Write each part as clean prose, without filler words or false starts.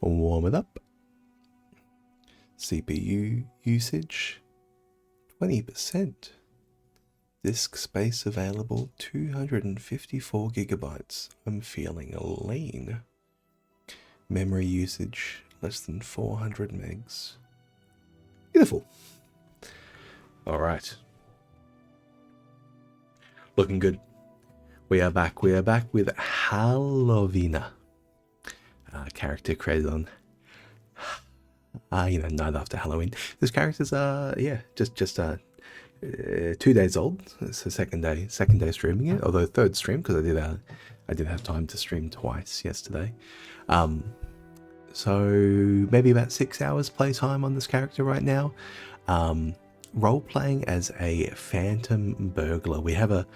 Warm it up. CPU usage 20%. Disk space available 254 gigabytes. I'm feeling lean. Memory usage less than 400 megs. Beautiful. Alright. Looking good. We are back with Hallovina. Character created on night after Halloween. This character's just 2 days old. It's the second day streaming it, although third stream because I did have time to stream twice yesterday. So maybe about 6 hours playtime on this character right now. Role playing as a phantom burglar. We have a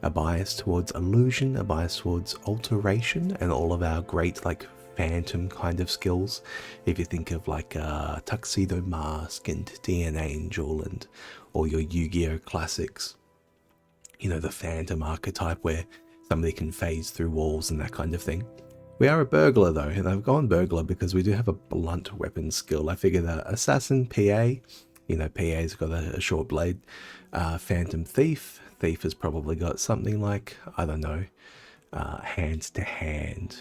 bias towards illusion, a bias towards alteration, and all of our great phantom kind of skills. If you think of Tuxedo Mask and DNA Angel and all your Yu-Gi-Oh classics, the phantom archetype where somebody can phase through walls and that kind of thing. We are a burglar though, and I've gone burglar because we do have a blunt weapon skill. I figured assassin, PA, PA's got a short blade. Phantom thief has probably got something like, I don't know, hand to hand.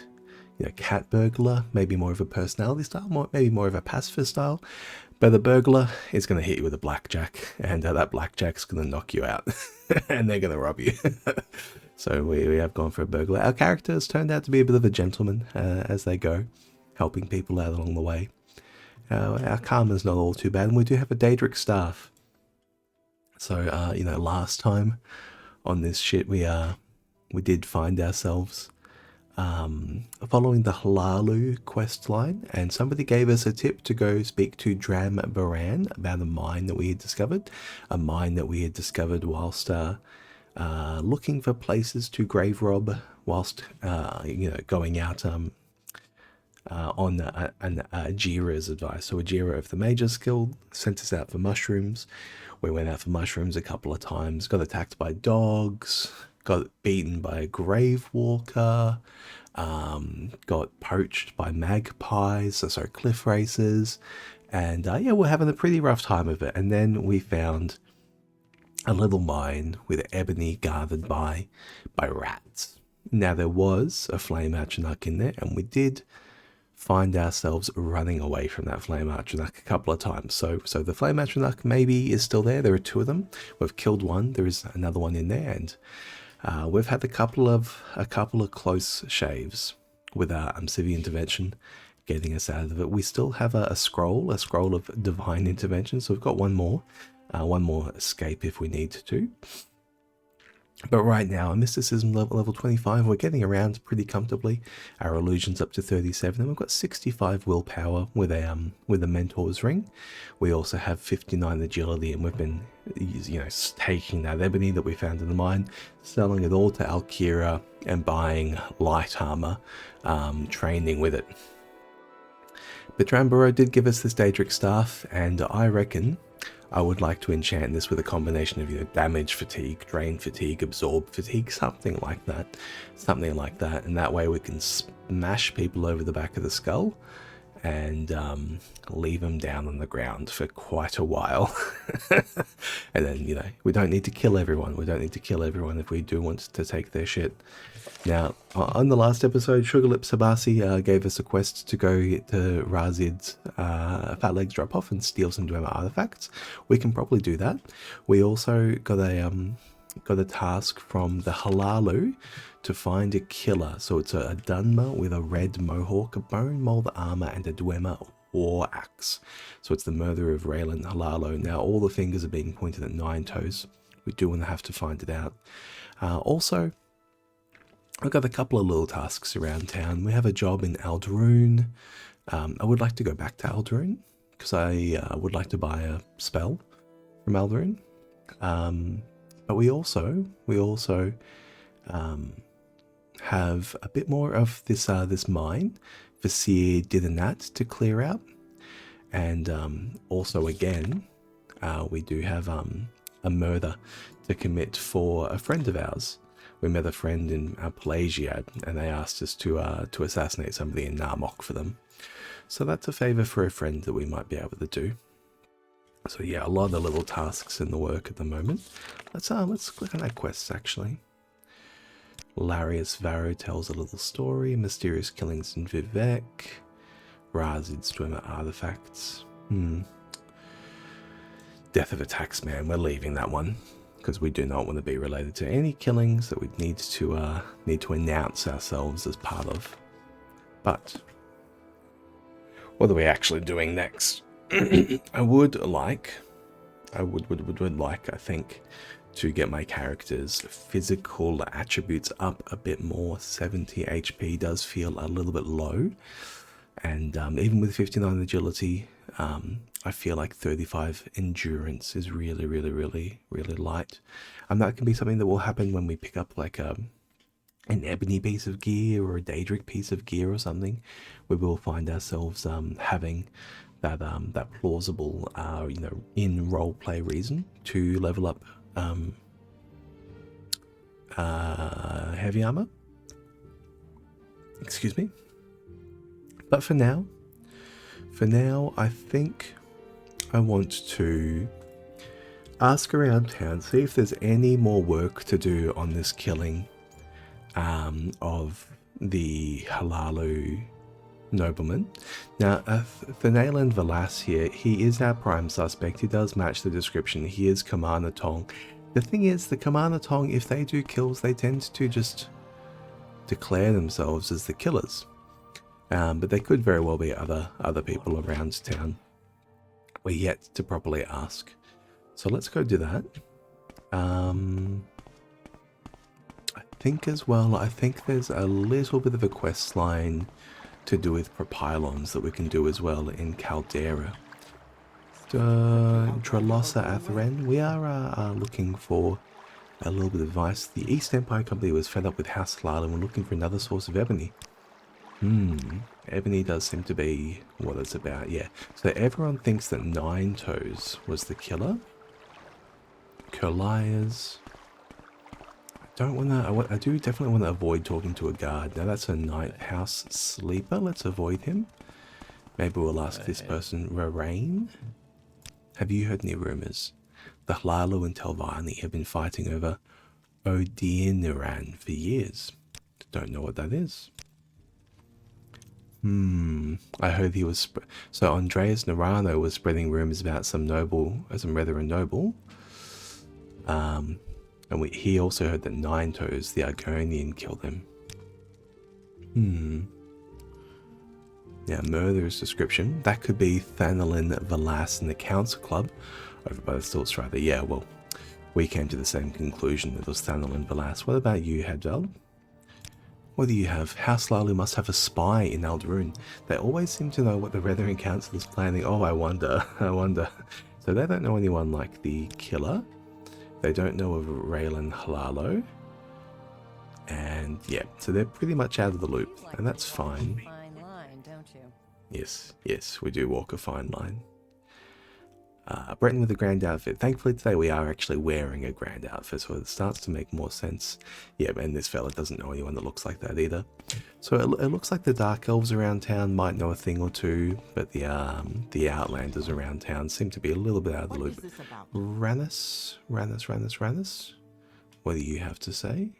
Cat burglar, maybe more of a personality style, maybe more of a pacifist style. But the burglar is going to hit you with a blackjack, and that blackjack's going to knock you out, and they're going to rob you. So we have gone for a burglar. Our character has turned out to be a bit of a gentleman as they go, helping people out along the way. Our karma's not all too bad, and we do have a Daedric staff. So, last time on this shit, we did find ourselves following the Haall quest line, and somebody gave us a tip to go speak to Dram Baran about a mine that we had discovered. A mine that we had discovered whilst looking for places to grave rob, whilst going out on Ajira's advice. So Ajira of the Mages Guild sent us out for mushrooms. We went out for mushrooms a couple of times, got attacked by dogs, got beaten by a grave walker, got poached by magpies, so cliff racers, and we're having a pretty rough time of it. And then we found a little mine with ebony guarded by rats. Now there was a flame Archonach in there, and we did find ourselves running away from that flame Archonach a couple of times. So the flame Archonach maybe is still there. There are two of them. We've killed one. There is another one in there, and we've had a couple of close shaves with our Civi intervention getting us out of it. We still have a scroll of divine intervention. So we've got one more escape if we need to. But right now, our mysticism level 25, we're getting around pretty comfortably. Our illusion's up to 37, and we've got 65 willpower with a mentor's ring. We also have 59 agility, and we've been, taking that ebony that we found in the mine, selling it all to Alkira, and buying light armor, training with it. But Dramboro did give us this Daedric staff, and I reckon I would like to enchant this with a combination of damage fatigue, drain fatigue, absorb fatigue, something like that. And that way we can smash people over the back of the skull and leave them down on the ground for quite a while. And then, we don't need to kill everyone. If we do want to take their shit. Now, on the last episode, Sugarlips Habasi gave us a quest to go to Razid's Fat Legs drop-off and steal some Dwemer artifacts. We can probably do that. We also got a task from the Haall to find a killer. So it's a Dunmer with a red mohawk, a bone mold armor, and a Dwemer war axe. So it's the murderer of Raylan Haall. Now, all the fingers are being pointed at Nine Toes. We do want to have to find it out. Also, I've got a couple of little tasks around town. We have a job in Ald'ruhn. I would like to go back to Ald'ruhn because I would like to buy a spell from Ald'ruhn. But we also have a bit more of this mine for Seer Didonat to clear out, and also again we do have a murder to commit for a friend of ours. We met a friend in Pelagiad, and they asked us to assassinate somebody in Narmok for them. So that's a favour for a friend that we might be able to do. So yeah, a lot of the little tasks in the work at the moment. Let's click on our quests actually. Larius Varro tells a little story. Mysterious killings in Vivek. Razid swimmer artifacts. Death of a taxman. We're leaving that one because we do not want to be related to any killings that we need to announce ourselves as part of. But what are we actually doing next? I would like, I think, to get my character's physical attributes up a bit more. 70 HP does feel a little bit low. And even with 59 agility, I feel like 35 endurance is really, really, really, really light. And that can be something that will happen when we pick up like an ebony piece of gear or a daedric piece of gear or something. We will find ourselves having that plausible, in roleplay reason to level up heavy armor. Excuse me. But for now, I think I want to ask around town, see if there's any more work to do on this killing of the Halalu nobleman. Now, Thanaelan Velas here, he is our prime suspect. He does match the description. He is Commander Tong. The thing is, the Commander Tong, if they do kills, they tend to just declare themselves as the killers. But they could very well be other people around town. We're yet to properly ask. So let's go do that. I think as well, I think there's a little bit of a quest line to do with propylons that we can do as well in Caldera. Tralossa Atheren, we are looking for a little bit of advice. The East Empire Company was fed up with House Lal and we're looking for another source of ebony. Ebony does seem to be what it's about, yeah. So everyone thinks that Nine Toes was the killer. Curliers. I do definitely want to avoid talking to a guard. Now that's a night house sleeper. Let's avoid him. Maybe we'll ask this person, Rarain. Have you heard any rumours? The Hlalu and Telvarni have been fighting over Odiniran for years. Don't know what that is. I heard he was... So Andreas Narano was spreading rumours about some Retheran noble. And he also heard that Nine Toes, the Argonian, killed him. Now, murderous description. That could be Thanalin Velas in the Council Club over by the Stiltstrider. Yeah, well, we came to the same conclusion that it was Thanalin Velas. What about you, Hadal? What do you have? House Lalu must have a spy in Aldrune. They always seem to know what the Retheran Council is planning. Oh, I wonder. So they don't know anyone like the killer. They don't know of Raylan Halalo. And yeah, so they're pretty much out of the loop. And that's fine. Fine line, don't you? Yes, we do walk a fine line. Breton with a grand outfit. Thankfully today we are actually wearing a grand outfit, so it starts to make more sense. Yeah, and this fella doesn't know anyone that looks like that either. So it looks like the Dark Elves around town might know a thing or two, but the Outlanders around town seem to be a little bit out of the loop. Rannis? What do you have to say?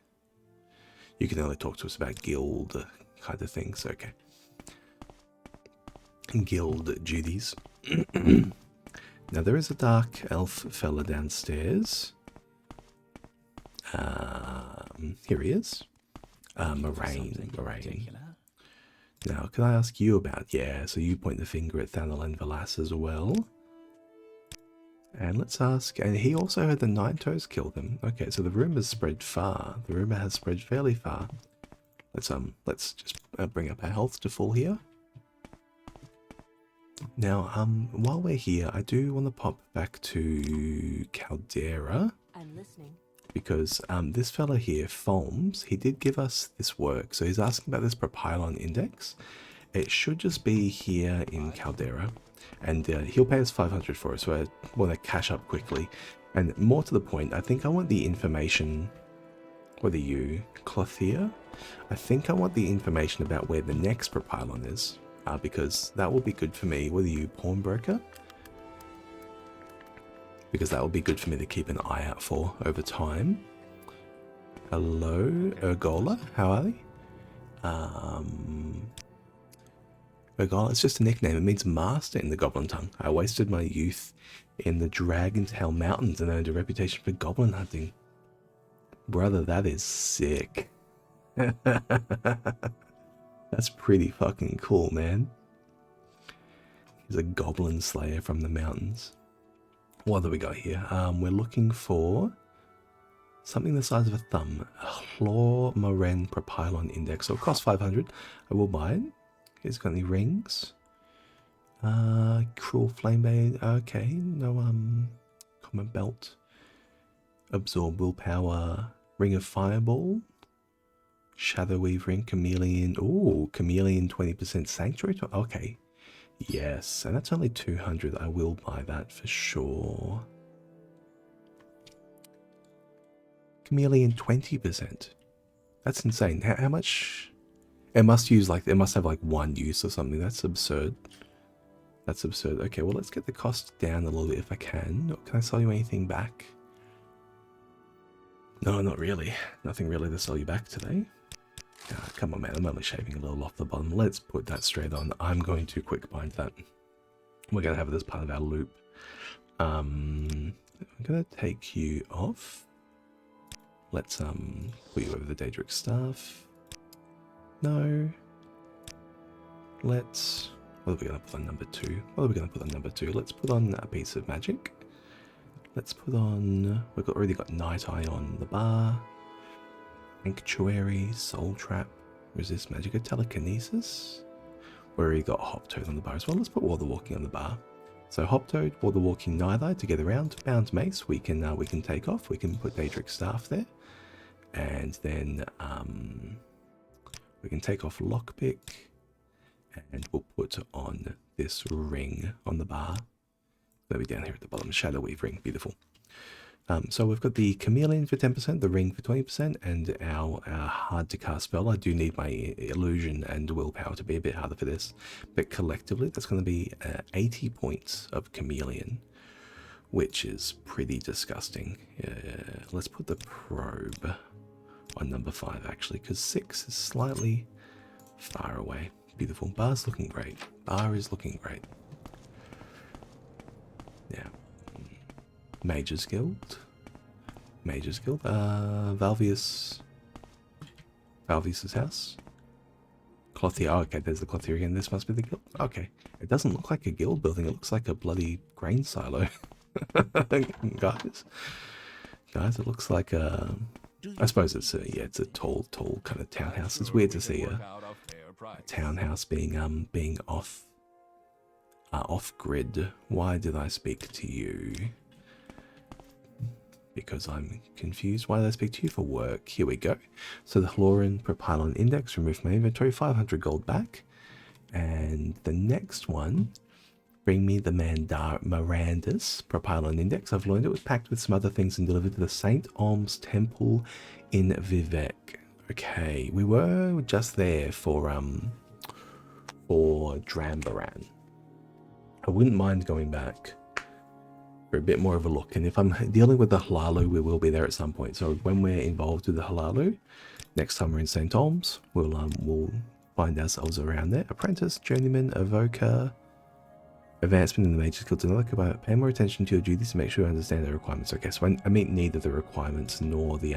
You can only talk to us about guild kind of things, okay. Guild duties. Now there is a dark elf fella downstairs. Here he is. Moraine. Now, can I ask you about... Yeah, so you point the finger at Thanalin Velas as well. And let's ask... And he also heard the Nine Toes killed him. Okay, so the rumour's spread far. The rumour has spread fairly far. Let's just bring up our health to full here. Now, while we're here, I do want to pop back to Caldera. I'm listening. Because this fella here, Folmes, he did give us this work. So he's asking about this propylon index. It should just be here in Caldera. And he'll pay us 500 for it, so I want to cash up quickly. And more to the point, I think I want the information... What are you? Clothia? I think I want the information about where the next propylon is. because that will be good for me. What are you, pawnbroker? Because that will be good for me to keep an eye out for over time. Hello, Urgola. How are they? Urgola, it's just a nickname. It means master in the Goblin tongue. I wasted my youth in the Dragontail Mountains and earned a reputation for goblin hunting. Brother, that is sick. That's pretty fucking cool, man. He's a goblin slayer from the mountains. What do we got here? We're looking for something the size of a thumb. A Chlormoren Propylon Index. So it costs 500. I will buy it. He's got any rings? Cruel Flame Blade. Okay, no common belt. Absorb willpower. Ring of Fireball. Shadow Weave Ring. Chameleon. Ooh, Chameleon 20% Sanctuary. Okay. Yes, and that's only 200. I will buy that for sure. Chameleon 20%. That's insane. How much? It must use like, it must have like one use or something. That's absurd. That's absurd. Okay, well, let's get the cost down a little bit if I can. Can I sell you anything back? No, not really. Nothing really to sell you back today. Come on, man. I'm only shaving a little off the bottom. Let's put that straight on. I'm going to quick bind that. We're going to have it as part of our loop. I'm going to take you off. Let's put you over the Daedric Staff. No. Let's... What are we going to put on number 2? What are we going to put on number 2? Let's put on a piece of magic. Let's put on... We've already got Night Eye on the bar. Sanctuary, Soul Trap, Resist Magic, Telekinesis. We already got Hop Toad on the bar as well. Let's put Water Walking on the bar. So Hop Toad, Water Walking, Night Eye to get around. Bound Mace, we can take off. We can put Daedric Staff there, and then we can take off Lockpick, and we'll put on this ring on the bar. That'll be down here at the bottom. Shadow Weave Ring, beautiful. So we've got the Chameleon for 10%, the Ring for 20%, and our hard to cast spell. I do need my Illusion and Willpower to be a bit harder for this, but collectively that's going to be 80 points of Chameleon, which is pretty disgusting. Let's put the Probe on number 5 actually, because 6 is slightly far away. Beautiful. Bar's looking great. Bar is looking great. Yeah. Mages Guild. Mages Guild. Valvius's house. Clothier. Oh, okay, there's the Clothier again. This must be the guild. Okay. It doesn't look like a guild building. It looks like a bloody grain silo. Guys, it looks like a... I suppose it's a, yeah, it's a tall kind of townhouse. It's weird to see a townhouse being off grid. Why did I speak to you? Because I'm confused. Why did I speak to you? For work. Here we go. So the Chlorin Propylon Index, remove from my inventory, 500 gold back. And the next one, bring me the Miranda's Propylon Index. I've learned it was packed with some other things and delivered to the St. Alm's Temple in Vivek. Okay, we were just there for Drambaran. I wouldn't mind going back for a bit more of a look, and if I'm dealing with the Halalu, we will be there at some point. So when we're involved with the Halalu, next time we're in St. Alm's, we'll find ourselves around there. Apprentice, Journeyman, Evoker, Advancement in the Mages Guild. Another, pay more attention to your duties to make sure you understand the requirements. Okay, so I meet neither the requirements nor the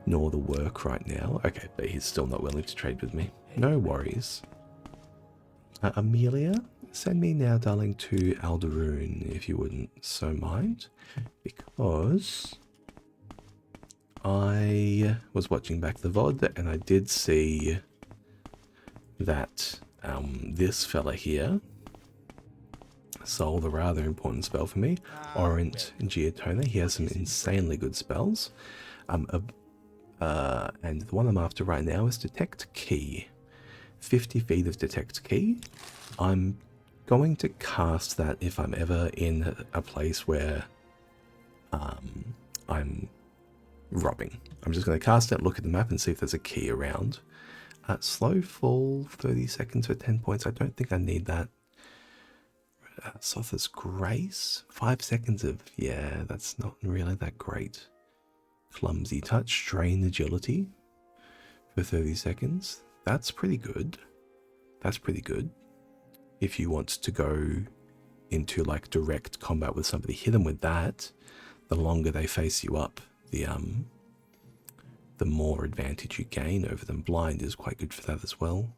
work right now. Okay, but he's still not willing to trade with me. No worries. Amelia, send me now, darling, to Alderoon, if you wouldn't so mind, because I was watching back the VOD and I did see that this fella here sold a rather important spell for me, Orient Geotona. He has some insanely good spells. And the one I'm after right now is Detect Key. 50 feet of Detect Key. I'm going to cast that if I'm ever in a place where I'm robbing. I'm just going to cast it, look at the map and see if there's a key around. Slow fall, 30 seconds for 10 points. I don't think I need that. Sotha's Grace, 5 seconds of, yeah, that's not really that great. Clumsy Touch, Strain Agility for 30 seconds. That's pretty good. That's pretty good. If you want to go into like direct combat with somebody, hit them with that. The longer they face you up, the more advantage you gain over them. Blind is quite good for that as well.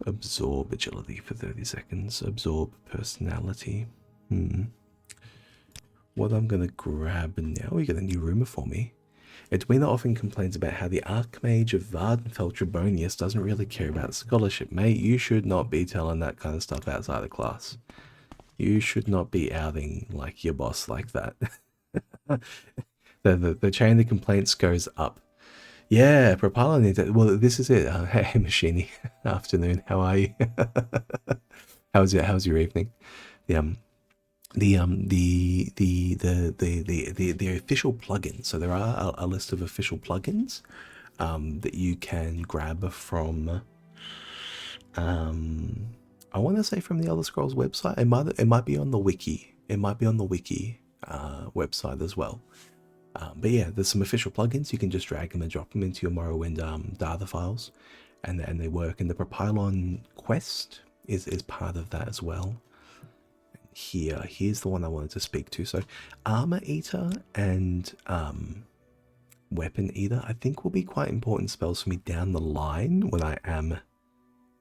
Absorb agility for 30 seconds. Absorb personality. What I'm going to grab now, we get a new rumour for me. Edwina often complains about how the Archmage of Vardenfell Trebonius doesn't really care about scholarship. Mate, you should not be telling that kind of stuff outside of class. You should not be outing like your boss like that. The chain of complaints goes up. Yeah, Propala needs it. Well, this is it. Hey, Machini. Afternoon. How are you? How's your evening? The official plugins. So there are a list of official plugins that you can grab from. I want to say from the Elder Scrolls website. It might be on the wiki. It might be on the wiki website as well. But yeah, there's some official plugins. You can just drag them and drop them into your Morrowind data files, and they work. And the Propylon quest is part of that as well. Here's the one I wanted to speak to. So Armor Eater and Weapon Eater, I think, will be quite important spells for me down the line when I am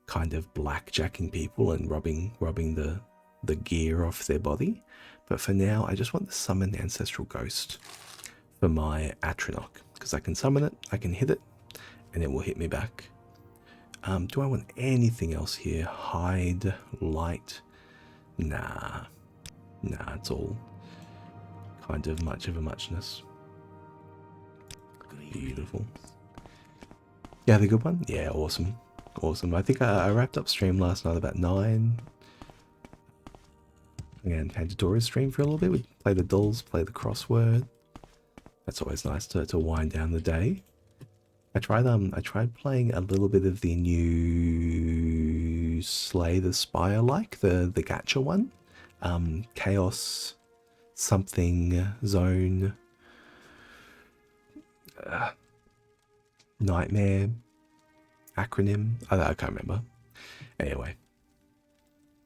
kind of blackjacking people and robbing the gear off their body. But for now, I just want to summon Ancestral Ghost for my Atronach, because I can summon it, I can hit it, and it will hit me back. Do I want anything else here? Hide, light. Nah, it's all kind of much of a muchness. Beautiful. Yeah, the good one? Yeah, awesome. I think I wrapped up stream last night about 9. And had Dora's stream for a little bit. We play the dolls, play the crossword. That's always nice to wind down the day. I tried playing a little bit of the new Slay the Spire, like the gacha one. Chaos something zone. Nightmare acronym. I can't remember. Anyway,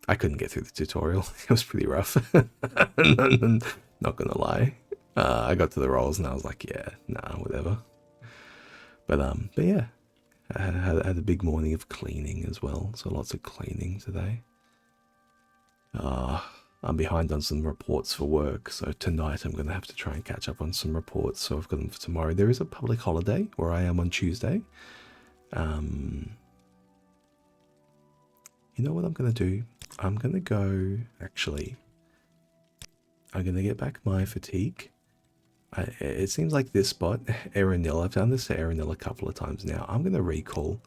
I couldn't get through the tutorial. It was pretty rough. Not gonna lie. I got to the rolls and I was like, yeah, nah, whatever. But yeah, I had a big morning of cleaning as well. So lots of cleaning today. I'm behind on some reports for work, so tonight I'm going to have to try and catch up on some reports. So I've got them for tomorrow. There is a public holiday where I am on Tuesday. You know what I'm going to do? I'm going to go, actually, I'm going to get back my fatigue. It seems like this spot, Erenil, I've done this to Erenil a couple of times now. I'm going to recall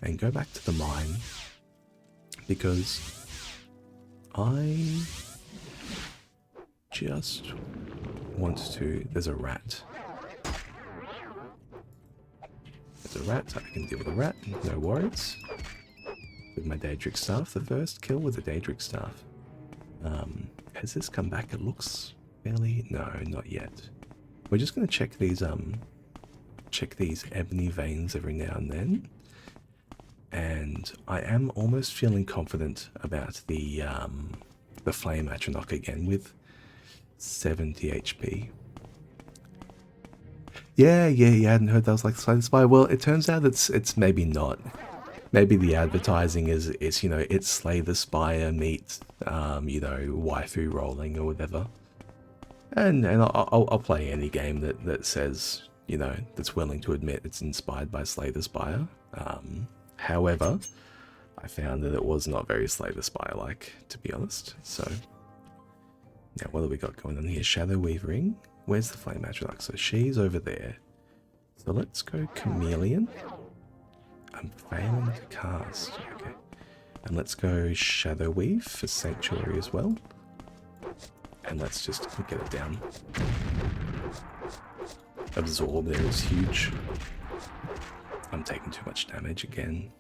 and go back to the mine because I just want to... There's a rat. There's a rat. I can deal with a rat. No worries. With my Daedric Staff, the first kill with the Daedric Staff. Has this come back? It looks fairly... No, not yet. We're just going to check these ebony veins every now and then. And I am almost feeling confident about the Flame Atronach again with 70 HP. Yeah, you hadn't heard that was like Slay the Spire. Well, it turns out it's maybe not. Maybe the advertising is you know, it's Slay the Spire meets you know, waifu rolling or whatever. And I'll play any game that says, you know, that's willing to admit it's inspired by Slay the Spire. However, I found that it was not very Slay the Spire-like, to be honest. So, now what have we got going on here? Shadow Weavering. Where's the Flame Atronach? So she's over there. So let's go Chameleon. I'm failing to cast. Okay. And let's go Shadow Weave for Sanctuary as well. And let's just get it down. Absorb there is huge. taking too much damage again.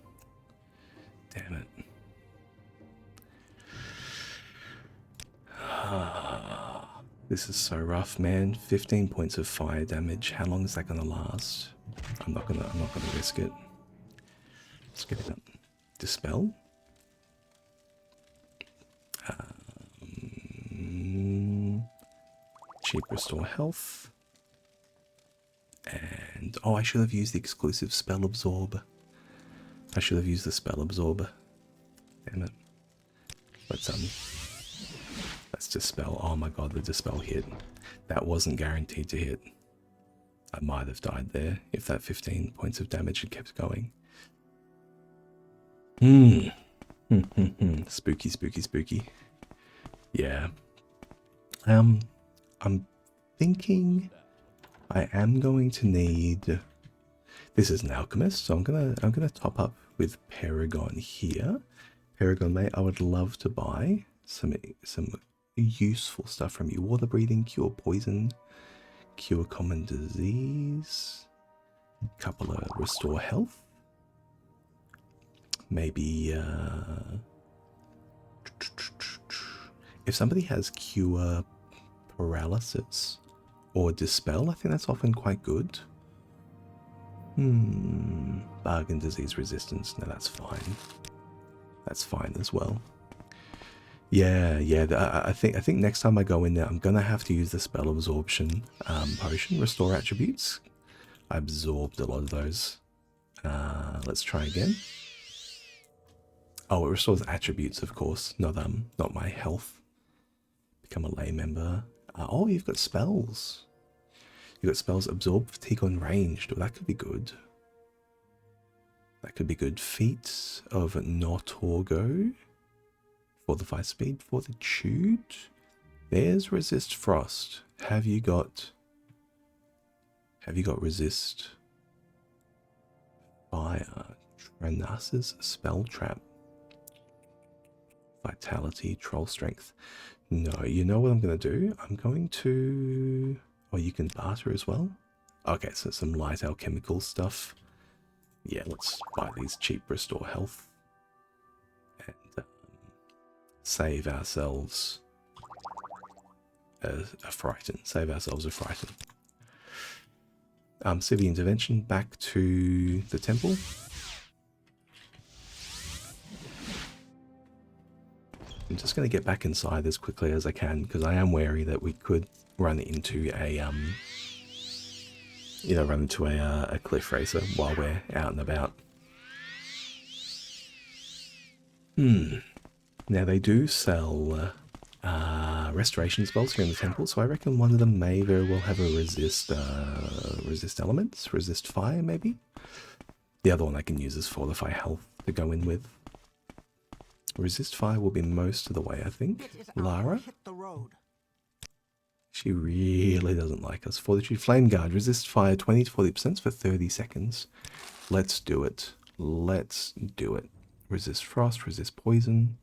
Damn it. This is so rough, man. 15 points of fire damage. How long is that gonna last? I'm not gonna risk it. Let's get it up. Dispel. Cheap restore health. And oh, I should have used the exclusive spell absorb. I should have used the spell absorb. Damn it. Let's dispel. Oh my god, the dispel hit. That wasn't guaranteed to hit. I might have died there if that 15 points of damage had kept going. Spooky, spooky, spooky. Yeah. I'm thinking I am going to need. This is an alchemist, so I'm gonna top up with Paragon here. Paragon, mate, I would love to buy some useful stuff from you. Water breathing, cure poison, cure common disease, a couple of restore health. Maybe if somebody has cure paralysis or dispel, I think that's often quite good. Bargain disease resistance. No, that's fine. That's fine as well. Yeah. I think next time I go in there, I'm gonna have to use the spell absorption potion. Restore attributes. I absorbed a lot of those. Let's try again. Oh, it restores attributes, of course, not my health. Become a lay member. Oh, you've got spells. You've got spells absorb fatigue on ranged. Well, that could be good. That could be good. Feats of Notorgo. Fortify speed, fortitude. There's resist frost. Have you got resist fire? Tranas's spell trap. Vitality, troll strength. No, you know what I'm going to do? I'm going to... Oh, you can barter as well? Okay, so some light alchemical stuff. Yeah, let's buy these cheap restore health. And save ourselves a frighten. Save ourselves a frighten. Civil intervention, back to the temple. I'm just going to get back inside as quickly as I can because I am wary that we could run into a cliff racer while we're out and about. Now they do sell restoration spells here in the temple, so I reckon one of them may very well have a resist elements, resist fire maybe. The other one I can use is fortify health to go in with. Resist fire will be most of the way, I think. Lara? Hit the road. She really doesn't like us. Fortitude Flame Guard. Resist fire 20 to 40% for 30 seconds. Let's do it. Let's do it. Resist frost, resist poison.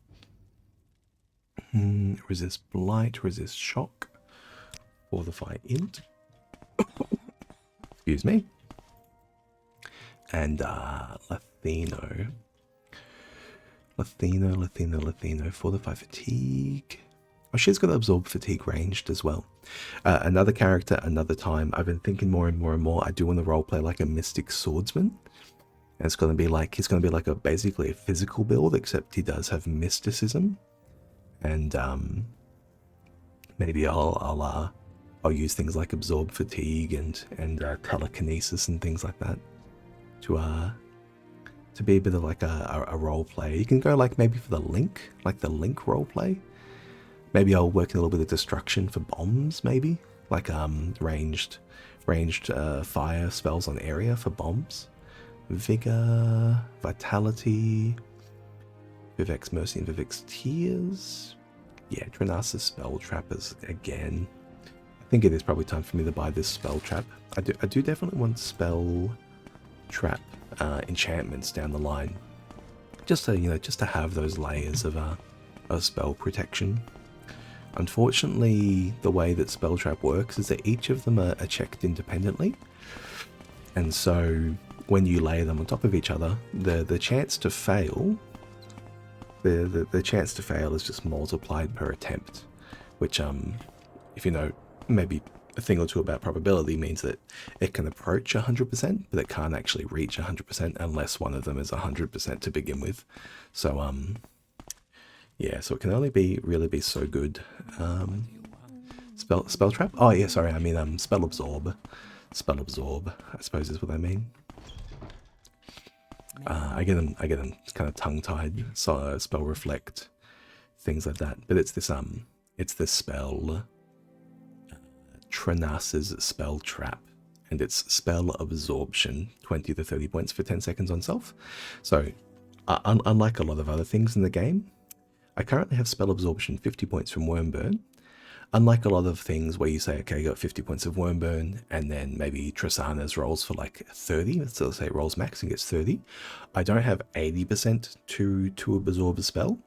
Resist blight, resist shock. Fortify int. Excuse me. And Lathino. Lathino. Fortify fatigue. Oh, she's got to absorb fatigue ranged as well. Another character, another time. I've been thinking more and more. I do want to roleplay like a mystic swordsman. And it's going to be like, he's going to be like basically a physical build, except he does have mysticism. And maybe I'll use things like absorb fatigue and telekinesis and things like that to be a bit of like a role play. You can go like maybe for the link role play. Maybe I'll work in a little bit of destruction for bombs, maybe like ranged fire spells on area for bombs. Vigor, vitality, Vivek's mercy and Vivek's tears. Yeah, Tranas's spell trappers again. I think it is probably time for me to buy this spell trap. I do definitely want spell trap enchantments down the line, just to have those layers of spell protection. Unfortunately, the way that spell trap works is that each of them are checked independently, and so when you lay them on top of each other, the chance to fail, the chance to fail is just multiplied per attempt, which if you know maybe a thing or two about probability, means that it can approach 100%, but it can't actually reach 100% unless one of them is 100% to begin with. So yeah, so it can only really be so good. Spell trap? Oh yeah, sorry, I mean spell absorb. Spell absorb, I suppose is what I mean. I get them kind of tongue-tied. So spell reflect, things like that. But it's this spell, Tranas's spell trap, and it's spell absorption, 20 to 30 points for 10 seconds on self. So unlike a lot of other things in the game, I currently have spell absorption 50 points from Wormburn. Unlike a lot of things where you say, okay, you got 50 points of Wormburn, and then maybe Tristana's rolls for like 30, so let's say it rolls max and gets 30. I don't have 80% to absorb a spell.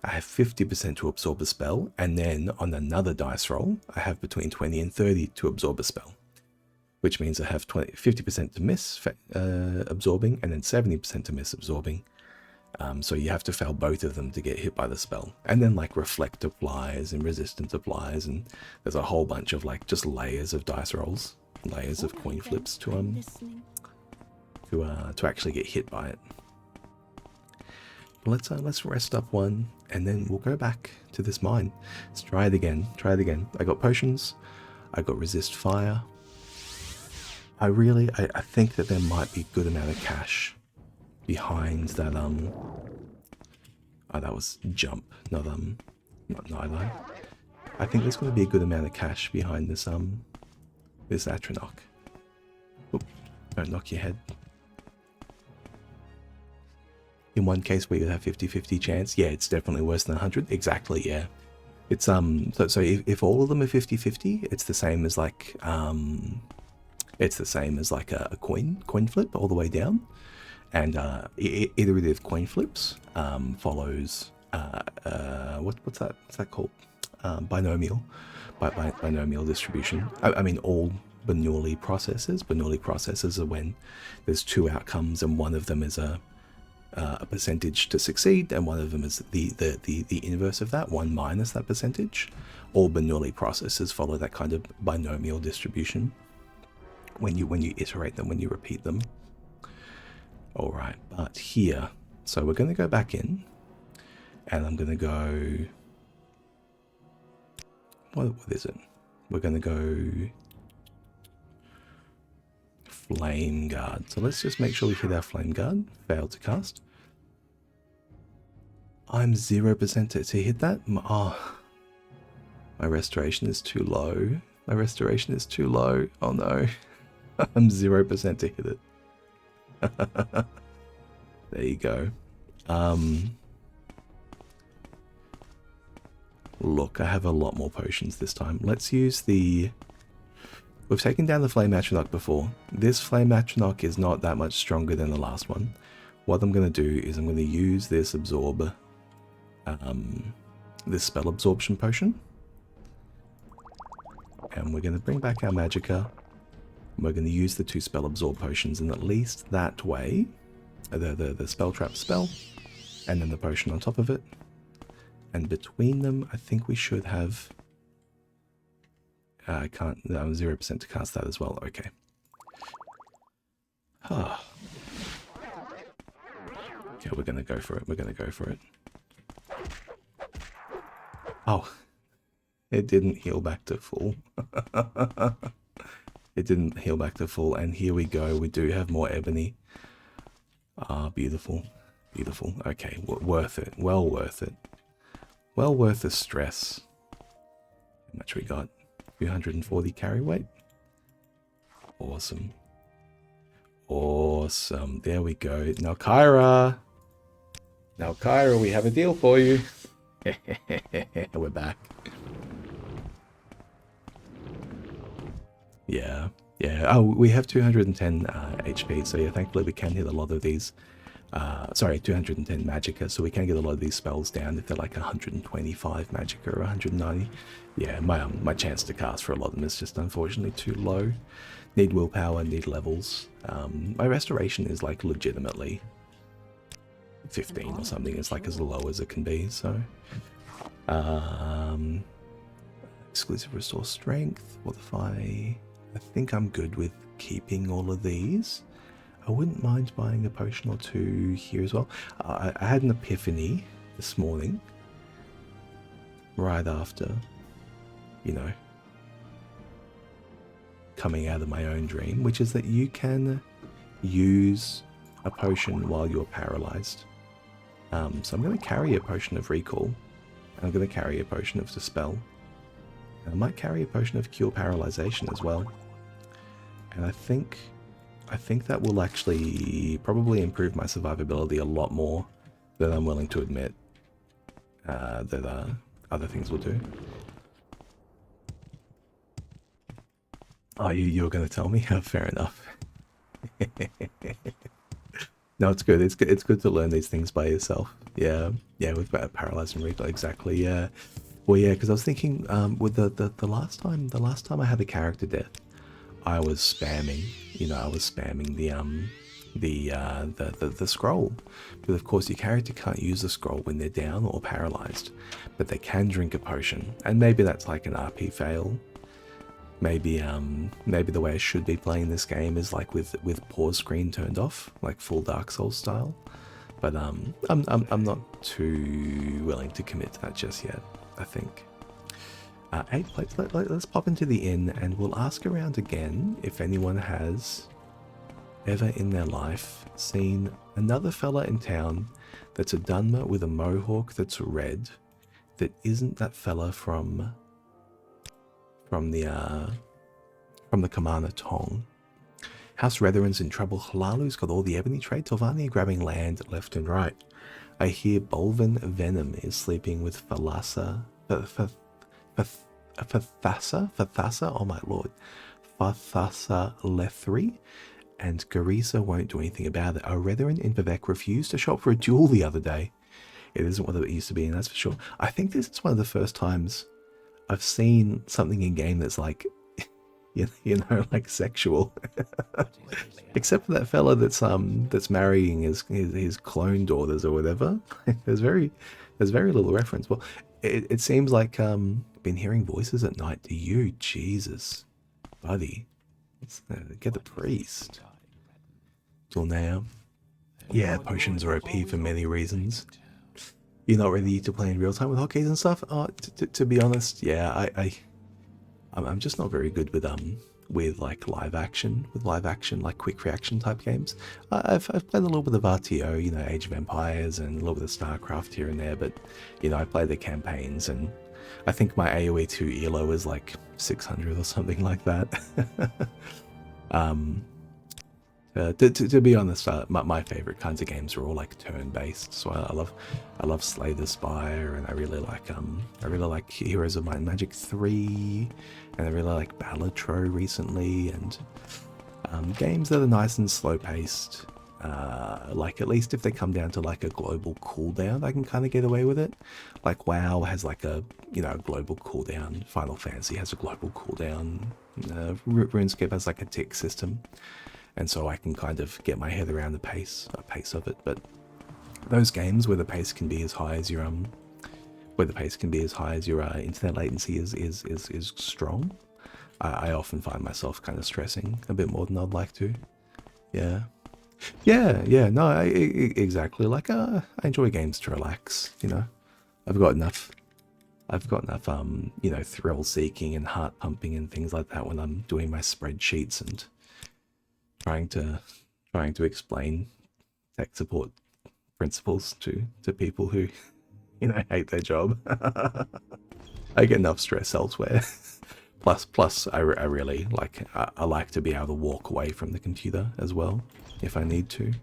I have 50% to absorb a spell, and then on another dice roll, I have between 20 and 30 to absorb a spell. Which means I have 50% to miss absorbing, and then 70% to miss absorbing. So you have to fail both of them to get hit by the spell. And then like reflect applies and resistance applies, and there's a whole bunch of like just layers of dice rolls, layers of coin flips to actually get hit by it. Let's rest up one, and then we'll go back to this mine. Let's try it again. I got potions, I got resist fire. I think that there might be a good amount of cash behind that oh, that was jump, not nylon. I think there's going to be a good amount of cash behind this this Atronach. Oop, don't knock your head. In one case where you have 50-50 chance, yeah, it's definitely worse than 100. Exactly, yeah. It's so if all of them are 50-50, it's the same as like a coin flip all the way down. And iterative coin flips follows what's that called? Binomial distribution. I mean all Bernoulli processes. Bernoulli processes are when there's two outcomes and one of them is a percentage to succeed, and one of them is the inverse of that, one minus that percentage. All Bernoulli processes follow that kind of binomial distribution when you iterate them, when you repeat them. All right, but here, so we're going to go back in, and I'm going to go, what is it? We're going to go Flame Guard. So let's just make sure we hit our Flame Guard. Failed to cast. I'm 0% to hit that. My restoration is too low. Oh no. I'm 0% to hit it. There you go. Look, I have a lot more potions this time. Let's use the... We've taken down the Flame Atronach before. This Flame Atronach is not that much stronger than the last one. What I'm going to do is I'm going to use this absorb... this spell absorption potion. And we're going to bring back our Magicka. We're going to use the 2 spell absorb potions, and at least that way, the spell trap spell, and then the potion on top of it. And between them, I think we should have... I can't... No, 0% to cast that as well. Okay. Okay, we're going to go for it. Oh. It didn't heal back to full. It didn't heal back to full, and here we go. We do have more ebony. Ah, beautiful. Beautiful. Okay, worth it. Well worth it. Well worth the stress. How much we got? 240 carry weight. Awesome. Awesome. There we go. Now, Kyra, we have a deal for you. We're back. Yeah. Oh, we have 210 HP, so yeah, thankfully we can hit a lot of these Sorry, 210 magicka, so we can get a lot of these spells down if they're like 125 magicka or 190. Yeah, my chance to cast for a lot of them is just unfortunately too low. Need willpower, need levels. My restoration is like legitimately 15 or something. It's like as low as it can be, so... exclusive restore strength. What if I think I'm good with keeping all of these. I wouldn't mind buying a potion or two here as well. I had an epiphany this morning, right after, you know, coming out of my own dream, which is that you can use a potion while you're paralyzed. So I'm going to carry a potion of recall. I'm going to carry a potion of dispel. And I might carry a potion of cure paralyzation as well. And I think that will actually probably improve my survivability a lot more than I'm willing to admit that other things will do. Oh, you're going to tell me? Fair enough. No, it's good. It's good. It's good to learn these things by yourself. Yeah, yeah. With paralyzed and recall, exactly. Yeah. Well, yeah. Because I was thinking, with the last time I had a character death, I was spamming. You know, I was spamming the scroll. But of course, your character can't use the scroll when they're down or paralyzed, but they can drink a potion, and maybe that's like an RP fail. Maybe maybe the way I should be playing this game is like with pause screen turned off, like full Dark Souls style. But I'm not too willing to commit to that just yet, I think. Hey, let's pop into the inn and we'll ask around again if anyone has ever in their life seen another fella in town that's a Dunmer with a mohawk that's red that isn't that fella from the Kamana Tong. House Retheran's in trouble. Halalu's got all the ebony trade. Tovani are grabbing land left and right. I hear Bolvin Venom is sleeping with Falasa. Fathasa, oh my lord. Fathasa Lethri. And Garisa won't do anything about it. A Retheran in Vivek refused to shop for a jewel the other day. It isn't what it used to be, and that's for sure. I think this is one of the first times I've seen something in game that's like, you know, like sexual. Except for that fella that's marrying his clone daughters or whatever. there's very little reference. Well, it seems like been hearing voices at night. Do you? Jesus, buddy, let's get the priest. Till now, yeah, potions are OP for many reasons. You're not ready to play in real time with hotkeys and stuff? Oh, to be honest, yeah, I'm just not very good with like live action, like quick reaction type games. I've played a little bit of RTO, you know, Age of Empires and a little bit of StarCraft here and there, but you know, I play the campaigns and I think my AoE 2 elo is like 600 or something like that. To be honest, my favorite kinds of games are all like turn-based. So I love Slay the Spire, and I really like Heroes of Might and Magic 3, and I really like Balatro recently, and games that are nice and slow-paced. Like at least if they come down to like a global cooldown, I can kind of get away with it. Like WoW has like a global cooldown. Final Fantasy has a global cooldown. RuneScape has like a tick system. And so I can kind of get my head around the pace of it. But those games where the pace can be as high as your internet latency is strong, I often find myself kind of stressing a bit more than I'd like to. Yeah, no, exactly. Like I enjoy games to relax. You know, I've got enough you know, thrill seeking and heart pumping and things like that when I'm doing my spreadsheets and trying to explain tech support principles to people who, you know, hate their job. I get enough stress elsewhere. plus I really like, I like to be able to walk away from the computer as well if I need to.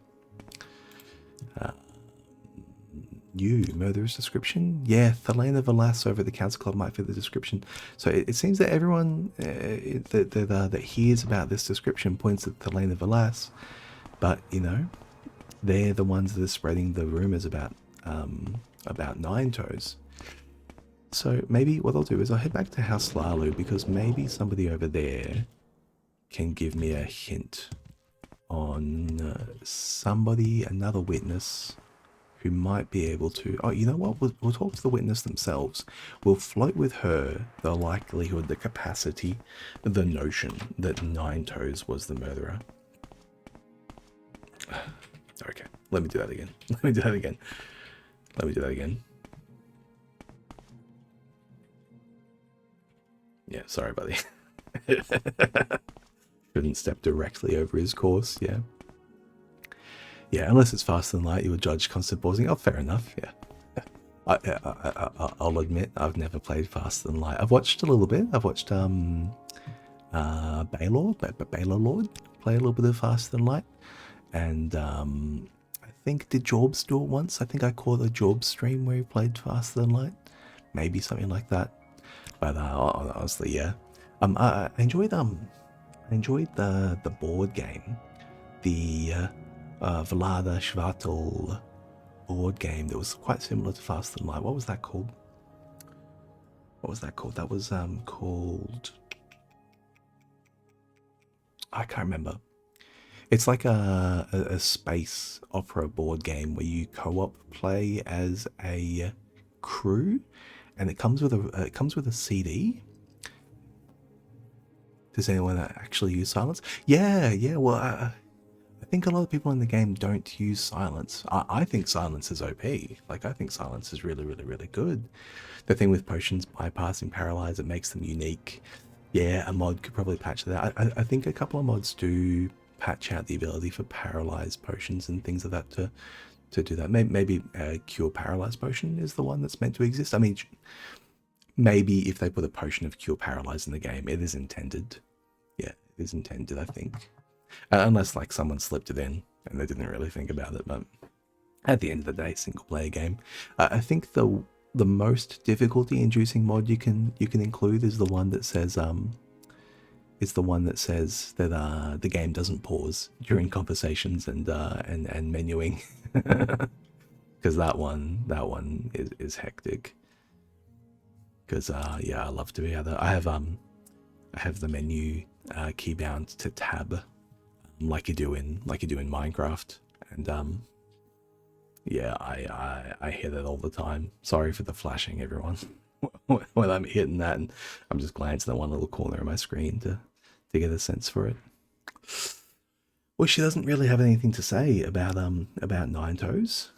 You murderous description? Yeah, Thelena Velas over at the Council Club might fit the description. So it seems that everyone that hears about this description points at Thelena Velas, but you know, they're the ones that are spreading the rumors about Nine Toes. So maybe what I'll do is I'll head back to House Lalu, because maybe somebody over there can give me a hint on another witness who might be able to... Oh, you know what? We'll talk to the witness themselves. We'll float with her the likelihood, the capacity, the notion that Nine Toes was the murderer. Okay, let me do that again. Let me do that again. Let me do that again. Yeah, sorry, buddy. Couldn't step directly over his course, yeah. Yeah, unless it's faster than light, you would judge constant pausing. Oh, fair enough, yeah. I'll admit, I've never played faster than light. I've watched a little bit. I've watched Baylor Lord play a little bit of faster than light. And I think, did Jorbs do it once? I think I caught a Jorbs stream where he played faster than light. Maybe something like that. But honestly, yeah. I enjoyed the board game, the Vlada Schvartel board game that was quite similar to Faster Than Light. What was that called? What was that called? That was called... I can't remember. It's like a space opera board game where you co-op play as a crew, and it comes with a CD. Does anyone actually use silence? Yeah. Well, I think a lot of people in the game don't use silence. I think silence is OP. Like, I think silence is really, really, really good. The thing with potions bypassing paralyze, it makes them unique. Yeah, a mod could probably patch that. I think a couple of mods do patch out the ability for paralyzed potions and things like that to do that. Maybe a cure paralyzed potion is the one that's meant to exist. I mean, maybe if they put a potion of cure paralyzed in the game, it is intended. Yeah, it is intended, I think. Unless, like, someone slipped it in and they didn't really think about it. But at the end of the day, single player game. I think the most difficulty inducing mod you can include is the one that says that the game doesn't pause during conversations and menuing. Because that one is hectic. Because yeah, I love to be able to... I have the menu key bound to tab, like you do in Minecraft, and yeah, I hear that all the time. Sorry for the flashing, everyone. When I'm hitting that, and I'm just glancing at one little corner of my screen to get a sense for it. Well, she doesn't really have anything to say about Nine Toes.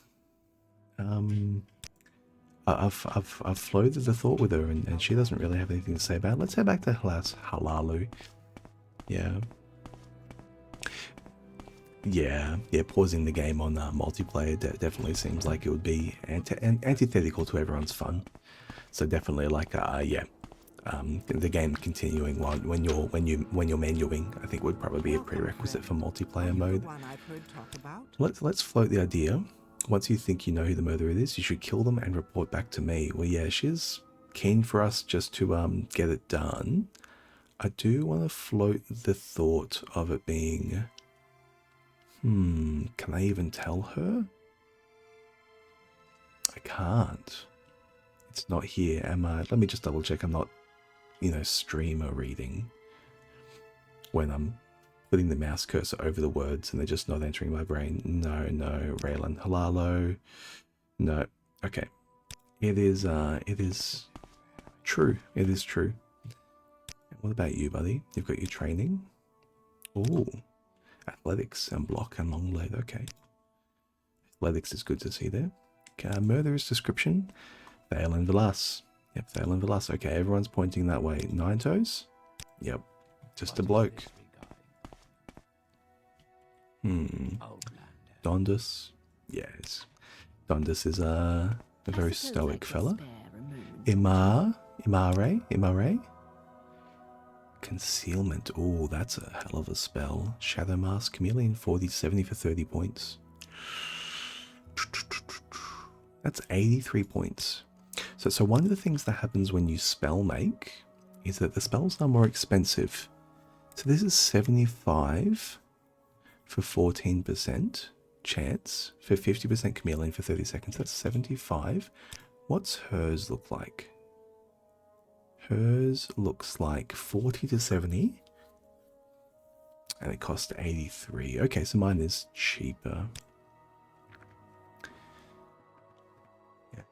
I've floated the thought with her, and she doesn't really have anything to say about it. Let's head back to Halalu. Yeah. Yeah, pausing the game on multiplayer definitely seems like it would be antithetical to everyone's fun. So definitely, like, yeah, the game continuing when you're menuing, I think would probably be a prerequisite for multiplayer mode. Let's float the idea. Once you think you know who the murderer is, you should kill them and report back to me. Well, yeah, she's keen for us just to get it done. I do want to float the thought of it being... can I even tell her? I can't. It's not here, am I? Let me just double check I'm not, streamer reading when I'm putting the mouse cursor over the words and they're just not entering my brain. No, Raylan Halalo. No. Okay. It is true. It is true. What about you, buddy? You've got your training. Ooh. Athletics and block and long lead. Okay. Athletics is good to see there. Okay, murderous description. Thale and Velas. Yep, Thale and Velas. Okay, everyone's pointing that way. Nine Toes? Yep. Just a bloke. Dondus. Yes. Dondus is a very stoic fella. Imare? Concealment. Oh, that's a hell of a spell. Shadow Mask, Chameleon 70 for 30 points. That's 83 points. So one of the things that happens when you spell make is that the spells are more expensive. So this is 75 for 14%. chance for 50% chameleon for 30 seconds. That's 75. What's hers look like? Hers looks like 40 to 70. And it costs 83. Okay, so mine is cheaper. Yeah.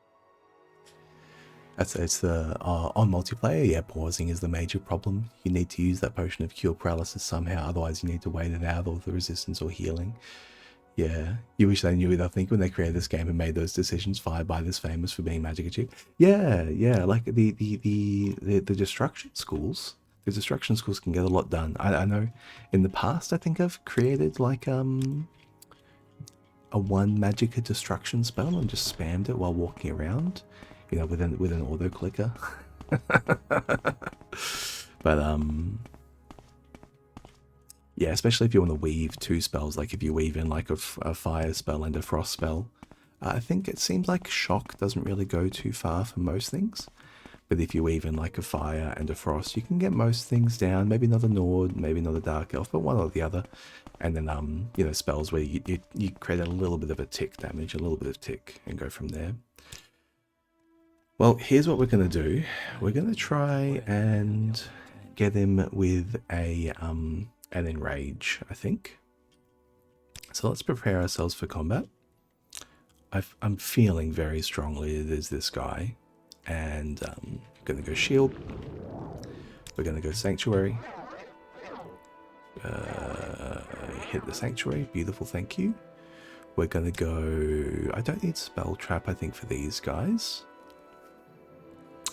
It's the on multiplayer, yeah, pausing is the major problem. You need to use that potion of cure paralysis somehow, otherwise you need to wait it out, or the resistance or healing. Yeah, you wish they knew it, I think, when they created this game and made those decisions. Fired by this famous for being magic achieved. Yeah, yeah, like the destruction schools. The destruction schools can get a lot done. I know in the past, I think I've created like a one magic destruction spell and just spammed it while walking around, you know, with an auto clicker. But yeah, especially if you want to weave two spells, like if you weave in like a fire spell and a frost spell. I think it seems like shock doesn't really go too far for most things. But if you weave in like a fire and a frost, you can get most things down. Maybe not a Nord, maybe not a Dark Elf, but one or the other. And then, you know, spells where you create a little bit of a tick damage, a little bit of tick, and go from there. Well, here's what we're going to do. We're going to try and get him with an enrage, I think. So let's prepare ourselves for combat. I'm feeling very strongly it is this guy. And I'm going to go shield. We're going to go sanctuary. Hit the sanctuary. Beautiful, thank you. We're going to go... I don't need spell trap, I think, for these guys.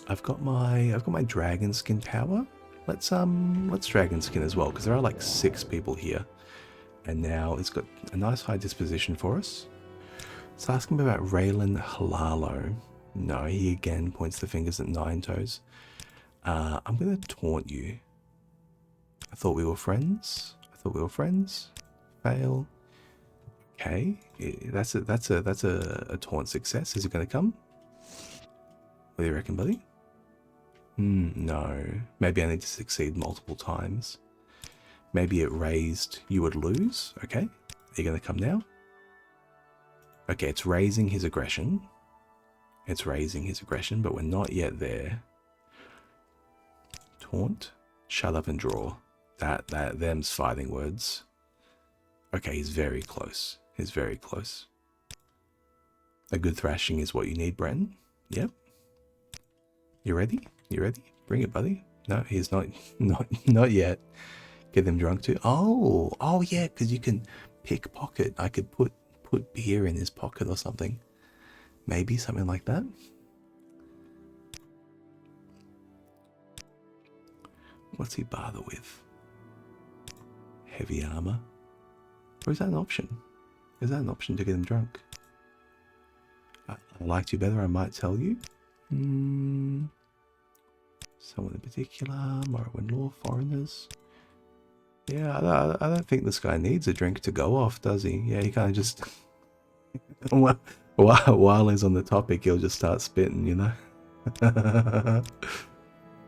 I've got my dragon skin power. Let's dragon skin as well, because there are like 6 people here. And now it's got a nice high disposition for us. So ask him about Raylan Halalo. No, he again points the fingers at Nine Toes. I'm going to taunt you. I thought we were friends. Fail. Okay, that's a taunt success. Is it going to come? What do you reckon, buddy? No. Maybe I need to succeed multiple times. Maybe it raised you would lose. Okay, are you going to come now? Okay, it's raising his aggression. It's raising his aggression, but we're not yet there. Taunt. Shut up and draw. Them's fighting words. Okay, he's very close. He's very close. A good thrashing is what you need, Bren. Yep. You ready? You ready? Bring it, buddy. No, he's not yet. Get him drunk too. Oh yeah, because you can pickpocket. I could put beer in his pocket or something. Maybe something like that. What's he bother with? Heavy armor? Or is that an option? Is that an option to get him drunk? I liked you better, I might tell you. Someone in particular, Morrowind lore, foreigners. Yeah, I don't think this guy needs a drink to go off, does he? Yeah, he kind of just... While he's on the topic, he'll just start spitting, you know?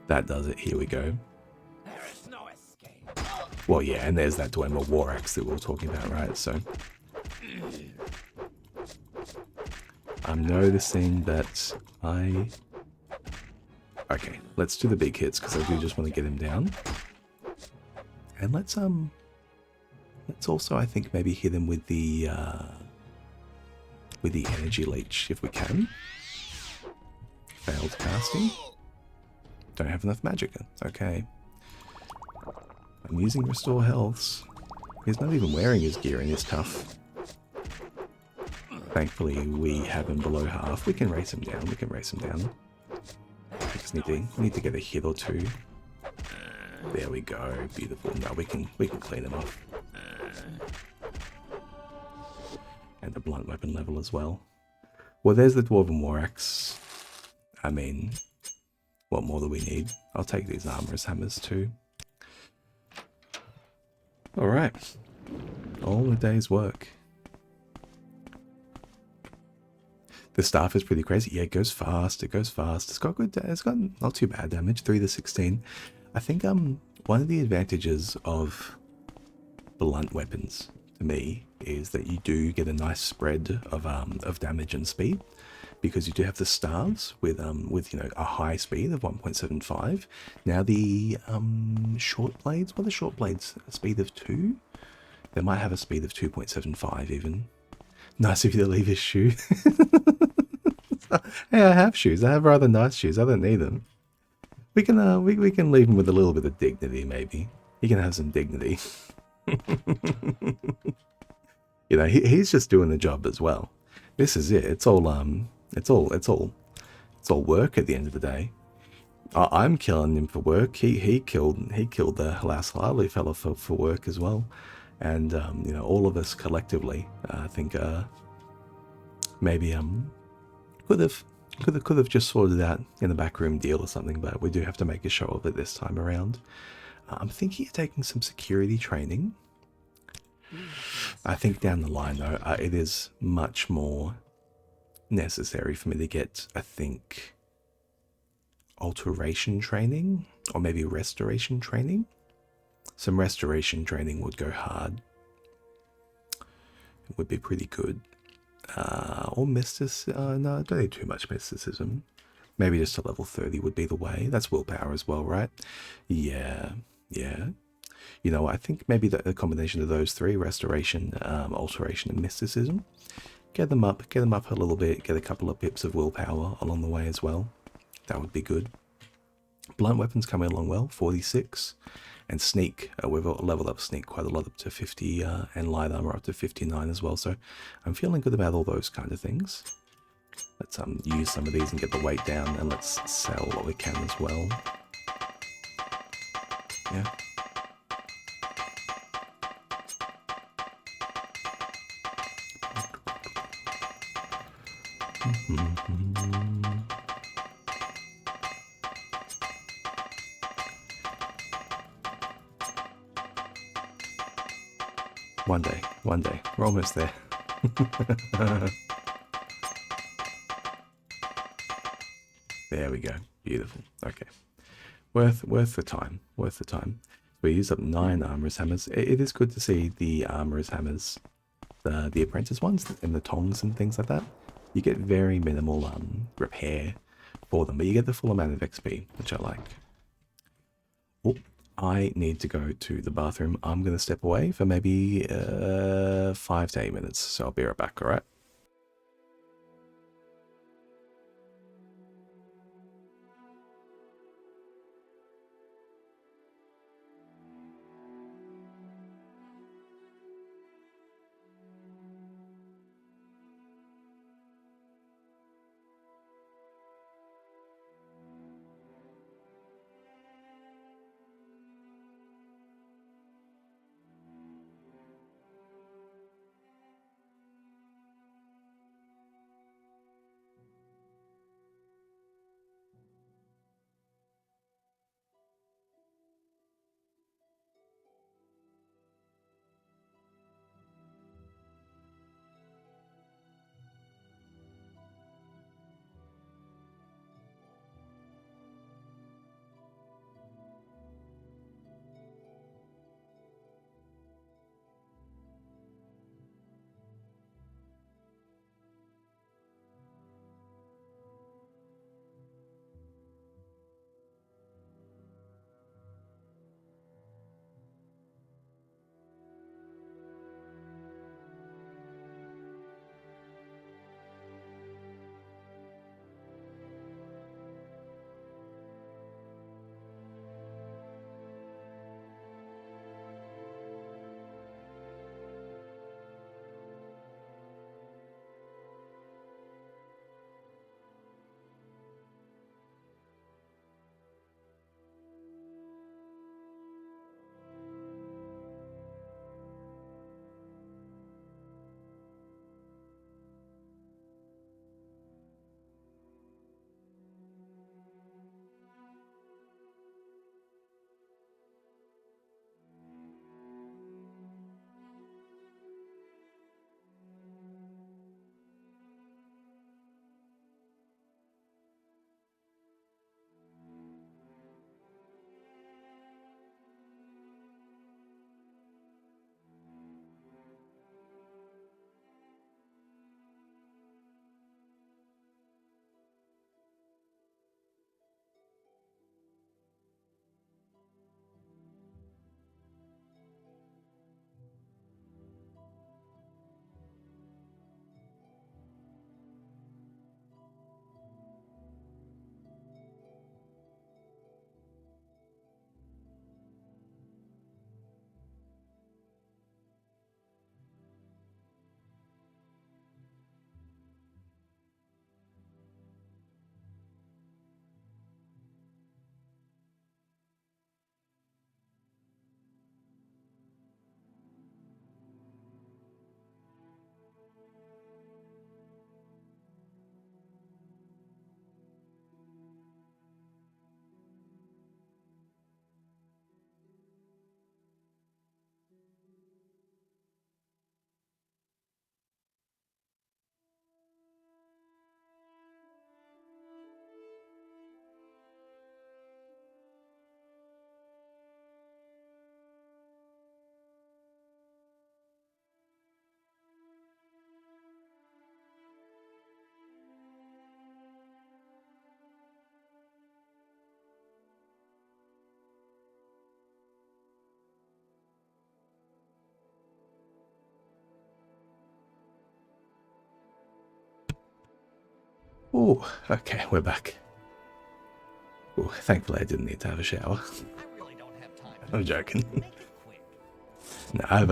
That does it. Here we go. There is no escape. Well, yeah, and there's that Dwemer War Axe that we were talking about, right? So... I'm noticing that I... Okay, let's do the big hits, because I do just want to get him down. And let's also, I think, maybe hit him with the energy leech, if we can. Failed casting. Don't have enough magic. Okay. I'm using restore healths. He's not even wearing his gear and he's tough. Thankfully, we have him below half. We can race him down. We just need to get a hit or two. There we go. Beautiful. Now we can clean him off. And the blunt weapon level as well. Well, there's the Dwarven War Axe. I mean, what more do we need? I'll take these armorous hammers too. Alright. All a day's work. The staff is pretty crazy. Yeah, it goes fast. It's got good. It's got not too bad damage. 3 to 16. I think one of the advantages of blunt weapons to me is that you do get a nice spread of damage and speed, because you do have the staves with a high speed of 1.75. Now the short blades, what are the short blades? A speed of 2? They might have a speed of 2.75 even. Nice of you to leave his shoe. Hey, I have shoes. I have rather nice shoes. I don't need them. We can we can leave him with a little bit of dignity, maybe. He can have some dignity. You know, he's just doing the job as well. This is it. It's all work at the end of the day. I'm killing him for work. He killed the last Harley fella for work as well. And you know, all of us collectively, I think maybe could have just sorted out in a backroom deal or something, but we do have to make a show of it this time around. I'm thinking of taking some security training. I think down the line though, it is much more necessary for me to get, I think, alteration training or maybe restoration training. Some restoration training would go hard. It would be pretty good. Or mysticism. No, I don't need too much mysticism. Maybe just a level 30 would be the way. That's willpower as well, right? Yeah, yeah. You know, I think maybe the combination of those three, restoration, alteration, and mysticism, get them up a little bit, get a couple of pips of willpower along the way as well. That would be good. Blunt weapons coming along well, 46. And sneak, we've leveled up sneak quite a lot, up to 50, and light armor up to 59 as well. So I'm feeling good about all those kind of things. Let's use some of these and get the weight down, and let's sell what we can as well. Yeah. One day, we're almost there. There we go, beautiful. Okay, worth the time, We use up 9 armorer's hammers. It is good to see the armorer's hammers, the apprentice ones, and the tongs and things like that. You get very minimal repair for them, but you get the full amount of XP, which I like. Oh, I need to go to the bathroom. I'm going to step away for maybe 5 to 8 minutes, so I'll be right back, alright? Oh, okay, we're back. Oh, thankfully I didn't need to have a shower. I really don't have time. I'm joking. Make it quick. No, I have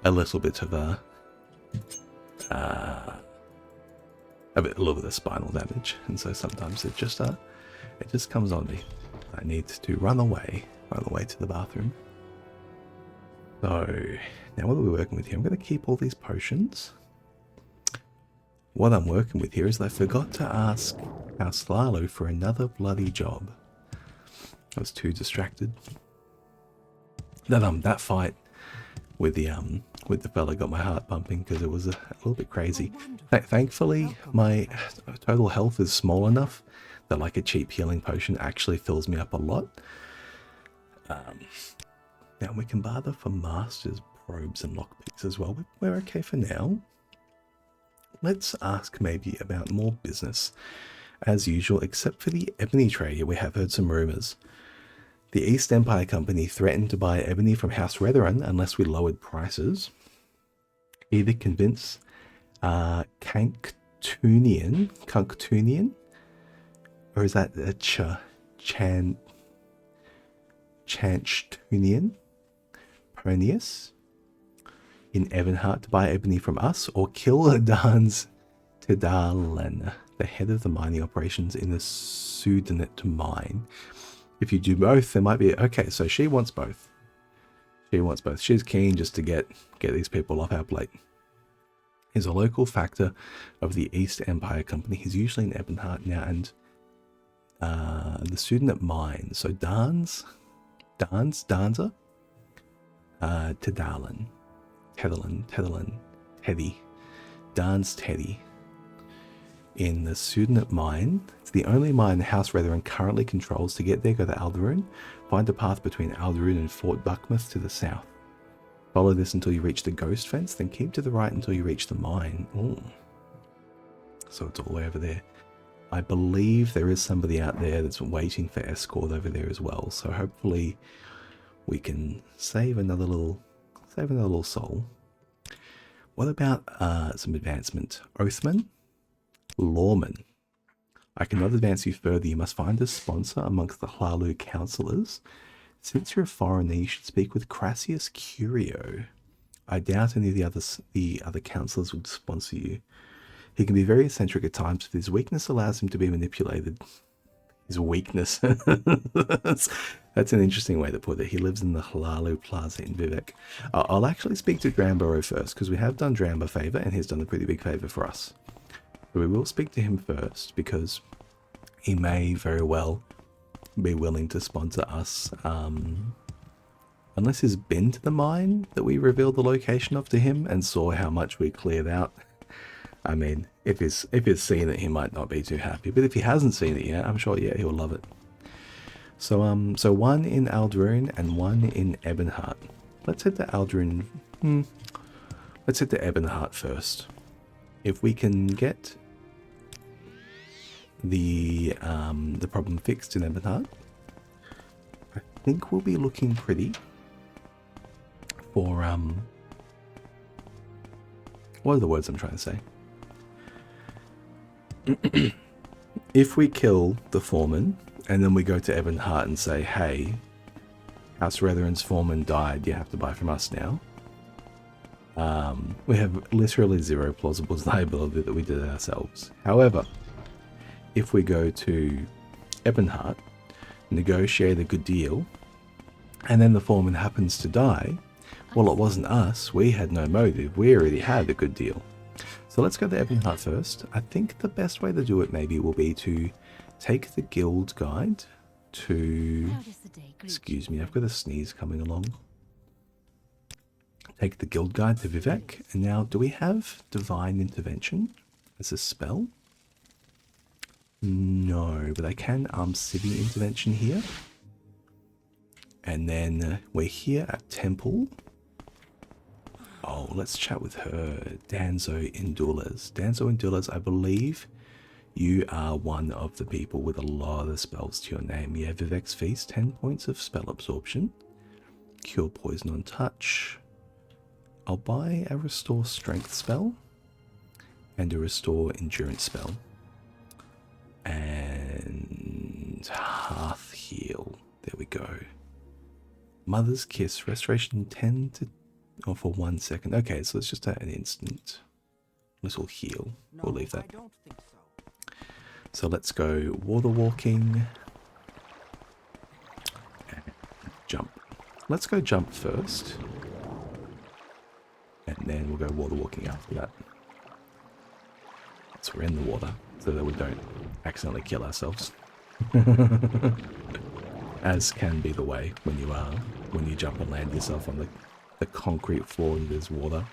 a little bit of a little bit of spinal damage, and so sometimes it just comes on me. I need to run away to the bathroom. So now what are we working with here? I'm going to keep all these potions. What I'm working with here is I forgot to ask our Slalo for another bloody job. I was too distracted. That fight with the fella got my heart pumping because it was a little bit crazy. Thankfully, my total health is small enough that like a cheap healing potion actually fills me up a lot. Now we can barter for masters, probes, and lockpicks as well. We're okay for now. Let's ask maybe about more business. As usual, except for the ebony trade, we have heard some rumours. The East Empire Company threatened to buy ebony from House Retheran unless we lowered prices. Either convince Kanktunian, or is that a Chanchtunian? Pernius in Evanhart to buy ebony from us, or kill Dans Tidalen, the head of the mining operations in the Sudanet mine. If you do both, there might be... Okay, so she wants both. She wants both. She's keen just to get these people off our plate. He's a local factor of the East Empire Company. He's usually in Ebenhart now, and the Sudanet mine. So Danza, Tidalen, Teddy, Dan's Teddy. In the Sudanet mine, it's the only mine House Retheran currently controls. To get there, go to Aldaroon. Find a path between Aldaroon and Fort Buckmouth to the south. Follow this until you reach the ghost fence, then keep to the right until you reach the mine. Ooh. So it's all the way over there. I believe there is somebody out there that's waiting for escort over there as well. So hopefully we can save another little soul. What about some advancement? Oathman? Lawman. I cannot advance you further. You must find a sponsor amongst the Hlalu councillors. Since you're a foreigner, you should speak with Crassius Curio. I doubt any of the other councillors would sponsor you. He can be very eccentric at times, but his weakness allows him to be manipulated. His weakness. That's an interesting way to put it. He lives in the Hlalu Plaza in Vivek. I'll actually speak to Dramboro first, because we have done Drambo a favour, and he's done a pretty big favour for us. So we will speak to him first, because he may very well be willing to sponsor us. Unless he's been to the mine that we revealed the location of to him and saw how much we cleared out. I mean, if he's seen it, he might not be too happy. But if he hasn't seen it yet, I'm sure, yeah, he'll love it. So, so one in Aldaroon and one in Ebenhart. Let's head to Aldaroon. Let's head to Ebenhart first. If we can get the problem fixed in Ebenhart, I think we'll be looking pretty for what are the words I'm trying to say? If we kill the foreman and then we go to Ebenhart and say, hey, House Retheran's foreman died, you have to buy from us now. We have literally zero plausible deniability that we did it ourselves. However, if we go to Ebenhart, negotiate a good deal, and then the foreman happens to die, well, it wasn't us. We had no motive. We already had a good deal. So let's go to Ebenhart first. I think the best way to do it maybe will be to take the guild guide to... Excuse me, I've got a sneeze coming along. Take the guild guide to Vivek. And now, do we have Divine Intervention as a spell? No, but I can City Intervention here. And then we're here at Temple. Oh, let's chat with her. Danzo Indulas. Danzo Indulas, I believe you are one of the people with a lot of spells to your name. Yeah, Vivek's Feast, 10 points of spell absorption. Cure Poison on Touch. I'll buy a Restore Strength spell and a Restore Endurance spell. And Hearth Heal. There we go. Mother's Kiss. Restoration 10 to... or for 1 second. Okay, so it's just an instant little heal. We'll leave that. I don't think so. So let's go water walking. And jump. Let's go jump first. And then we'll go water walking after that. So we're in the water, so that we don't accidentally kill ourselves. As can be the way when you jump and land yourself on the concrete floor and there's water.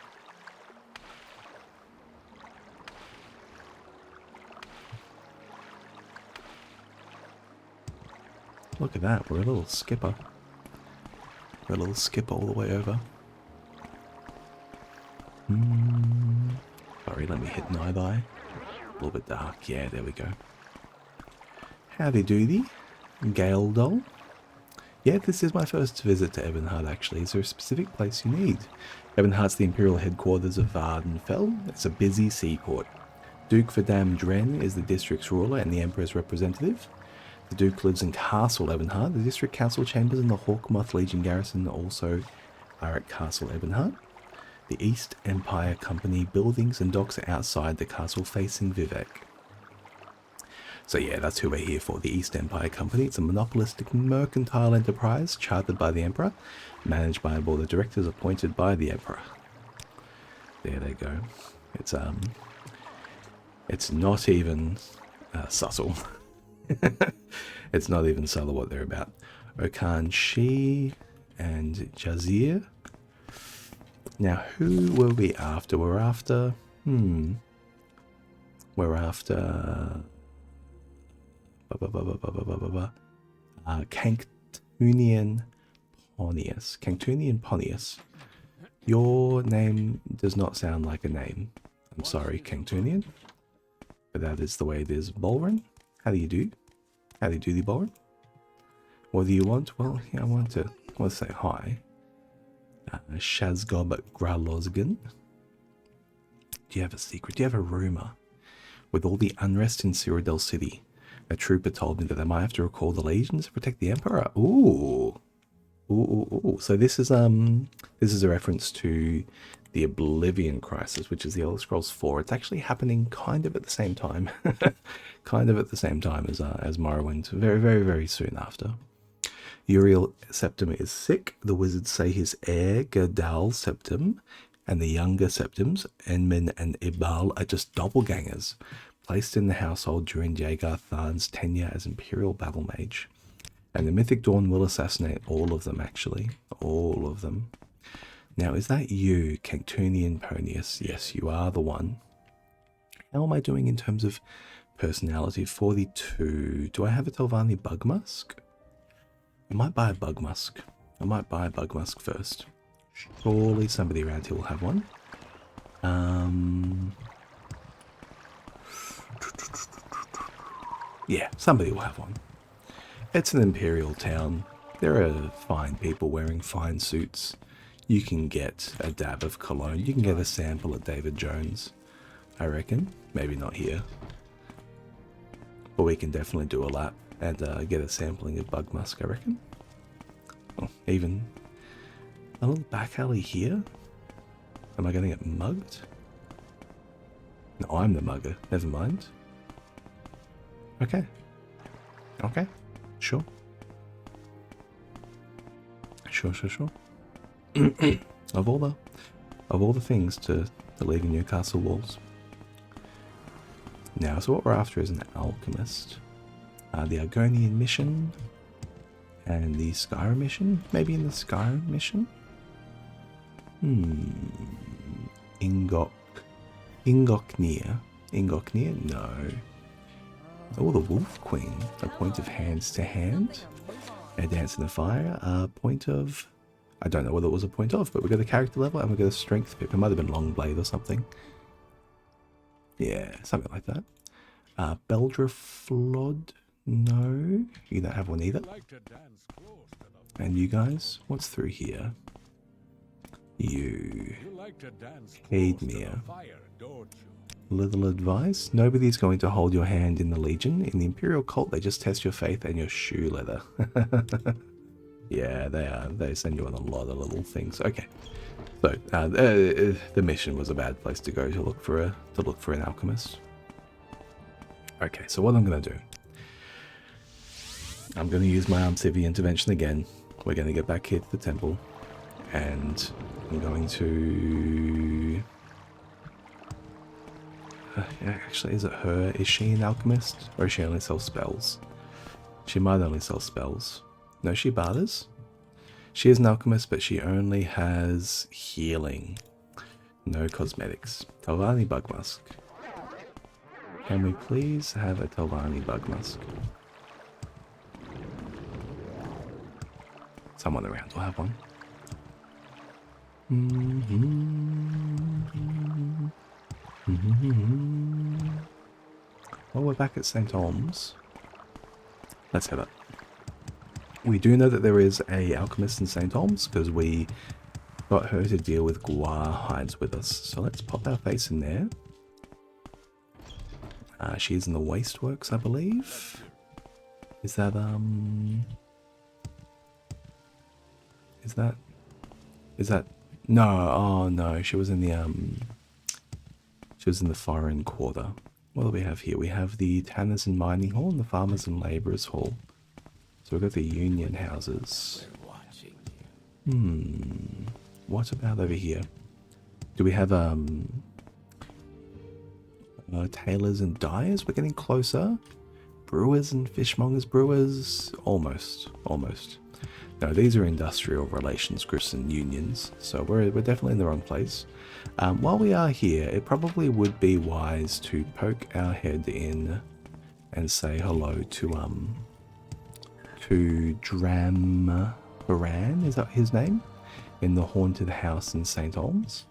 Look at that, we're a little skipper. We're a little skipper all the way over. Sorry, let me hit night eye. A little bit dark, yeah, there we go. Howdy doody, Gale doll. Yeah, this is my first visit to Ebonheart actually. Is there a specific place you need? Ebonheart's the imperial headquarters of Vardenfell. It's a busy seaport. Duke Verdam Dren is the district's ruler and the Emperor's representative. The Duke lives in Castle Ebonheart. The district council chambers and the Hawkmoth Legion garrison also are at Castle Ebonheart. The East Empire Company buildings and docks are outside the castle facing Vivek. So yeah, that's who we're here for, the East Empire Company. It's a monopolistic mercantile enterprise chartered by the Emperor, managed by a board of directors appointed by the Emperor. There they go. It's not even subtle. It's not even subtle what they're about. Okan Shi and Jazir. Now, who were we after? We're after... We're after... Canctunian Pontius. Canctunian Pontius. Your name does not sound like a name. I'm sorry, Canctunian. But that is the way it is. Bolrin, how do you do? How do you do, the Bolrin? What do you want? Well, yeah, I want to say hi. Shazgob Gralozgan. Do you have a secret? Do you have a rumor? With all the unrest in Cyrodiil City, a trooper told me that they might have to recall the legions to protect the Emperor. Ooh. Ooh. So this is a reference to the Oblivion Crisis, which is the Elder Scrolls 4. It's actually happening kind of at the same time. Kind of at the same time as Morrowind. Very, very, very soon after. Uriel Septim is sick. The wizards say his heir, Gerdal Septim, and the younger Septims, Enmin and Ibal, are just doppelgangers, placed in the household during Jagar Tharn's tenure as Imperial Battle Mage. And the Mythic Dawn will assassinate all of them, actually. All of them. Now, is that you, Canctunian Ponius? Yes, you are the one. How am I doing in terms of personality? 42. Do I have a Telvanni Bug Musk? I might buy a Bug Musk. I might buy a Bug Musk first. Surely somebody around here will have one. Yeah, somebody will have one. It's an imperial town. There are fine people wearing fine suits. You can get a dab of cologne. You can get a sample at David Jones, I reckon. Maybe not here. But we can definitely do a lap and get a sampling of Bug Musk, I reckon. Oh, even a little back alley here? Am I going to get mugged? No, I'm the mugger. Never mind. Okay. Okay. Sure. Sure. Of all the things to leave in your castle walls. Now, so what we're after is an alchemist. The Argonian mission and the Skyrim mission. Maybe in the Skyrim mission. Ingoknir. No. Oh, the Wolf Queen. A point of hands to hand. A dance in the fire. A point of... I don't know what it was a point of, but we got a character level and we got a strength pip. It might have been Longblade or something. Yeah, something like that. Beldreflod? No, you don't have one either. And you guys, what's through here? You. Haidmere. Little advice, nobody's going to hold your hand in the Legion. In the Imperial cult, they just test your faith and your shoe leather. Yeah, they are. They send you on a lot of little things. Okay, so the mission was a bad place to go to look for an alchemist. Okay, so what I'm going to do, I'm going to use my Civi intervention again. We're going to get back here to the temple, and I'm going to... actually, is it her? Is she an alchemist? Or does she only sell spells? She might only sell spells. No, she barters. She is an alchemist, but she only has healing. No cosmetics. Talvani bug musk. Can we please have a Talvani bug musk? Someone around will have one. Well, we're back at St. Olms. Let's head up. We do know that there is a alchemist in St. Olms because we got her to deal with Guar hides with us. So let's pop our face in there. She's in the Wasteworks, I believe. Is that no, oh no, she was in the foreign quarter. What do we have here? We have the Tanners and Mining Hall and the Farmers and Labourers Hall. So we've got the union houses. What about over here? Do we have tailors and dyers? We're getting closer. Brewers and fishmongers, brewers, almost. No, these are industrial relations groups and unions, so we're definitely in the wrong place. While we are here, it probably would be wise to poke our head in and say hello to Dram Baran, is that his name? In the haunted house in St. Olms,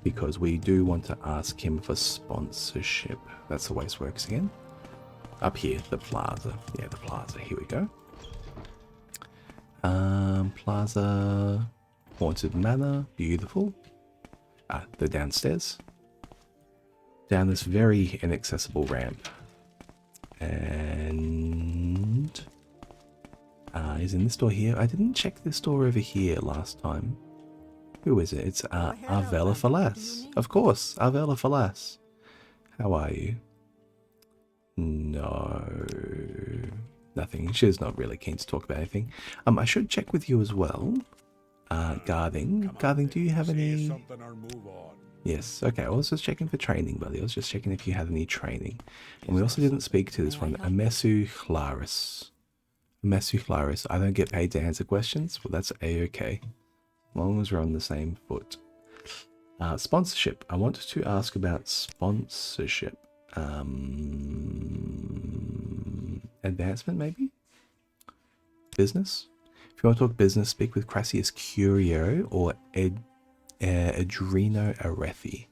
because we do want to ask him for sponsorship. That's the way it works again. Up here, the plaza. Yeah, the plaza. Here we go. Plaza, haunted manor, beautiful. The downstairs. Down this very inaccessible ramp. And is in this door here. I didn't check this door over here last time. Who is it? It's Arvella Falas. Of course, Arvella Falas. How are you? No. Nothing. She's not really keen to talk about anything. I should check with you as well. Guarding. Guarding, do you have any... Yes, okay. I was just checking for training, buddy. I was just checking if you had any training. And we also didn't speak to this one. Amesu Claris. Amesu Claris. I don't get paid to answer questions. Well, that's a-okay. As long as we're on the same foot. Sponsorship. I wanted to ask about sponsorship. Advancement, maybe? Business? If you want to talk business, speak with Crassius Curio or Adreno Arethi.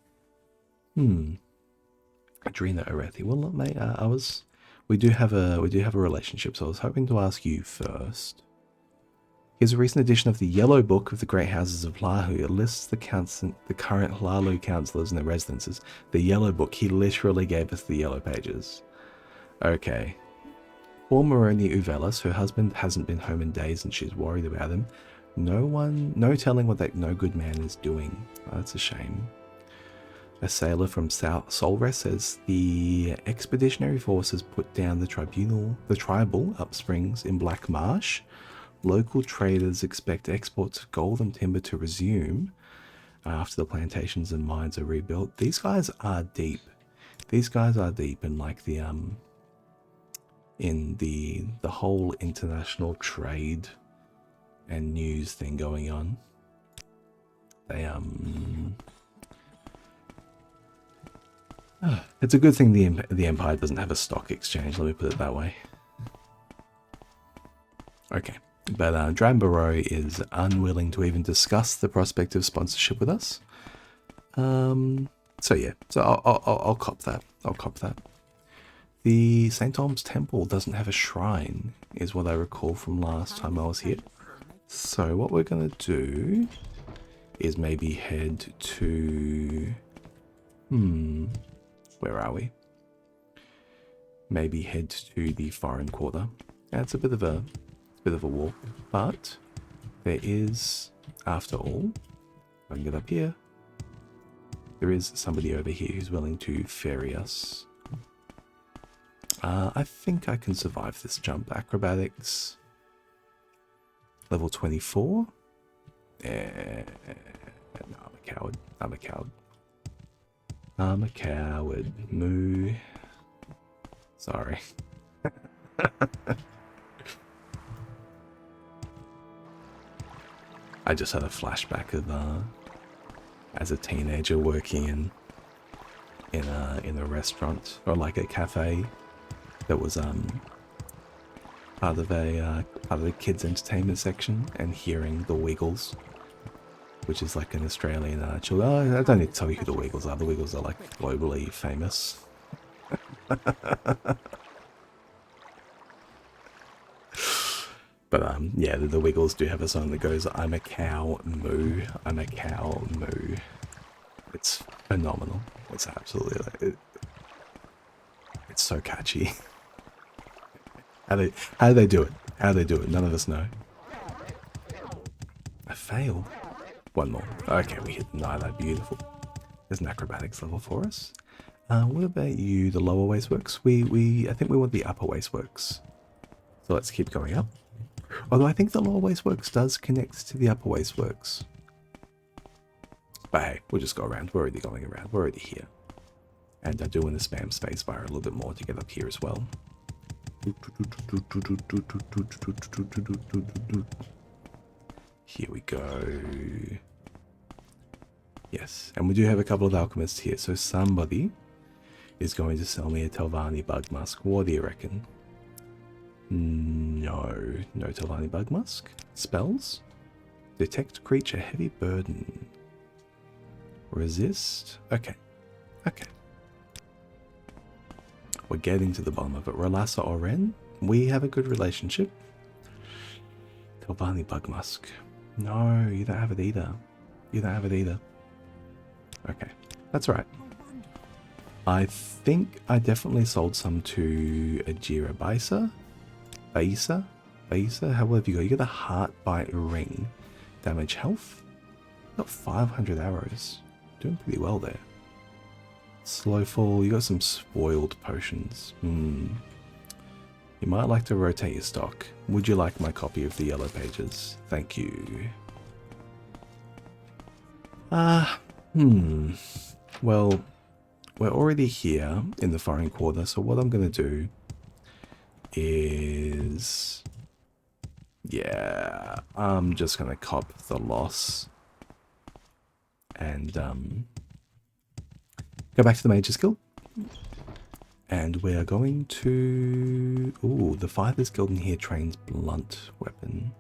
Adreno Arethi. Well, look, mate, we do have a relationship, so I was hoping to ask you first. Here's a recent edition of the Yellow Book of the Great Houses of Lahu. It lists the current Hlalu councillors and their residences. The Yellow Book, he literally gave us the yellow pages. Okay. Poor Moroni Uvelis, her husband hasn't been home in days and she's worried about him. No telling what that no good man is doing. Oh, that's a shame. A sailor from Solres says the expeditionary forces put down the tribal upsprings in Black Marsh. Local traders expect exports of gold and timber to resume after the plantations and mines are rebuilt. These guys are deep. These guys are deep in like the in the whole international trade and news thing going on. They it's a good thing the Empire doesn't have a stock exchange, let me put it that way. Okay. But Drambaro is unwilling to even discuss the prospect of sponsorship with us. So yeah, so I'll cop that. I'll cop that. The St. Olms Temple doesn't have a shrine, is what I recall from last time I was here. So what we're gonna do is maybe head to Where are we? Maybe head to the foreign quarter. It's a bit of a walk, but there is, after all, I can get up here. There is somebody over here who's willing to ferry us. I think I can survive this jump. Acrobatics, level 24. No, I'm a coward. I'm a coward. I'm a coward. Moo. Sorry. I just had a flashback of as a teenager working in a restaurant or like a cafe that was part of the kids entertainment section, and hearing the Wiggles, which is like an Australian children. I don't need to tell you who the Wiggles are. The Wiggles are like globally famous. But yeah, the Wiggles do have a song that goes, "I'm a cow, moo. I'm a cow, moo." It's phenomenal. It's absolutely, it's so catchy. How do they do it? How do they do it? None of us know. I failed. One more. Okay, we hit the nylab. Beautiful. There's an acrobatics level for us. What about you? The lower waist works. I think we want the upper waist works. So let's keep going up. Although I think the lower waist works does connect to the upper waist works. But hey, we'll just go around. We're already going around. We're already here. And I do want to spam spacebar a little bit more to get up here as well. Here we go. Yes, and we do have a couple of alchemists here. So somebody is going to sell me a Telvanni bug musk. What do you reckon? No Telvanni bug musk. Spells? Detect creature heavy burden. Resist? Okay. We're getting to the bottom of it. Relassa Oren, we have a good relationship. Telvanni bug musk. No, you don't have it either. Okay, that's right. I think I definitely sold some to Ajira Baisa, however you go. You get a heart bite ring. Damage health. Got 500 arrows. Doing pretty well there. Slow fall. You got some spoiled potions. You might like to rotate your stock. Would you like my copy of the yellow pages? Thank you. Well, we're already here in the foreign quarter, so what I'm going to do is... yeah, I'm just going to cop the loss and go back to the Mage's Guild. And we're going to... ooh, the Fighters Guild in here trains blunt weapon.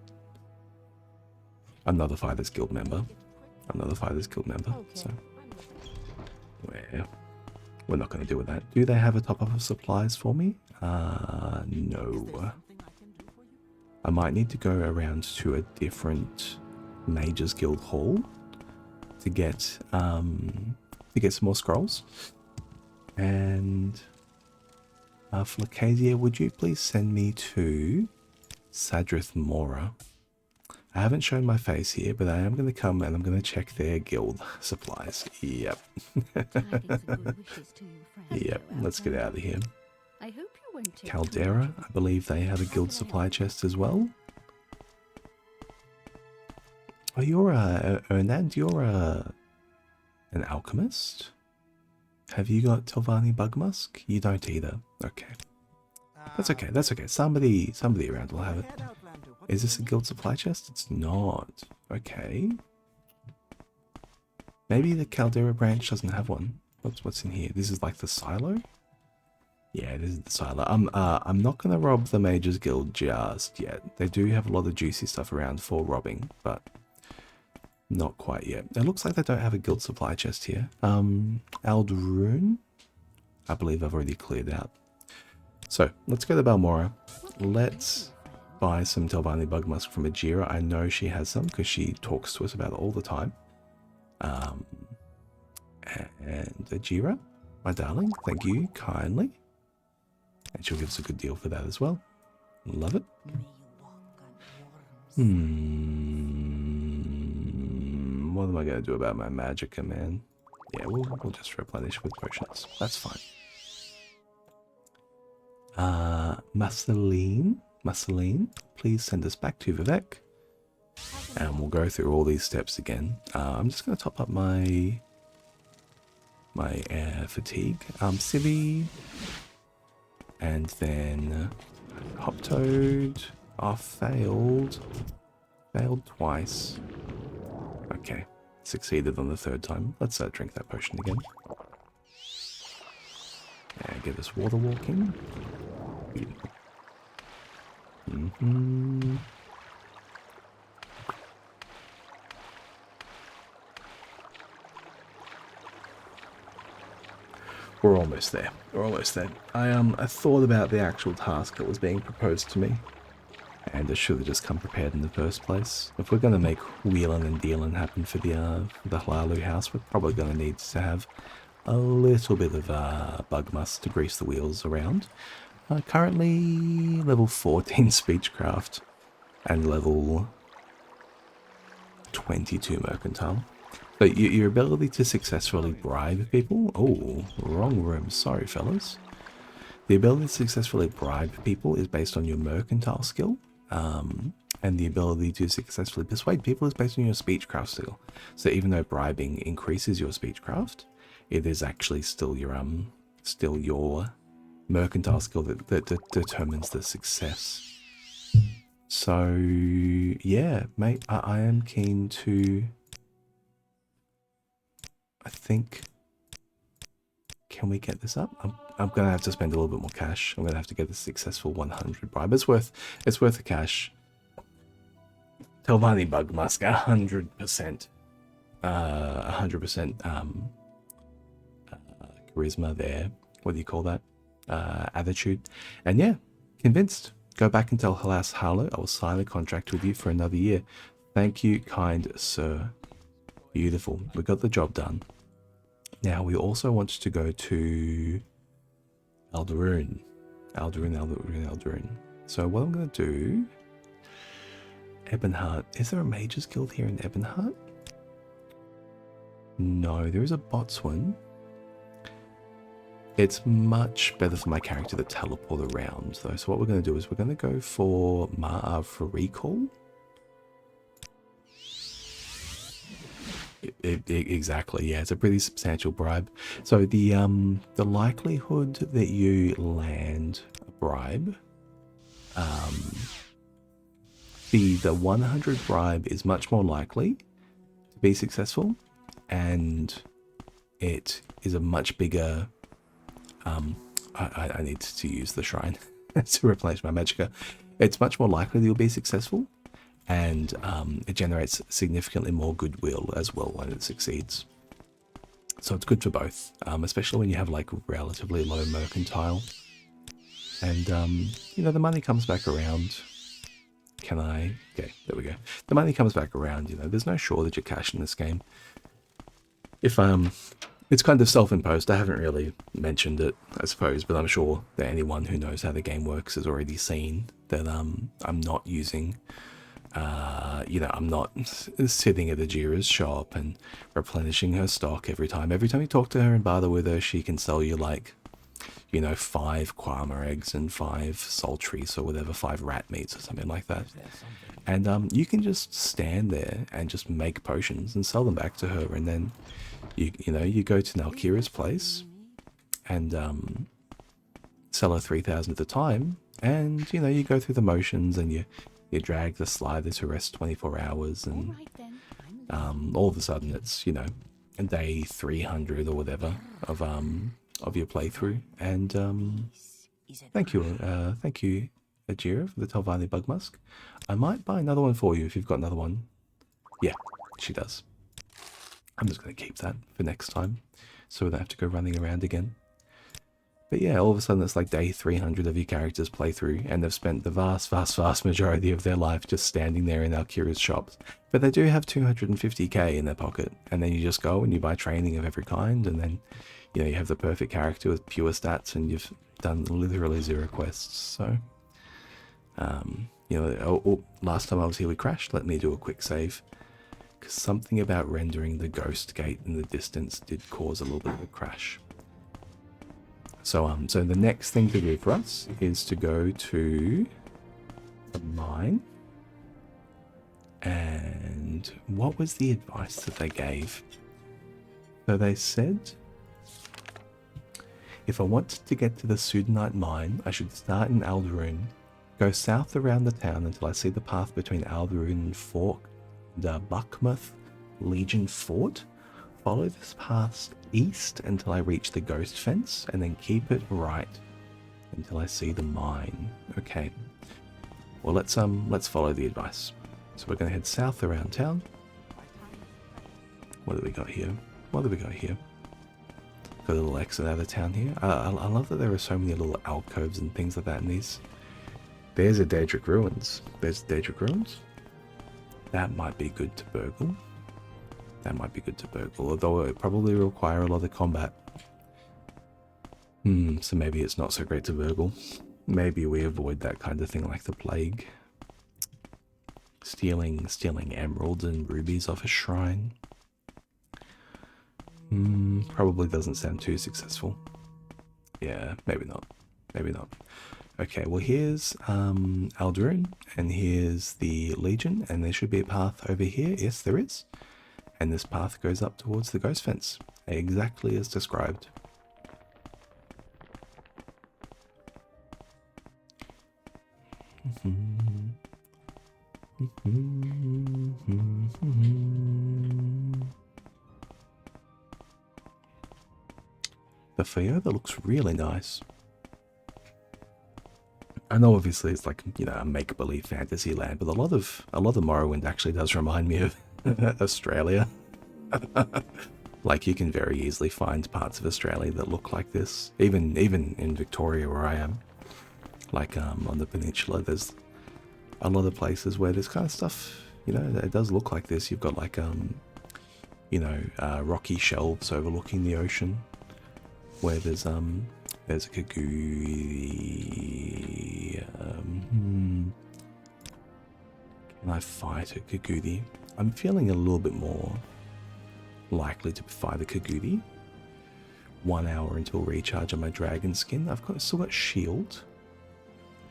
Another Fighters Guild member. So we're not going to deal with that. Do they have a top-up of supplies for me? No. I might need to go around to a different Mages Guild hall to get some more scrolls. And Flacadia, would you please send me to Sadrith Mora? I haven't shown my face here, but I am going to come and I'm going to check their guild supplies. Yep. Yep, let's get out of here. Caldera, I believe they have a guild supply chest as well. Oh, you're Ernand, you're an alchemist? Have you got Telvanni bug musk? You don't either. Okay. That's okay. Somebody around will have it. Is this a guild supply chest? It's not. Okay. Maybe the Caldera branch doesn't have one. What's in here? This is like the silo? Yeah, this is the silo. I'm not gonna rob the Mages Guild just yet. They do have a lot of juicy stuff around for robbing, but not quite yet. It looks like they don't have a guild supply chest here. Aldrune? I believe I've already cleared out. So, let's go to Balmora. Let's buy some Telvanni bug musk from Ajira. I know she has some because she talks to us about it all the time. And Ajira, my darling. Thank you kindly. And she'll give us a good deal for that as well. Love it. What am I going to do about my magicka, man? Yeah, we'll just replenish with potions. That's fine. Marceline, please send us back to Vivek. And we'll go through all these steps again. I'm just going to top up my fatigue. Civvy. And then Hoptoad. Oh, failed. Failed twice. Okay. Succeeded on the third time. Let's drink that potion again. And give us water walking. Beautiful. We're almost there. We're almost there. I thought about the actual task that was being proposed to me. And I should have just come prepared in the first place. If we're going to make wheeling and dealing happen for the Hlalu house, we're probably going to need to have a little bit of bug must to grease the wheels around. Currently level 14 speechcraft and level 22 mercantile. So your ability to successfully bribe people... Oh, wrong room. Sorry, fellas. The ability to successfully bribe people is based on your mercantile skill. And the ability to successfully persuade people is based on your speechcraft skill. So even though bribing increases your speechcraft, it is actually still your mercantile skill that determines the success. So yeah, mate, I am keen to... I think... Can we get this up? I'm going to have to spend a little bit more cash. I'm going to have to get a successful 100 bribe. It's worth the cash. Telvanni Bug Musk, 100%. 100% charisma there. What do you call that? Attitude. And yeah, convinced. Go back and tell Halas Harlow I will sign a contract with you for another year. Thank you, kind sir. Beautiful. We got the job done. Now, we also want to go to Aldaroon. Aldaroon. So what I'm going to do... Ebonheart. Is there a Mages Guild here in Ebonheart? No, there is a Botswan. It's much better for my character to teleport around, though. So what we're going to do is we're going to go for Ma'av for recall. Exactly, yeah, it's a pretty substantial bribe. So the likelihood that you land a bribe, the 100 bribe is much more likely to be successful, and it is a much bigger. I need to use the shrine to replace my magicka. It's much more likely that you'll be successful. And it generates significantly more goodwill as well when it succeeds. So it's good for both, especially when you have like relatively low mercantile. And, you know, the money comes back around. Okay, there we go. The money comes back around, you know, there's no shortage of cash in this game. If, it's kind of self-imposed. I haven't really mentioned it, I suppose, but I'm sure that anyone who knows how the game works has already seen that I'm not using... you know, I'm not sitting at Ajira's shop and replenishing her stock every time. Every time you talk to her and barter with her, she can sell you like, you know, 5 Kwama eggs and 5 sultries or whatever, 5 rat meats or something like that. And you can just stand there and just make potions and sell them back to her. And then, you know, you go to Nalkira's place and sell her 3,000 at a time. And, you know, you go through the motions and you drag the slider to rest 24 hours and all of a sudden it's, you know, day 300 or whatever of your playthrough. And thank you Ajira for the Telvanni Bug Musk. I might buy another one for you if you've got another one. Yeah, she does. I'm just going to keep that for next time so we don't have to go running around again. But yeah, all of a sudden it's like day 300 of your character's playthrough, and they've spent the vast majority of their life just standing there in Alkira's shops. But they do have 250k in their pocket, and then you just go and you buy training of every kind, and then you know, you have the perfect character with pure stats and you've done literally 0 quests. So, you know, last time I was here we crashed. Let me do a quick save. Because something about rendering the ghost gate in the distance did cause a little bit of a crash. So, so the next thing to do for us is to go to the mine. And what was the advice that they gave? So they said, if I wanted to get to the Sudanite mine, I should start in Aldaroon, go south around the town until I see the path between Aldaroon and Fork, the Buckmouth Legion Fort. Follow this path east until I reach the ghost fence, and then keep it right until I see the mine. Okay. Well, let's follow the advice. So we're going to head south around town. What do we got here? What do we got here? Got a little exit out of town here. I love that there are so many little alcoves and things like that in these. There's a Daedric Ruins. There's Daedric Ruins. That might be good to burgle. That might be good to burgle, although it probably require a lot of combat. So maybe it's not so great to burgle. Maybe we avoid that kind of thing like the plague. Stealing emeralds and rubies off a shrine. Probably doesn't sound too successful. Yeah, maybe not. Maybe not. Okay, well here's Aldaroon, and here's the Legion, and there should be a path over here. Yes, there is. And this path goes up towards the ghost fence, exactly as described. The Fayotha looks really nice. I know obviously it's like, you know, a make-believe fantasy land, but a lot of Morrowind actually does remind me of Australia. Like you can very easily find parts of Australia that look like this. Even in Victoria where I am. Like on the peninsula, there's a lot of places where this kind of stuff, you know, it does look like this. You've got like you know, rocky shelves overlooking the ocean, where there's a Kagudi. Can I fight a Kagudi? I'm feeling a little bit more likely to fight a Kagudi. 1 hour until recharge on my dragon skin. Still got shield,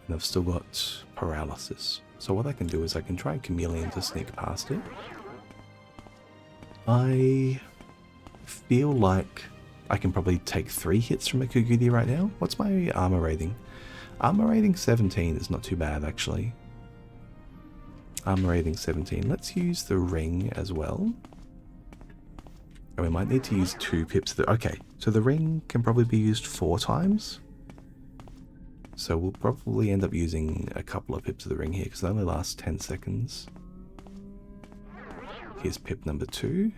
and I've still got paralysis. So what I can do is I can try and chameleon to sneak past it. I feel like I can probably take 3 hits from a Kagudi right now. What's my armor rating? Armor rating 17 is not too bad actually. Armor rating 17. Let's use the ring as well. And we might need to use 2 pips. Okay, so the ring can probably be used 4 times. So we'll probably end up using a couple of pips of the ring here because it only lasts 10 seconds. Here's pip number 2.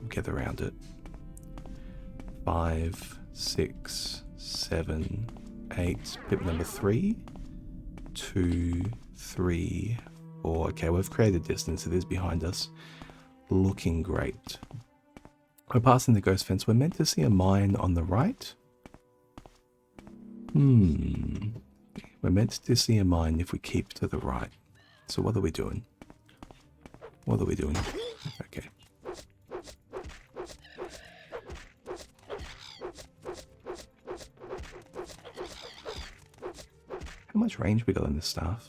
Get around it. 5, 6, 7, 8. Pip number 3. 2, 3, 4. Okay, we've created distance. It is behind us. Looking great. We're passing the ghost fence. We're meant to see a mine on the right. We're meant to see a mine if we keep to the right. So what are we doing? What are we doing? Okay. How much range we got on this staff?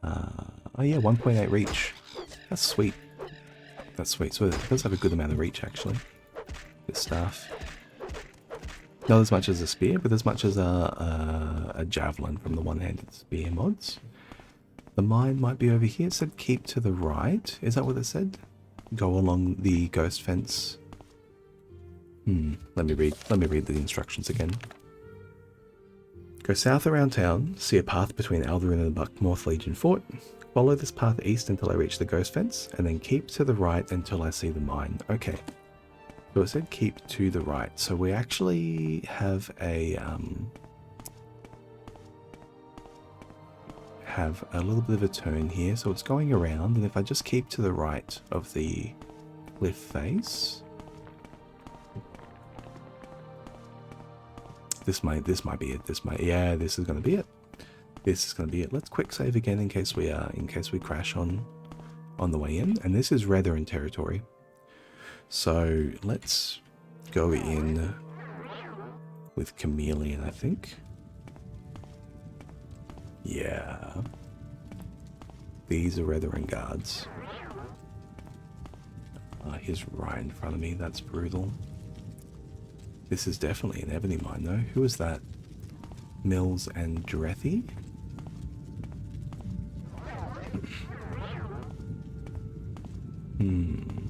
Oh yeah, 1.8 reach. That's sweet. That's sweet. So it does have a good amount of reach actually. This staff. Not as much as a spear, but as much as a javelin from the one-handed spear mods. The mine might be over here. It said keep to the right. Is that what it said? Go along the ghost fence. Let me read the instructions again. Go south around town, see a path between Aldaroon and the Buckmouth Legion Fort. Follow this path east until I reach the ghost fence, and then keep to the right until I see the mine. Okay. So it said keep to the right. So we actually have a little bit of a turn here. So it's going around, and if I just keep to the right of the cliff face. This might be it. Yeah, this is gonna be it. This is gonna be it. Let's quick save again in case we crash on the way in. And this is Redarin territory. So let's go in with Chameleon, I think. Yeah. These are Redarin guards. Here's right in front of me. That's brutal. This is definitely an ebony mine, though. Who is that? Mills and Drethy?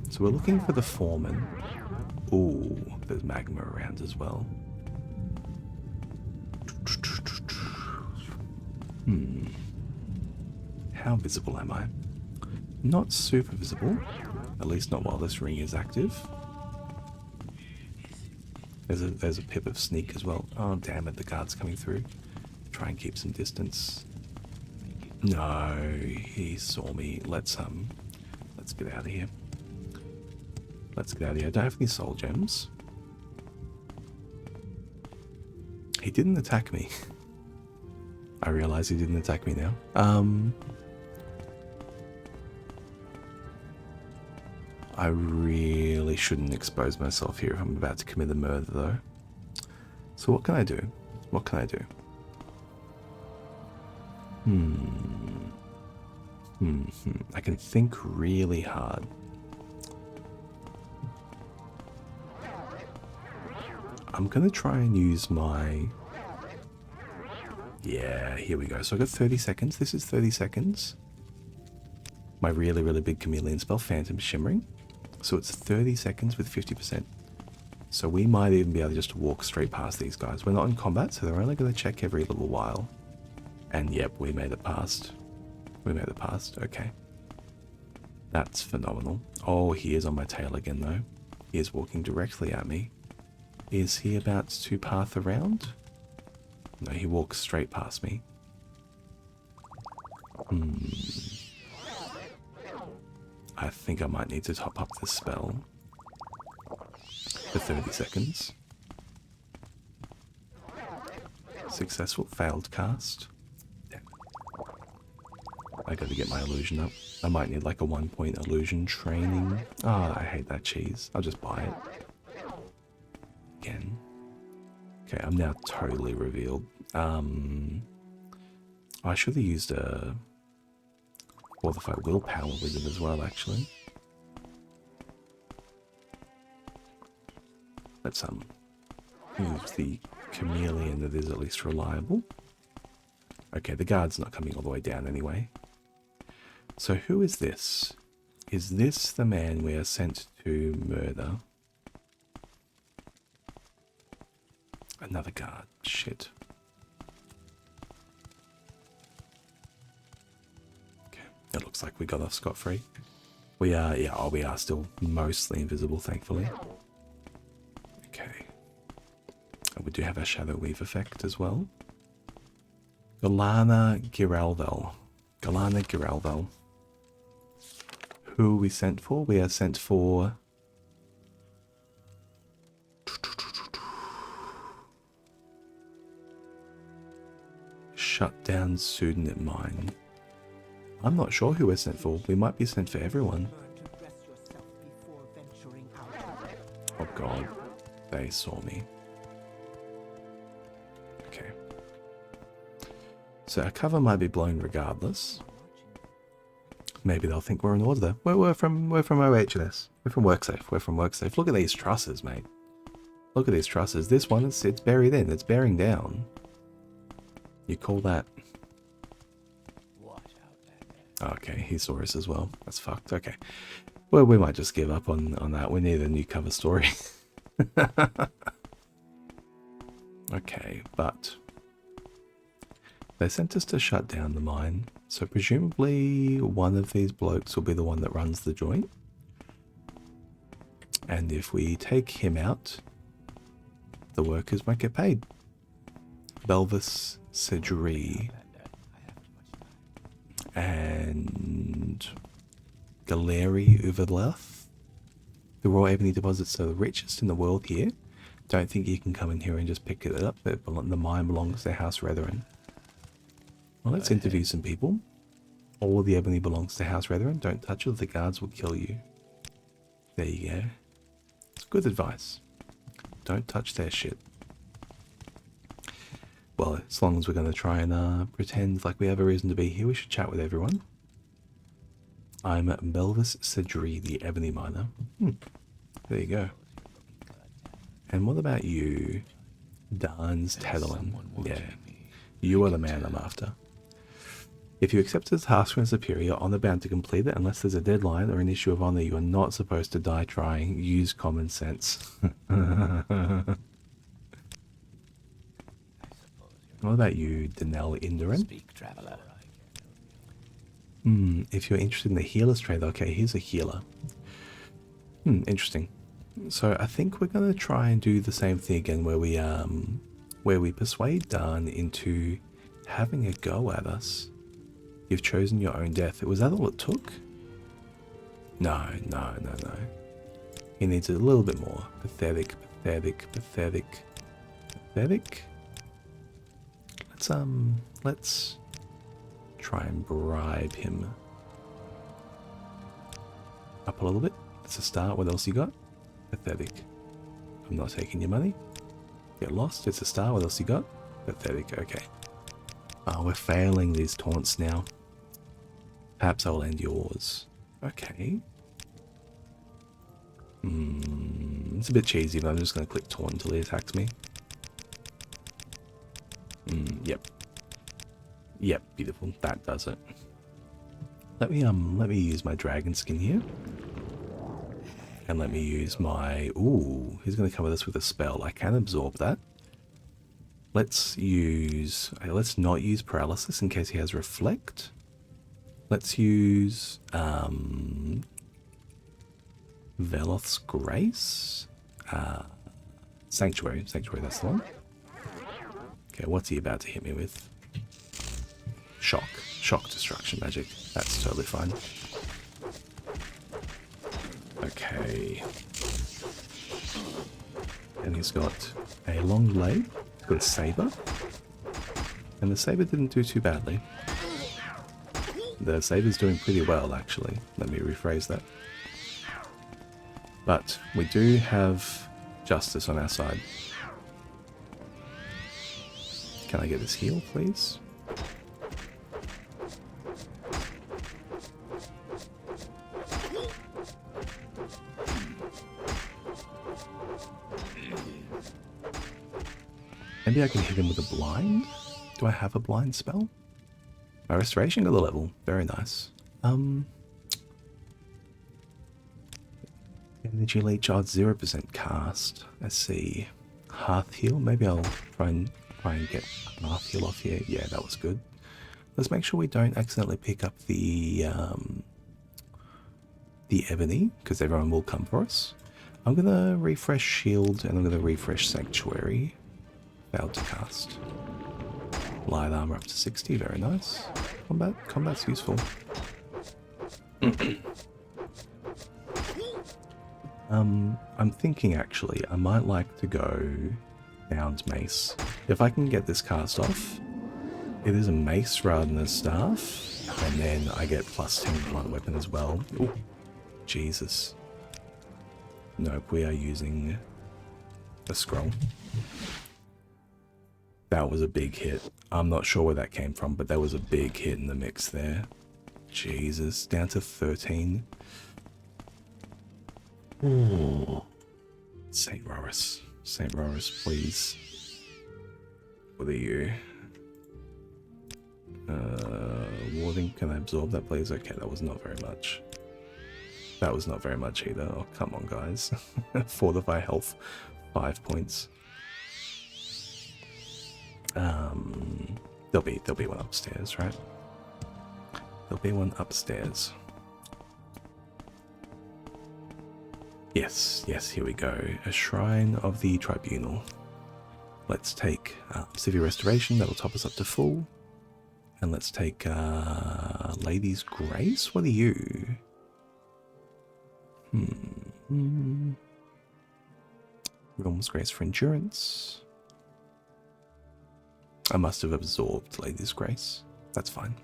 So we're looking for the foreman. Ooh, there's magma around as well. How visible am I? Not super visible. At least not while this ring is active. There's a pip of sneak as well. Oh damn it, the guard's coming through. Try and keep some distance. No, he saw me. Let's get out of here. Let's get out of here. I don't have any soul gems. He didn't attack me. I realize he didn't attack me now. I really shouldn't expose myself here if I'm about to commit a murder, though. So what can I do? What can I do? I can think really hard. I'm going to try and use my... Yeah, here we go. So I got 30 seconds. This is 30 seconds. My really, really big chameleon spell, Phantom Shimmering. So it's 30 seconds with 50%. So we might even be able to just walk straight past these guys. We're not in combat, so they're only going to check every little while. And yep, we made it past. We made it past. Okay. That's phenomenal. Oh, he is on my tail again, though. He is walking directly at me. Is he about to path around? No, he walks straight past me. I think I might need to top up the spell for 30 seconds. Successful, failed cast. Damn. I gotta get my illusion up. I might need like a 1-point illusion training. Oh, I hate that cheese. I'll just buy it. Again. Okay, I'm now totally revealed. I should have used a qualified willpower with it as well, actually. Let's use the chameleon that is at least reliable. Okay, the guard's not coming all the way down anyway. So who is this? Is this the man we are sent to murder? Another guard. Shit. Okay, it looks like we got off scot-free. We are, yeah, oh, we are still mostly invisible, thankfully. Okay. And we do have our Shadow Weave effect as well. Galana Giralvel. Galana Giralvel. Who are we sent for? We are sent for... Shut down Sudanite mine. I'm not sure who we're sent for. We might be sent for everyone. Oh god. They saw me. Okay. So our cover might be blown regardless. Maybe they'll think we're in order though. We're from OHS. We're from WorkSafe. We're from WorkSafe. Look at these trusses, mate. Look at these trusses. This one, it's buried in. It's bearing down. You call that? Okay, he saw us as well. That's fucked. Okay. Well, we might just give up on that. We need a new cover story. Okay, but they sent us to shut down the mine. So presumably one of these blokes will be the one that runs the joint. And if we take him out, the workers might get paid. Belvis Sedri and Galeri Uvedleth. The raw ebony deposits are the richest in the world here. Don't think you can come in here and just pick it up. The mine belongs to House Retherin. Well, let's interview some people. All of the ebony belongs to House Retherin. Don't touch it or the guards will kill you. There you go. It's good advice. Don't touch their shit. Well, as long as we're going to try and pretend like we have a reason to be here, we should chat with everyone. I'm Belvis Sedri, the ebony miner. There you go. And what about you, Darns Tedlin? Yeah, you are the man I'm after. If you accept a task from a superior, honor bound to complete it. Unless there's a deadline or an issue of honor, you are not supposed to die trying. Use common sense. What about you, Danelle Inderen? Speak, traveler. If you're interested in the healer's trade, okay, here's a healer. Interesting. So I think we're gonna try and do the same thing again, where we persuade Dan into having a go at us. You've chosen your own death. Was that all it took? No. He needs a little bit more. Pathetic. Let's try and bribe him up a little bit. It's a start. What else you got? Pathetic. I'm not taking your money. Get lost. It's a start. What else you got? Pathetic. Okay. Oh, we're failing these taunts now. Perhaps I'll end yours. Okay. It's a bit cheesy, but I'm just going to click taunt until he attacks me. Yep, beautiful. That does it. Let me use my dragon skin here. And let me use my... Ooh, he's going to cover this with a spell. I can absorb that. Let's use... let's not use paralysis in case he has reflect. Let's use... Veloth's Grace? Sanctuary, that's the one. Okay, what's he about to hit me with? Shock destruction magic. That's totally fine. Okay. And he's got a long blade. He's got a saber. And the saber didn't do too badly. The saber's doing pretty well, actually. Let me rephrase that. But we do have justice on our side. Can I get this heal, please? Maybe I can hit him with a blind? Do I have a blind spell? My restoration got a level. Very nice. Energy leech odds 0% cast. Let's see. Hearth heal. Maybe I'll try and get hearth heal off here. Yeah, that was good. Let's make sure we don't accidentally pick up the ebony, because everyone will come for us. I'm gonna refresh shield and I'm gonna refresh sanctuary. Failed to cast. Light armor up to 60. Very nice. Combat's useful. I'm thinking actually I might like to go Bound Mace. If I can get this cast off, it is a mace rather than a staff, and then I get plus 10 blunt weapon as well. Ooh, Jesus. Nope, we are using a scroll. That was a big hit. I'm not sure where that came from, but there was a big hit in the mix there. Jesus, down to 13. Ooh. St. Rorus, please. What are you? Warding, can I absorb that, please? Okay, that was not very much. That was not very much either. Oh, come on, guys. Fortify health, 5 points. There'll be one upstairs, right? There'll be one upstairs. Yes, here we go. A Shrine of the Tribunal. Let's take Severe Restoration, that'll top us up to full. And let's take Lady's Grace? What are you? Realm's Grace for endurance. I must have absorbed Lady's Grace. That's fine.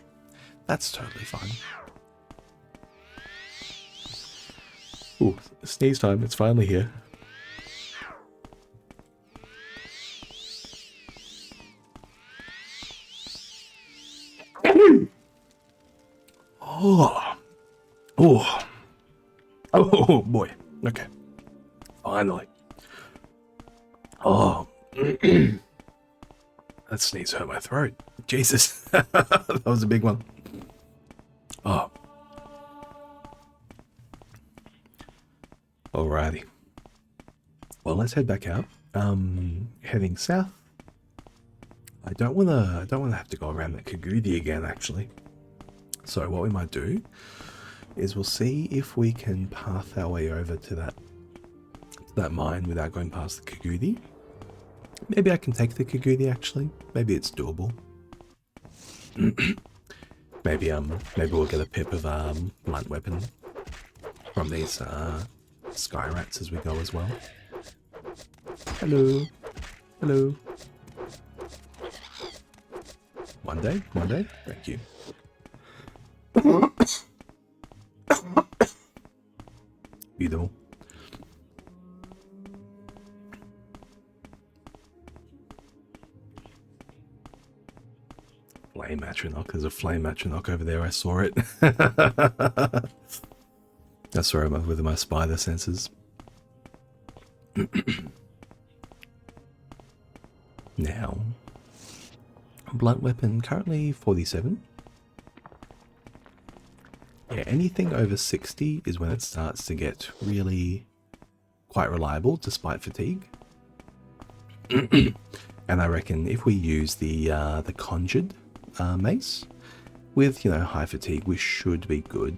That's totally fine. Ooh, sneeze time. It's finally here. Oh. Oh. Oh, boy. Okay. Finally. Oh. That sneeze hurt my throat. Jesus. That was a big one. Oh. Alrighty. Well, let's head back out. Heading south. I don't wanna have to go around that Kagudi again, actually. So what we might do is we'll see if we can path our way over to that mine without going past the Kagudi. Maybe I can take the Kagudi, actually. Maybe it's doable. maybe we'll get a pip of blunt weapon from these sky rats as we go as well. Hello. Hello. One day. Thank you. Beautiful. Flame Atronach. There's a flame Atronach over there. I saw it. I saw it with my spider senses. Now, blunt weapon currently 47. Yeah, anything over 60 is when it starts to get really quite reliable despite fatigue. And I reckon if we use the conjured mace with, you know, high fatigue, we should be good.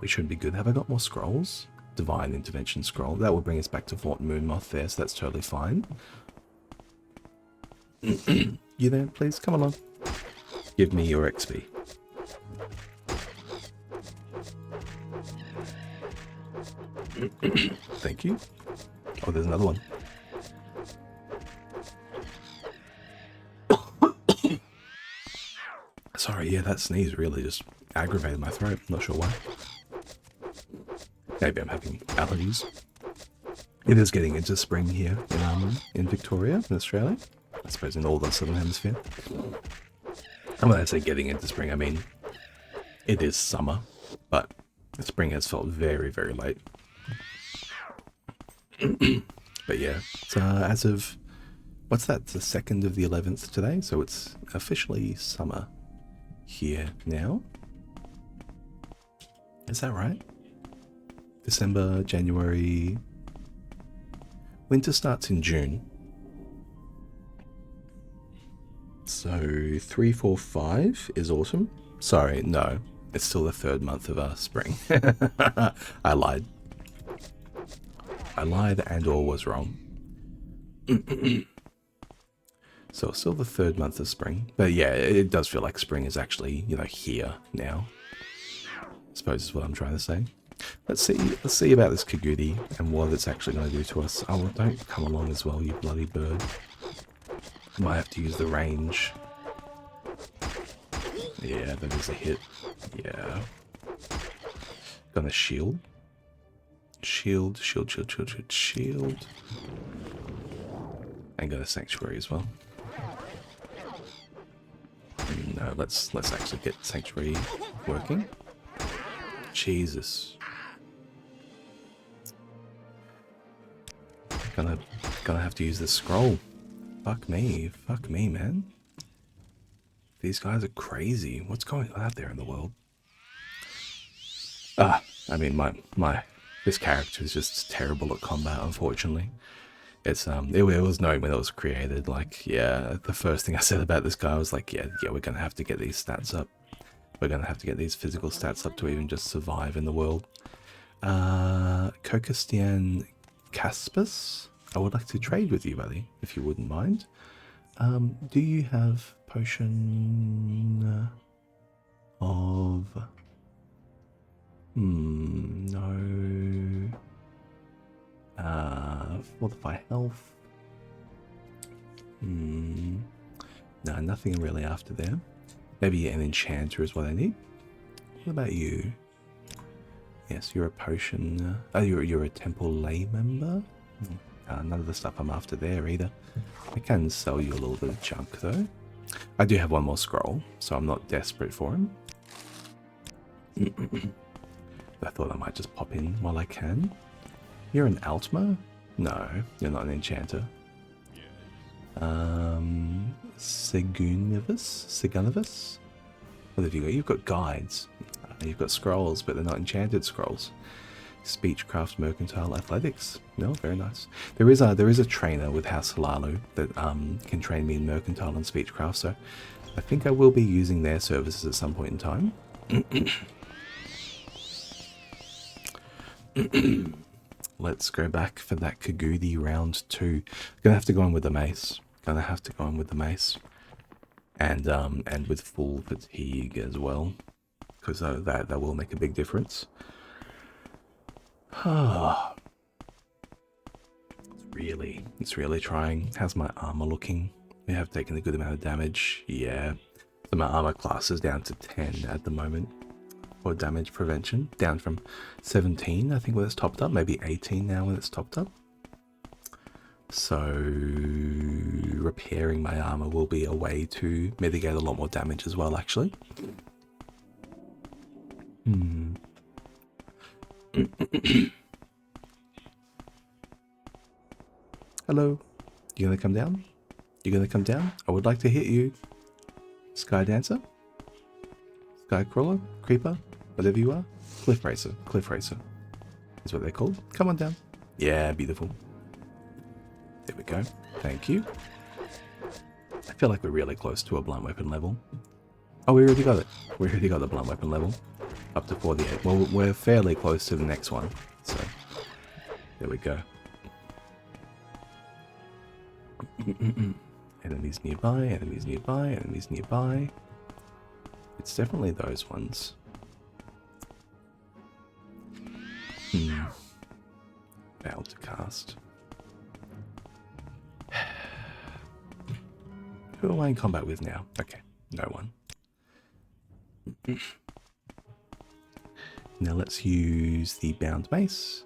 We should be good. Have I got more scrolls? Divine Intervention scroll. That will bring us back to Fort Moonmoth there, so that's totally fine. You there, please? Come along. Give me your XP. Thank you. Oh, there's another one. Sorry, yeah, that sneeze really just aggravated my throat. Not sure why. Maybe I'm having allergies. It is getting into spring here in Victoria, in Australia. I suppose in all the southern hemisphere. And when I say getting into spring, I mean it is summer, but the spring has felt very, very late. But yeah, it's as of, what's that, the 2nd of the 11th today, so it's officially summer here now. Is that right? December, January. Winter starts in June. So 3, 4, 5 is autumn. Sorry, no. It's still the 3rd month of spring. I lied. I lied and or was wrong. So it's still the 3rd month of spring. But yeah, it does feel like spring is actually, you know, here now. I suppose is what I'm trying to say. Let's see about this Kagudi and what it's actually going to do to us. Oh, well, don't come along as well, you bloody bird. Might have to use the range. Yeah, that is a hit. Yeah. Gonna shield. Shield. And got a sanctuary as well. No, let's actually get sanctuary working. Jesus. Gonna have to use this scroll. Fuck me, man. These guys are crazy. What's going on out there in the world? I mean, this character is just terrible at combat, unfortunately. It's it was known when it was created. Like, yeah, the first thing I said about this guy was like, yeah, we're gonna have to get these stats up. We're gonna have to get these physical stats up to even just survive in the world. Kokostian Caspus, I would like to trade with you, buddy, if you wouldn't mind. Do you have potion of... No. Fortify health. No, nothing really after there. Maybe an enchanter is what I need. What about you? Yes, you're a potion. You're a temple lay member. None of the stuff I'm after there either. I can sell you a little bit of junk though. I do have one more scroll, so I'm not desperate for him. I thought I might just pop in while I can. You're an Altma? No, you're not an enchanter. Sigunivus? What have you got? You've got guides. You've got scrolls, but they're not enchanted scrolls. Speechcraft, mercantile, athletics. No, very nice. There is a trainer with House Halalu that can train me in mercantile and speechcraft, so I think I will be using their services at some point in time. Let's go back for that Kagudi round 2. Gonna have to go in with the mace. And with full fatigue as well, because that will make a big difference. It's really trying. How's my armor looking? We have taken a good amount of damage. Yeah, so my armor class is down to 10 at the moment. Or damage prevention, down from 17, I think, when it's topped up. Maybe 18 now when it's topped up. So repairing my armor will be a way to mitigate a lot more damage as well, actually. Hello. You gonna come down? I would like to hit you. Sky Dancer? Sky Crawler? Creeper? Whatever you are? Cliff Racer is what they're called. Come on down. Yeah, beautiful. There we go. Thank you. I feel like we're really close to a blunt weapon level. Oh, we already got it. We already got the blunt weapon level. Up to 48. Well, we're fairly close to the next one. So, there we go. Enemies nearby. It's definitely those ones. Failed to cast. Who am I in combat with now? Okay, no one. Now let's use the bound mace.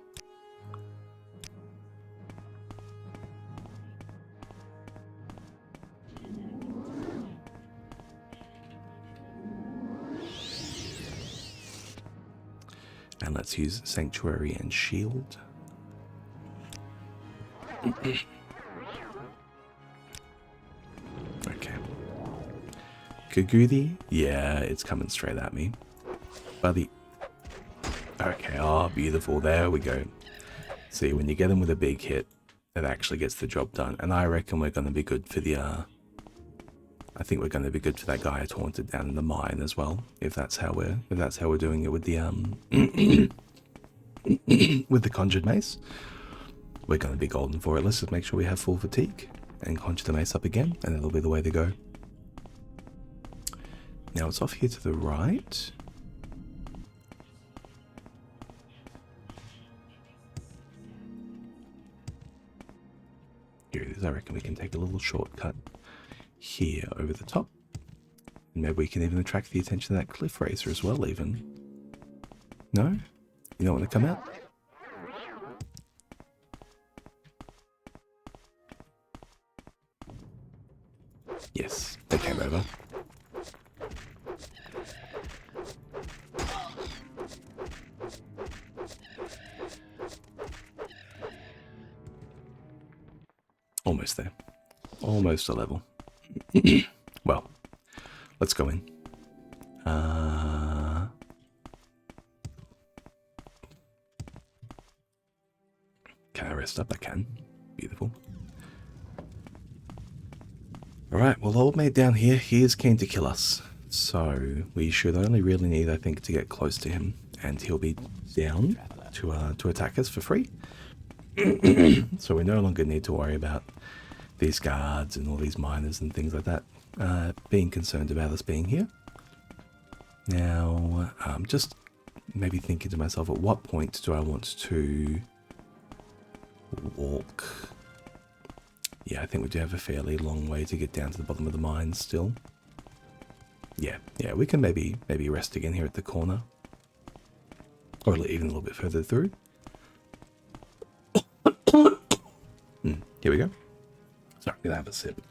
And let's use Sanctuary and Shield. Okay. Kagudi? Yeah, it's coming straight at me. Buddy. Okay, oh, beautiful. There we go. See, when you get him with a big hit, it actually gets the job done. And I reckon we're going to be good for the, I think we're going to be good for that guy I taunted down in the mine as well. If that's how we're doing it with the, with the Conjured Mace. We're going to be golden for it. Let's just make sure we have full fatigue and conjure the mace up again, and that'll be the way to go. Now it's off here to the right. Here it is. I reckon we can take a little shortcut here over the top. And maybe we can even attract the attention of that cliff racer as well, even. No? You don't want to come out? Yes, they came over. Almost there. Almost a level. Well, let's go in. Can I rest up? I can. Beautiful. Alright, well, old mate down here, he is keen to kill us. So, we should only really need, I think, to get close to him. And he'll be down to attack us for free. So we no longer need to worry about these guards and all these miners and things like that being concerned about us being here. Now, just maybe thinking to myself, at what point do I want to walk. Yeah, I think we do have a fairly long way to get down to the bottom of the mine still. Yeah, we can maybe rest again here at the corner. Or even a little bit further through. Here we go. Sorry, I'm gonna have a sip.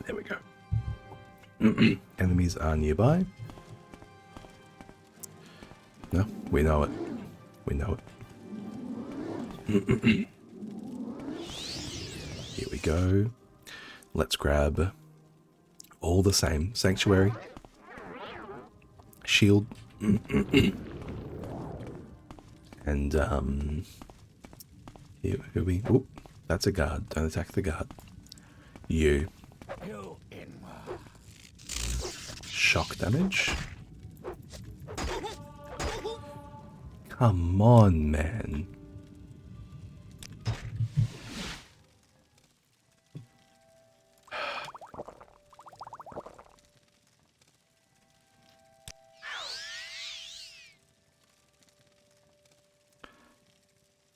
There we go. Enemies are nearby. No, we know it. We know it. Here we go. Let's grab all the same. Sanctuary. Shield. And, here we... Oop, that's a guard. Don't attack the guard. You. Shock damage. Come on, man.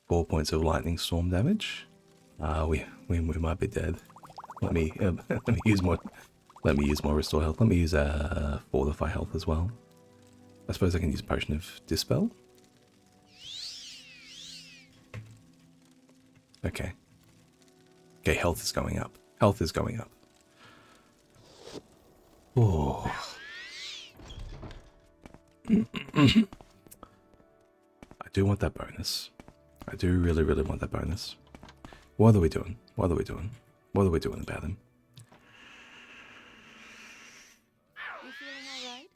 Four points of lightning storm damage. We might be dead. Let me let me use more restore health. Let me use fortify health as well. I suppose I can use potion of dispel. Okay. Okay, health is going up. Health is going up. Oh. I do want that bonus. I do really, really want that bonus. What are we doing? What are we doing? What are we doing about him? You feeling alright?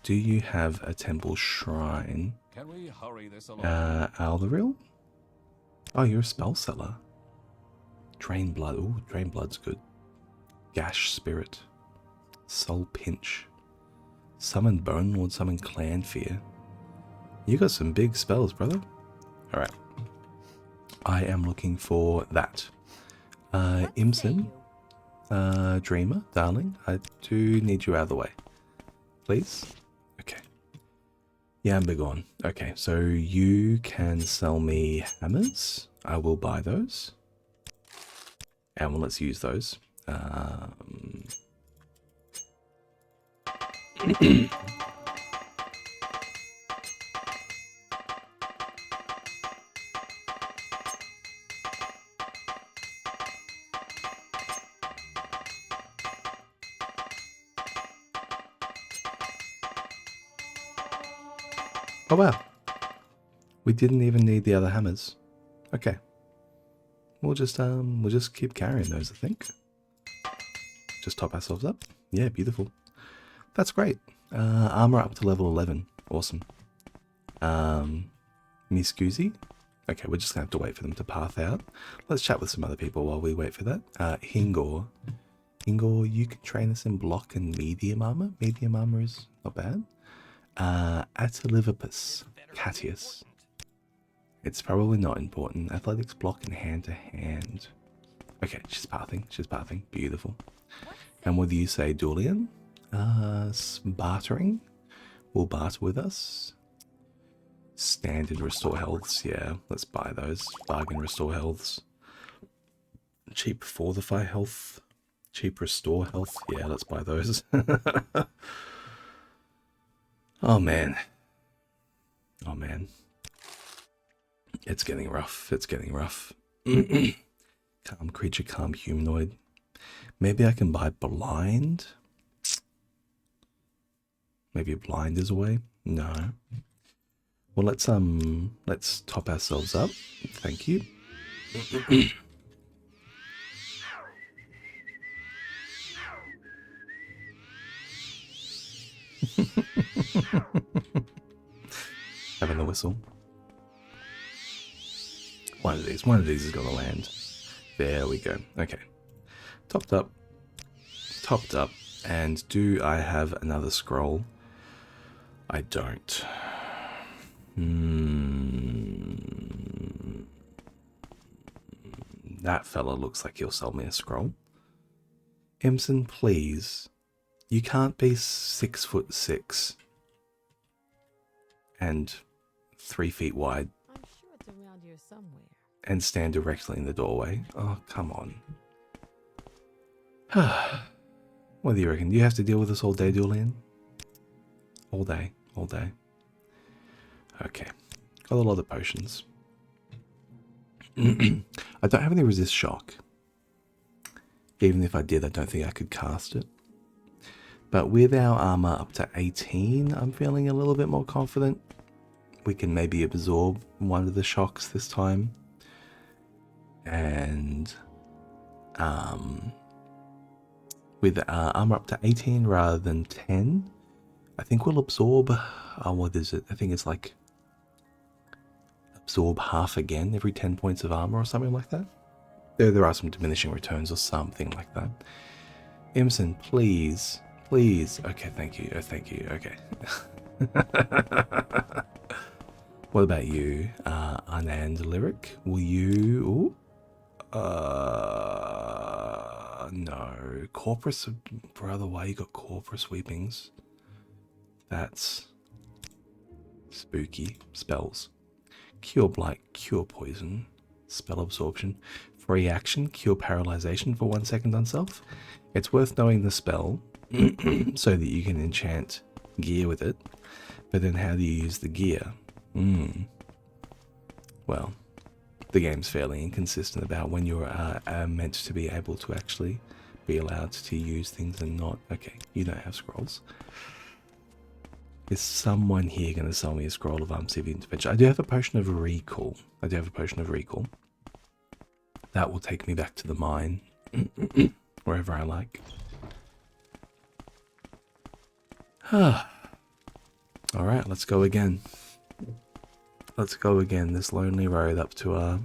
Do you have a temple shrine? Can we hurry this along? Alderil? Oh, you're a spell seller. Drain blood. Ooh, drain blood's good. Gash spirit. Soul pinch. Summon Bone Lord, summon Clan Fear. You got some big spells, brother. Alright. I am looking for that. Imson. Dreamer, darling. I do need you out of the way. Please? Okay. Yeah, I'm big on. Okay, so you can sell me hammers. I will buy those. And well, let's use those. Oh wow. We didn't even need the other hammers. Okay. We'll just keep carrying those, I think. Just top ourselves up. Yeah, beautiful. That's great. Armor up to level 11. Awesome. Miss Goosey. Okay, we're just gonna have to wait for them to path out. Let's chat with some other people while we wait for that. Hingor. Hingor, you can train us in block and medium armor. Medium armor is not bad. Atalivipus. Catius. It's probably not important. Athletics, block, and hand to hand. Okay, she's pathing. She's pathing. Beautiful. And what do you say, Julian? Bartering? Will barter with us? Standard restore healths. Yeah, let's buy those. Bargain restore healths. Cheap fortify health. Cheap restore health. Yeah, let's buy those. Oh, man. Oh, man. It's getting rough. It's getting rough. Calm creature, calm humanoid. Maybe I can buy blind. Maybe blind is a way. No. Well, let's top ourselves up. Thank you. Having the whistle. One of these is gonna land. There we go. Okay. Topped up. Topped up. And do I have another scroll? I don't. That fella looks like he'll sell me a scroll. Imson, please. You can't be 6'6" and 3 feet wide I'm sure it's around here somewhere. and stand directly in the doorway. Oh, come on. What do you reckon? Do you have to deal with this all day, Julian? All day, all day. Okay. Got a lot of potions. I don't have any resist shock. Even if I did, I don't think I could cast it. But with our armor up to 18, I'm feeling a little bit more confident. We can maybe absorb one of the shocks this time. And with armor up to 18 rather than 10, I think we'll absorb, what is it? I think it's like absorb half again every 10 points of armor or something like that. There are some diminishing returns or something like that. Imson, please. Please. Okay, thank you. Oh, thank you. Okay. What about you, Anand Lyric? Will you... no. Corpus... Brother, why you got corpus sweepings? That's... spooky. Spells. Cure Blight, Cure Poison. Spell Absorption. Free action, Cure Paralyzation for 1 second on self. It's worth knowing the spell so that you can enchant gear with it. But then how do you use the gear? Well, the game's fairly inconsistent about when you're meant to be able to actually be allowed to use things and not. Okay, you don't have scrolls. Is someone here going to sell me a scroll of Civil Intervention? I do have a potion of recall. That will take me back to the mine, wherever I like. Alright, let's go again. Let's go again, this lonely road up to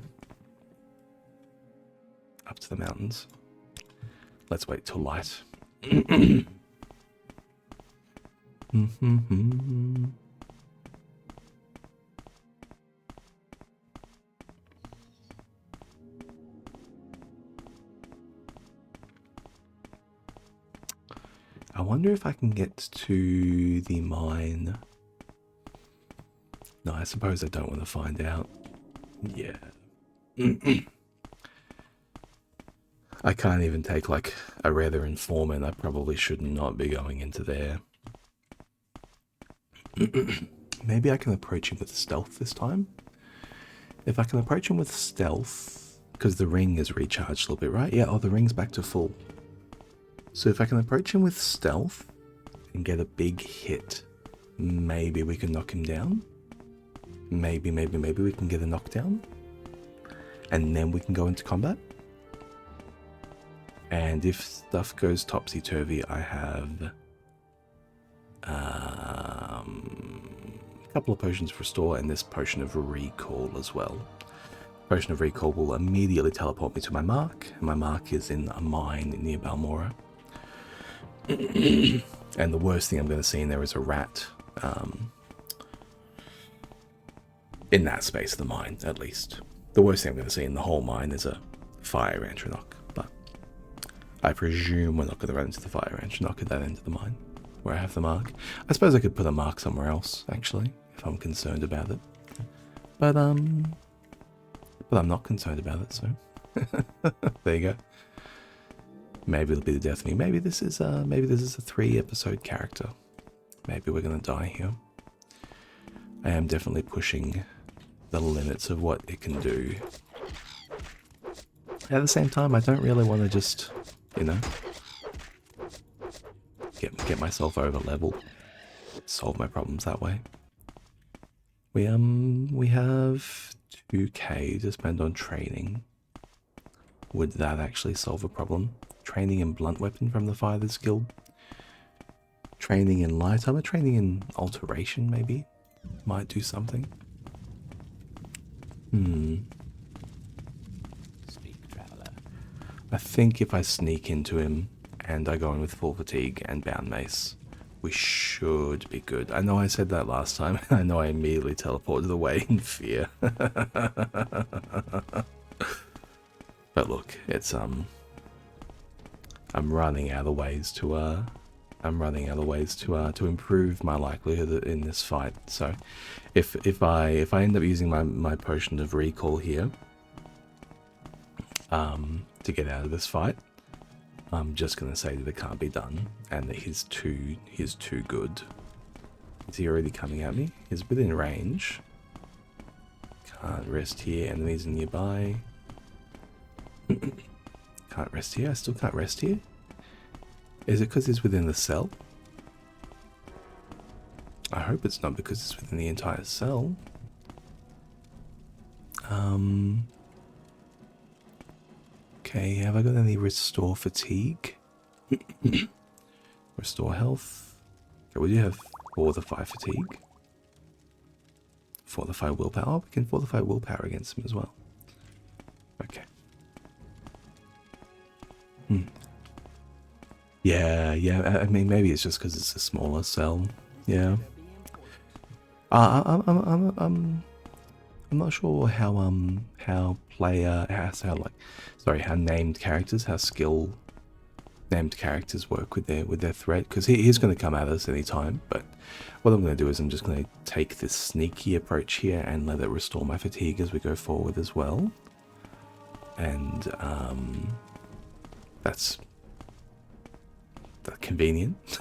the mountains. Let's wait till light. I wonder if I can get to the mine. No, I suppose I don't want to find out. Yeah. I can't even take like a rather informant. I probably should not be going into there. Maybe I can approach him with stealth this time. If I can approach him with stealth, because the ring is recharged a little bit, right? Yeah, oh, the ring's back to full. So if I can approach him with stealth and get a big hit, maybe we can knock him down. Maybe we can get a knockdown. And then we can go into combat. And if stuff goes topsy-turvy, I have a couple of potions of restore and this potion of recall as well. Potion of recall will immediately teleport me to my mark, and my mark is in a mine near Balmora. And the worst thing I'm going to see in there is a rat. In that space of the mine, at least. The worst thing I'm going to see in the whole mine is a fire Antronach, but I presume we're not going to run into the fire Antronach at that end of the mine, where I have the mark. I suppose I could put a mark somewhere else, actually, if I'm concerned about it. But I'm not concerned about it, so there you go. Maybe it'll be the death of me. Maybe this is a 3-episode character. Maybe we're gonna die here. I am definitely pushing the limits of what it can do. At the same time, I don't really want to just, you know, get myself over level, solve my problems that way. We have 2k to spend on training. Would that actually solve a problem? Training in blunt weapon from the Fighters Guild. Training in light armor, training in alteration maybe might do something. Speak, traveler. I think if I sneak into him and I go in with full fatigue and bound mace, we should be good. I know I said that last time. I know I immediately teleported away in fear. But look, it's I'm running out of ways to to improve my likelihood in this fight. So if I end up using my potion of recall here to get out of this fight, I'm just gonna say that it can't be done and that he's too good. Is he already coming at me? He's within range. Can't rest here, enemies are nearby. Can't rest here, I still can't rest here? Is it because he's within the cell? I hope it's not because it's within the entire cell. Okay, have I got any restore fatigue? Restore health. Okay, we do have fortify fatigue. Fortify willpower. Oh, we can fortify willpower against him as well. Okay. Yeah, I mean, maybe it's just because it's a smaller cell. Yeah. I'm not sure how how named characters, how skill named characters work with their threat, because he's going to come at us any time. But what I'm going to do is I'm just going to take this sneaky approach here and let it restore my fatigue as we go forward as well. And that's convenient.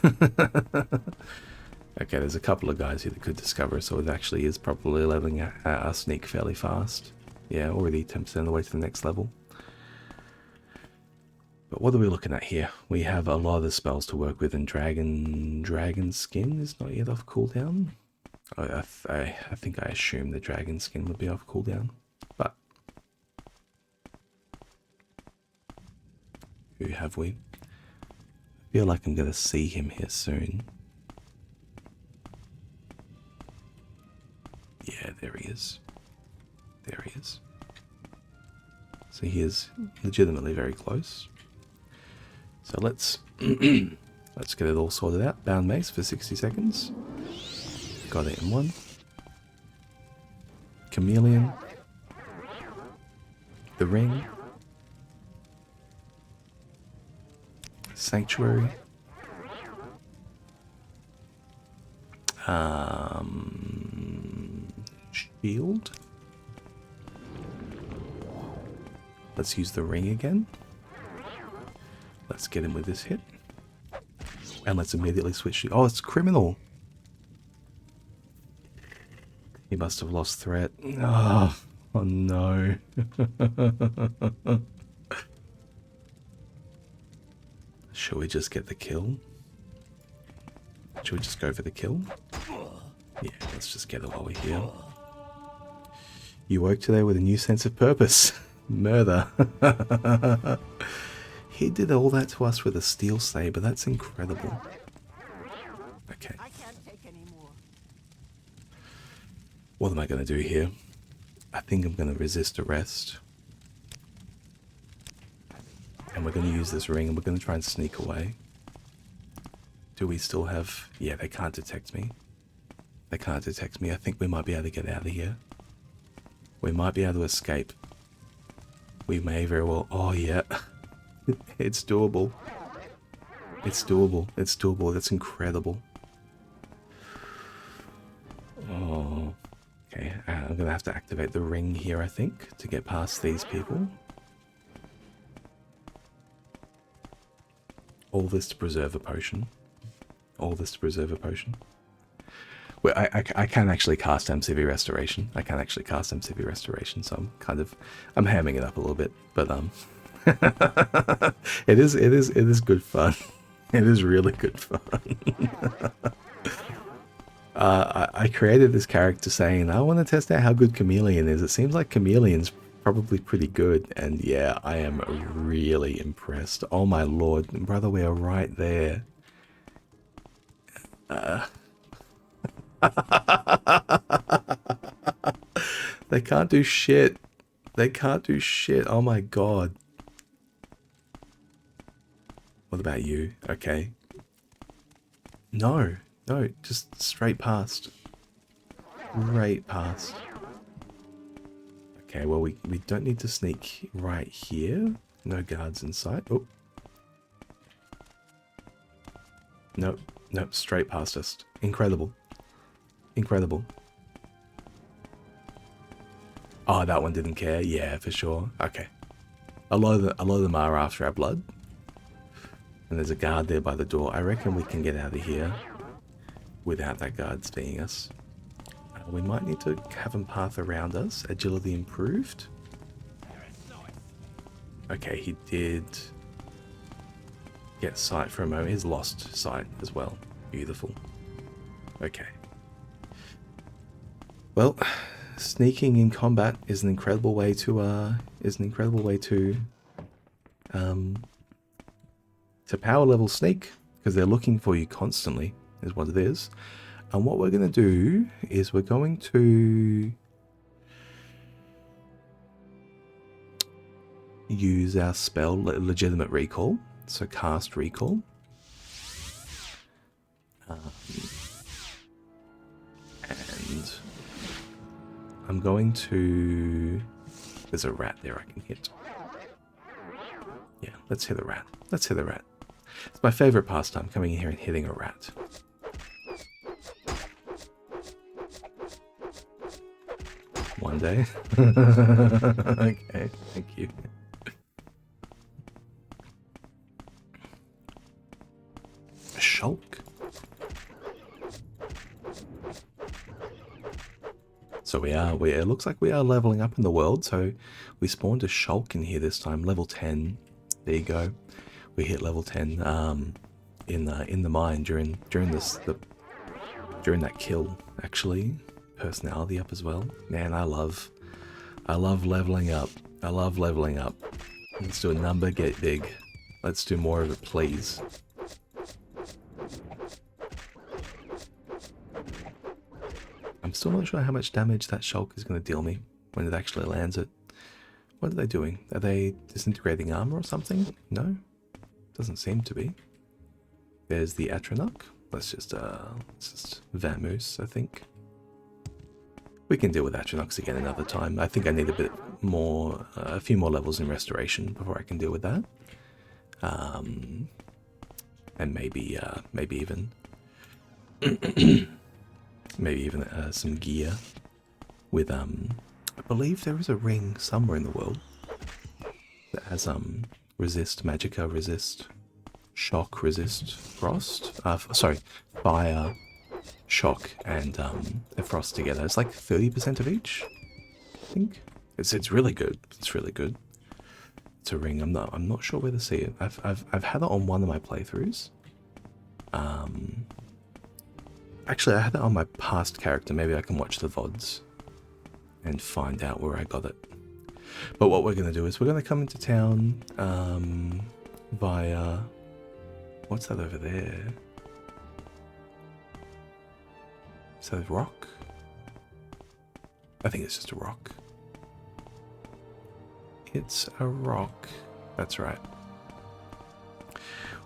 Okay, there's a couple of guys here that could discover, so it actually is probably leveling our sneak fairly fast. Yeah, already 10% of the way to the next level. But what are we looking at here? We have a lot of the spells to work with, and dragon skin is not yet off cooldown. I think I assumed the dragon skin would be off cooldown, but who have we? I feel like I'm going to see him here soon. Yeah, there he is. There he is. So he is legitimately very close. So let's let's get it all sorted out. Bound mace for 60 seconds. Got it in one. Chameleon. The ring. Sanctuary. Shield. Let's use the ring again. Let's get him with this hit. And let's immediately switch to... Oh, it's criminal. He must have lost threat. Oh no. Should we just get the kill? Should we just go for the kill? Yeah, let's just get it while we're here. You woke today with a new sense of purpose. Murder. He did all that to us with a steel saber. That's incredible. Okay. What am I going to do here? I think I'm going to resist arrest. And we're going to use this ring and we're going to try and sneak away. Do we still have... Yeah, they can't detect me. They can't detect me. I think we might be able to get out of here. We might be able to escape. We may very well... Oh, yeah. It's doable. It's doable. It's doable. That's incredible. Oh. Okay, I'm going to have to activate the ring here, I think, to get past these people. All this to preserve a potion. All this to preserve a potion. Well, I can actually cast MCV Restoration. I can actually cast MCV Restoration, so I'm hamming it up a little bit, but it is good fun. It is really good fun. I created this character saying I want to test out how good Chameleon is. It seems like Chameleon's probably pretty good, and yeah, I am really impressed. Oh my lord, brother, we are right there. They can't do shit. They can't do shit. Oh my god. What about you? Okay. No, just straight past. Straight past. Okay, well, we don't need to sneak right here. No guards in sight. Oh. Nope. Nope. Straight past us. Incredible. Incredible. Oh, that one didn't care. Yeah, for sure. Okay. A lot of them are after our blood. And there's a guard there by the door. I reckon we can get out of here without that guard seeing us. We might need to have him path around us. Agility improved. Okay, he did get sight for a moment. He's lost sight as well. Beautiful. Okay. Well, sneaking in combat is an incredible way to power level sneak, because they're looking for you constantly, is what it is. And what we're going to do is we're going to use our spell, Legitimate Recall. So cast Recall. And I'm going to... There's a rat there I can hit. Yeah, let's hit a rat. Let's hit a rat. It's my favorite pastime, coming in here and hitting a rat. One day. Okay, thank you. A shulk. So it looks like we are leveling up in the world. So we spawned a shulk in here this time, level 10. There you go. We hit level 10 in the mine during that kill, actually. Personality up as well. Man, I love leveling up. I love leveling up. Let's do a number, get big. Let's do more of it, please. I'm still not sure how much damage that shulk is going to deal me when it actually lands it. What are they doing? Are they disintegrating armor or something? No? Doesn't seem to be. There's the Atronach. Let's just vamoose, I think. We can deal with Atronachs again another time. I think I need a bit more, a few more levels in restoration before I can deal with that. And maybe even some gear with I believe there is a ring somewhere in the world that has resist magicka, resist shock, resist frost. Sorry, fire, shock, and a frost together. It's like 30% of each, I think. It's really good. It's really good. It's a ring. I'm not sure where to see it. I've had it on one of my playthroughs. Actually, I had it on my past character. Maybe I can watch the VODs and find out where I got it. But what we're going to do is we're going to come into town via... What's that over there? Is that a rock? I think it's just a rock. It's a rock. That's right.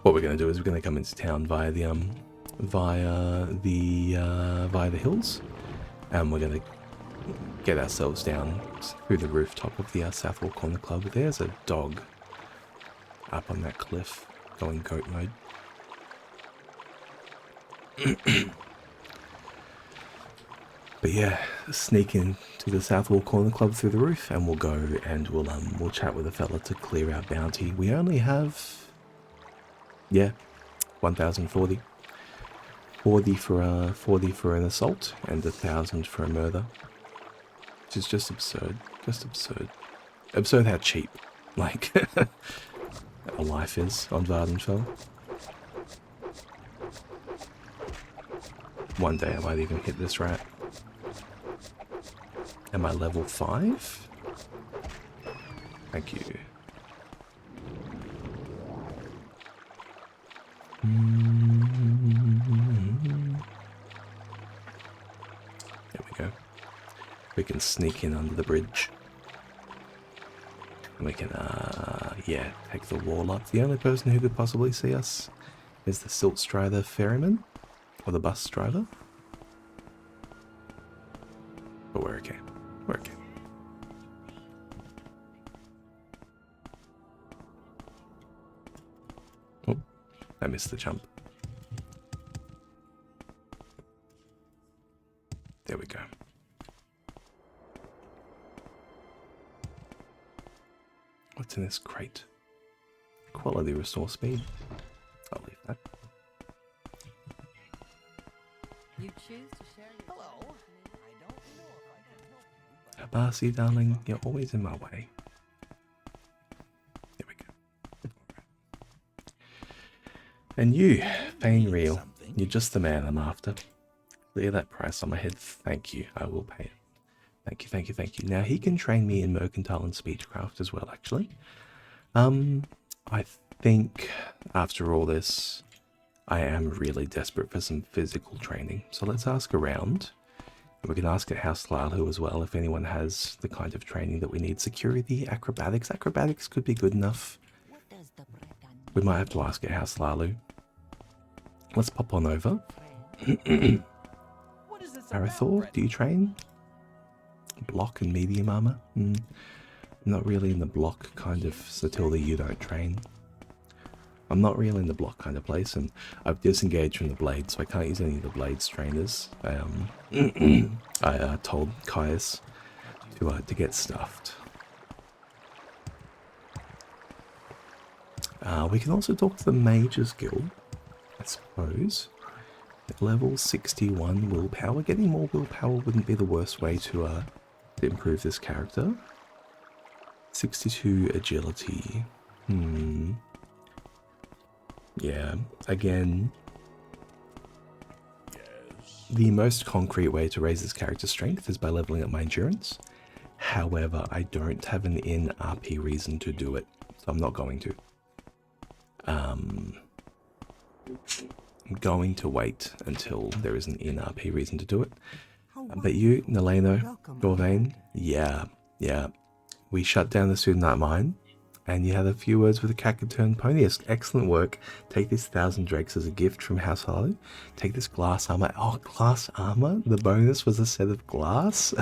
What we're going to do is we're going to come into town via the hills, and we're going to get ourselves down through the rooftop of the Southwall Corner Club. There's a dog up on that cliff going goat mode. But yeah, sneak into the Southwall Corner Club through the roof, and we'll go and we'll chat with a fella to clear our bounty. We only have 1,040. 40 for an assault and 1,000 for a murder. Which is just absurd. Just absurd. Absurd how cheap, like, a life is on Vardenfell. One day I might even hit this rat. Am I level 5? Thank you. There we go. We can sneak in under the bridge. And we can, take the wall up. The only person who could possibly see us is the Silt Strider ferryman, or the bus driver. But we're okay. We're okay. Oh, I missed the jump. There we go. What's in this crate? Quality restore speed. I'll leave that. You choose to share your Hello. I don't know if I can help you, but Barcy, darling, you're always in my way. There we go. And you, Fane Real, you're just the man I'm after. Clear that price on my head. Thank you. I will pay it. Thank you, thank you, thank you. Now, he can train me in mercantile and speechcraft as well, actually. I think after all this, I am really desperate for some physical training. So let's ask around. We can ask at House Lalu as well if anyone has the kind of training that we need. Security, acrobatics. Acrobatics could be good enough. We might have to ask at House Lalu. Let's pop on over. what is this about, Arathor, Brett? do you train? Block and medium armor? Not really in the block kind of Satilda, you don't train. I'm not really in the block kind of place, and I've disengaged from the blade, so I can't use any of the blades trainers. I told Caius to get stuffed. We can also talk to the Mages Guild, I suppose. At level 61 willpower. Getting more willpower wouldn't be the worst way to improve this character. 62 agility. Yeah, again, the most concrete way to raise this character's strength is by leveling up my endurance. However, I don't have an in-RP reason to do it, so I'm not going to. I'm going to wait until there is an in-RP reason to do it. But you, Neleno, Dorvain, yeah. We shut down the Sudonite mine, and you had a few words with a Kakatern pony. Excellent work. Take this 1,000 drakes as a gift from House Hollow. Take this glass armor. Oh, glass armor? The bonus was a set of glass?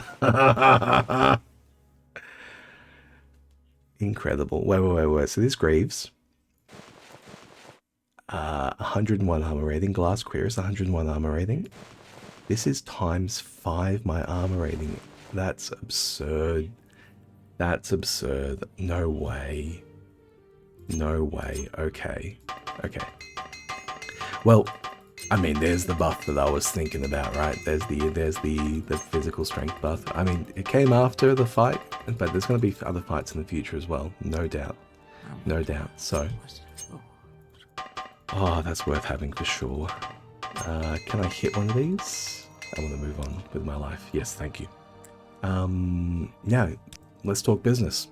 Incredible. Wait. So this Greaves, 101 armor rating. Glass Queerus, 101 armor rating. This is times 5 my armor rating. That's absurd. That's absurd. No way. No way. Okay. Well, I mean, there's the buff that I was thinking about, right? There's the physical strength buff. I mean, it came after the fight, but there's going to be other fights in the future as well. No doubt. So, oh, that's worth having for sure. Can I hit one of these? I want to move on with my life. Yes, thank you. Now, let's talk business.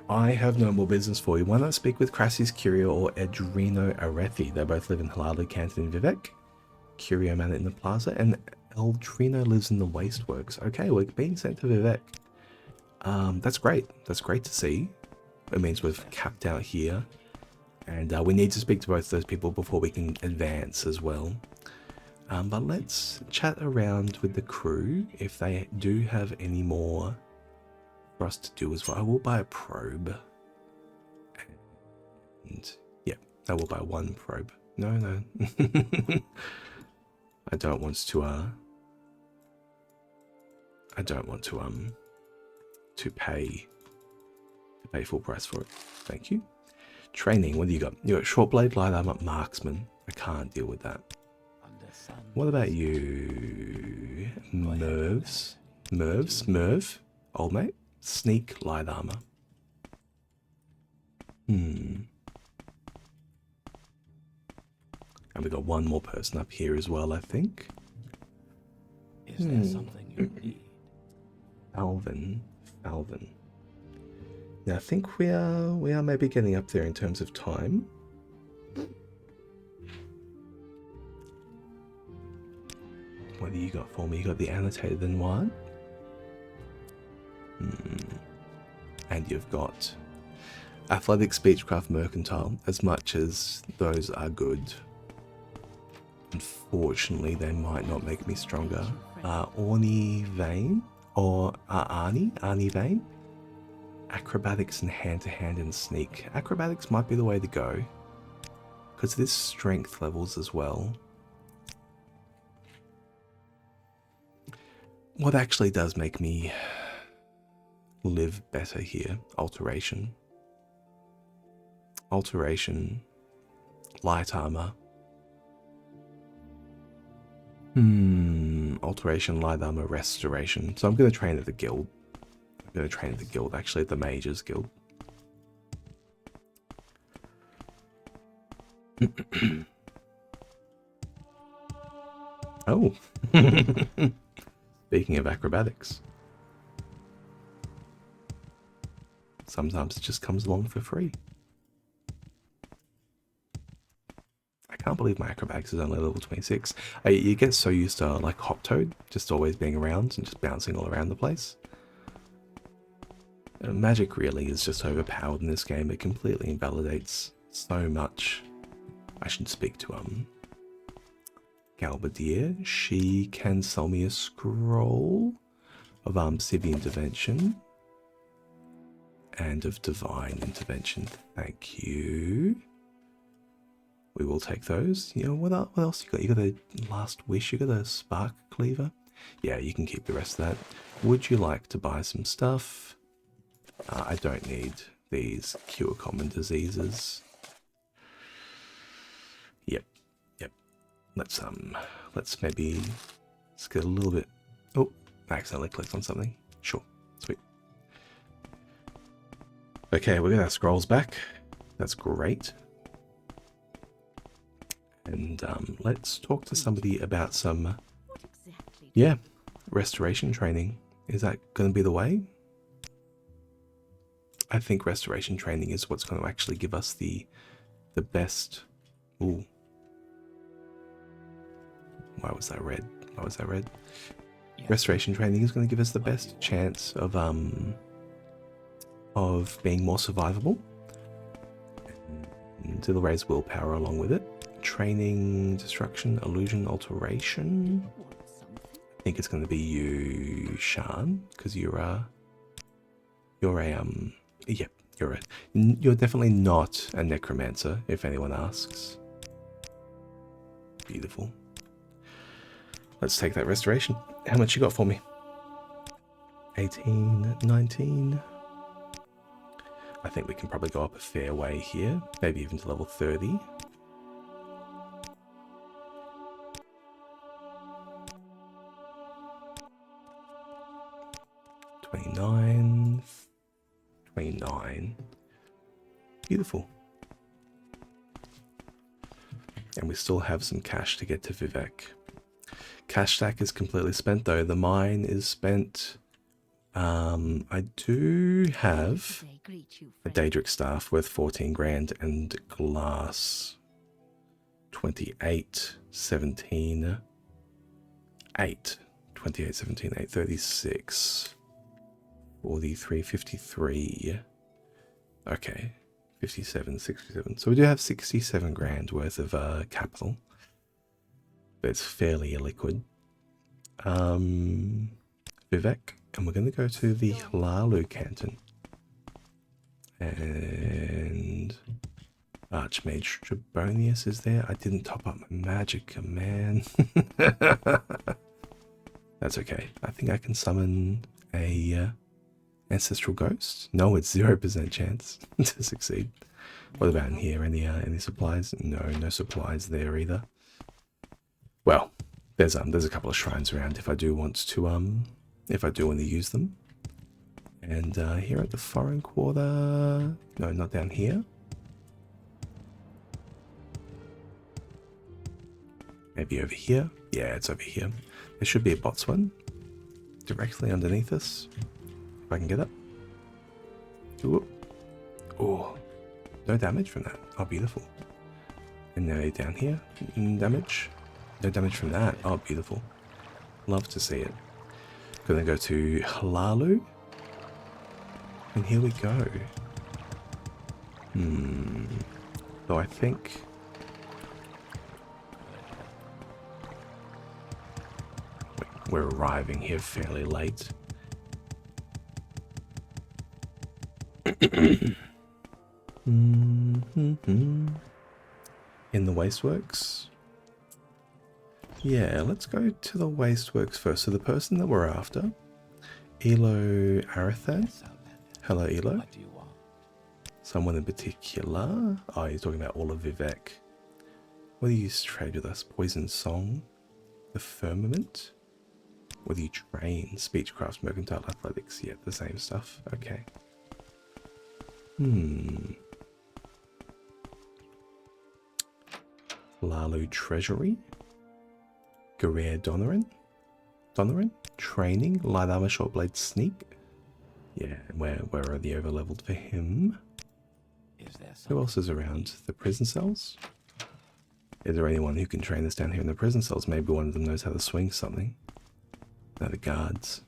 I have no more business for you. Why not speak with Crassus Curio or Edrino Arethi? They both live in Halalu, Canton, and Vivek. Curio man in the plaza, and Eldrino lives in the Wasteworks. Okay, we're being sent to Vivek. That's great. That's great to see. It means we've capped out here. And we need to speak to both those people before we can advance as well. But let's chat around with the crew if they do have any more for us to do as well. I will buy a probe. And yeah, I will buy one probe. No. I don't want to pay full price for it. Thank you. Training, what do you got? You got short blade, light armor, marksman. I can't deal with that. What about you? Merv, old mate. Sneak, light armor. And we got one more person up here as well, I think. Is there something you need? Alvin. Now I think we are maybe getting up there in terms of time. What do you got for me? You got the annotated and what? And you've got athletic, speechcraft, mercantile. As much as those are good, unfortunately they might not make me stronger. Orny Vane or Arnie Vane. Acrobatics and hand-to-hand and sneak. Acrobatics might be the way to go, because there's strength levels as well. what actually does make me live better here? Alteration. Alteration. Light armor. Alteration, light armor, restoration. So I'm going to train at the guild. I'm going to train at the guild, actually, at the mages guild. Oh. Speaking of acrobatics. Sometimes it just comes along for free. I can't believe my acrobatics is only level 26. You get so used to like Hop Toad, just always being around and just bouncing all around the place. Magic really is just overpowered in this game. It completely invalidates so much. I should speak to Galbadier. She can sell me a scroll of Civic Intervention and of Divine Intervention. Thank you. We will take those. You know, what else you got? You got a Last Wish, you got a Spark Cleaver. Yeah, you can keep the rest of that. Would you like to buy some stuff? I don't need these cure common diseases. Yep. Let's maybe let's get a little bit. Oh, I accidentally clicked on something. Sure, sweet. Okay, we got our scrolls back. That's great. And let's talk to somebody about some, yeah, restoration training. Is that going to be the way? I think restoration training is what's going to actually give us the best. Ooh. Why was that red? Why was that red? Yes. Restoration training is going to give us the best chance of being more survivable. And it'll raise willpower along with it. Training, destruction, illusion, alteration. I think it's going to be you, Shan, because you're definitely not a necromancer, if anyone asks. Beautiful. Let's take that restoration. How much you got for me? 18, 19. I think we can probably go up a fair way here, maybe even to level 30. $29. Beautiful. And we still have some cash to get to Vivek. Cash stack is completely spent though. The mine is spent. I do have a Daedric staff worth 14 grand and glass 28, 17, 8. 28, 17, 8, 36. 43, 53. Okay. 57, 67. So we do have 67 grand worth of capital. But it's fairly illiquid. Vivek. And we're going to go to the Hlalu Canton. And Archmage Trebonius is there. I didn't top up my magic, man. That's okay. I think I can summon a ancestral ghost. No, it's 0% chance to succeed. What about in here? Any supplies? No supplies there either. Well, there's a couple of shrines around if I do want to use them. And here at the foreign quarter, no, not down here. Maybe over here. Yeah, it's over here. There should be a botswan directly underneath us. If I can get up. Ooh. Oh, no damage from that. Oh, beautiful. And now down here, damage. No damage from that. Oh, beautiful. Love to see it. Gonna go to Hlalu. And here we go. So I think we're arriving here fairly late. In the wasteworks. Yeah, let's go to the wasteworks first. So the person that we're after, Elo Arathan. Yes, Outlander. Hello, Elo. What do you want? Someone in particular. Oh, you're talking about all of Vivek. What do you trade with us? Poison Song? The Firmament? What do you train? Speechcraft, Mercantile Athletics. Yeah, the same stuff. Okay. Lalu Treasury? Guerrier Donoran? Donoran? Training? Light Armor, Short Blade, Sneak? Yeah, where are the overleveled for him? Is there Who something else is you around? need? The prison cells? Is there anyone who can train us down here in the prison cells? Maybe one of them knows how to swing something. No, the guards.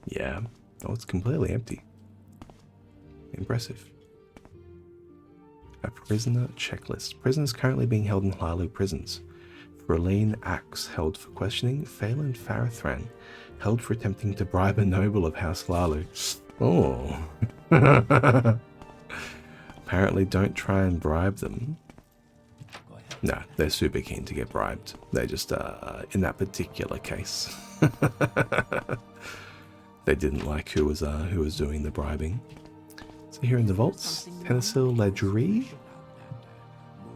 Yeah. Oh, it's completely empty. Impressive. A prisoner checklist. Prisoners currently being held in Hlalu prisons. Verlaine Axe, held for questioning. Phelan Farathran, held for attempting to bribe a noble of House Hlalu. Oh. Apparently don't try and bribe them. Go ahead. No, they're super keen to get bribed. They just, in that particular case, they didn't like who was doing the bribing. So here in the vaults, Tennesil Ledry.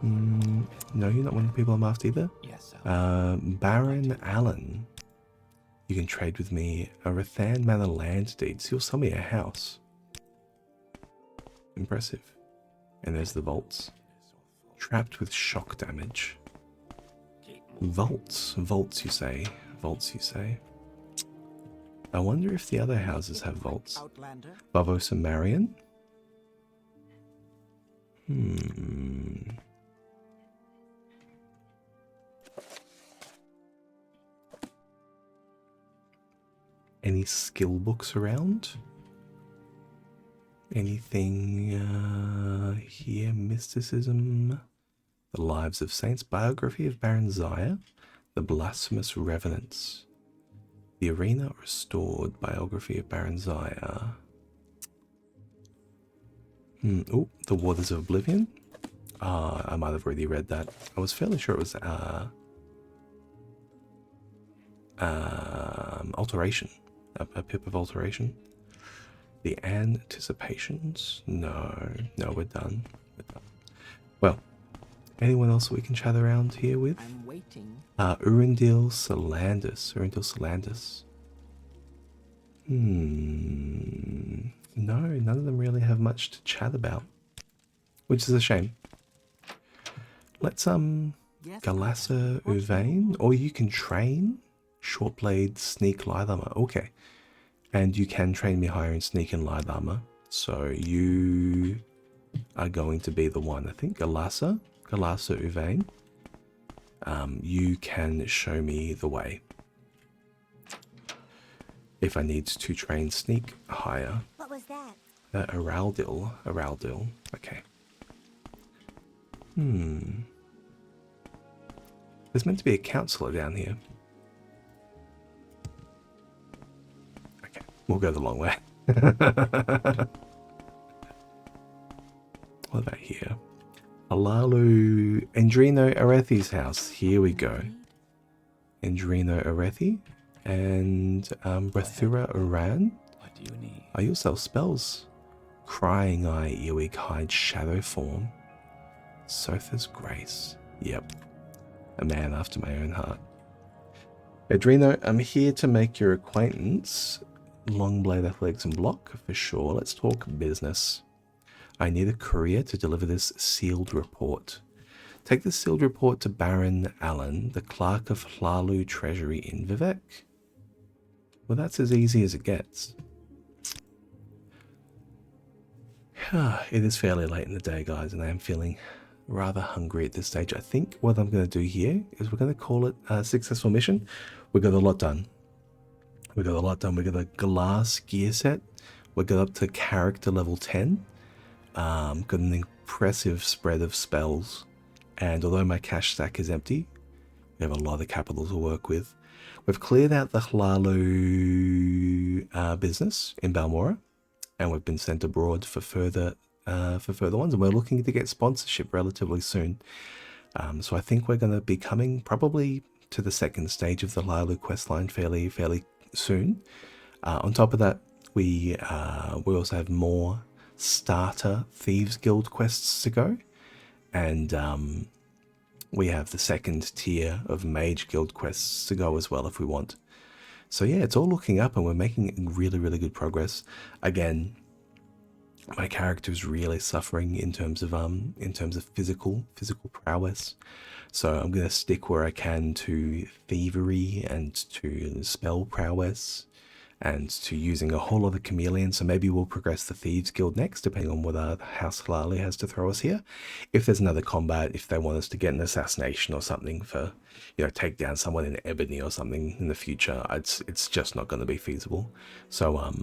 No, you're not one of the people I'm after either. Yes, Outlander. Baron Allen. You can trade with me a Rathan Manor land deeds. You'll sell me a house. Impressive. And there's the vaults. Trapped with shock damage. Vaults. Vaults, you say. Vaults, you say. I wonder if the other houses have vaults. Outlander. Bavos and Marion? Any skill books around? Anything here? Mysticism? The Lives of Saints? Biography of Baron Zaya? The Blasphemous Revenants? The Arena Restored? Biography of Baron Zaya? Oh, The Waters of Oblivion? I might have already read that. I was fairly sure it was Alteration. A Pip of Alteration. The Anticipations? No, we're done. Well, anyone else we can chat around here with? I'm waiting. Urundil Salandis. No, none of them really have much to chat about, which is a shame. Let's Yes. Galassa Uvain, or you can train Short Blade, Sneak, Light Armor. Okay, and you can train me higher in Sneak and Light Armor. So you are going to be the one. I think Galassa Uvain. You can show me the way if I need to train Sneak higher. What was that? Araldil. Okay. There's meant to be a counselor down here. Okay, we'll go the long way. What about here? Alalu Endrino Arethi's house. Here we go. Endrino Arethi and Brathura Uran. What do you need? Are you sell spells? Crying Eye, Earwig Hide, Shadow Form. Sotha's Grace. Yep. A man after my own heart. Adreno, I'm here to make your acquaintance. Longblade Athletics and Block, for sure. Let's talk business. I need a courier to deliver this sealed report. Take the sealed report to Baron Allen, the clerk of Hlalu Treasury in Vivek. Well, that's as easy as it gets. It is fairly late in the day, guys, and I am feeling rather hungry at this stage. I think what I'm going to do here is we're going to call it a successful mission. We got a lot done. We got a glass gear set. We got up to character level 10. Got an impressive spread of spells. And although my cash stack is empty, we have a lot of capital to work with. We've cleared out the Hlalu business in Balmora, and we've been sent abroad for further ones, and we're looking to get sponsorship relatively soon. So I think we're going to be coming probably to the second stage of the Lilu questline fairly soon. On top of that, we also have more starter Thieves Guild quests to go, and we have the second tier of Mage Guild quests to go as well if we want. So yeah, it's all looking up, and we're making really good progress. Again, my character is really suffering in terms of physical prowess. So I'm gonna stick where I can to thievery and to spell prowess and to using a whole lot of chameleon. So maybe we'll progress the Thieves Guild next, depending on what House Halali has to throw us here. If there's another combat, if they want us to get an assassination or something for, you know, take down someone in Ebony or something in the future, it's just not going to be feasible. So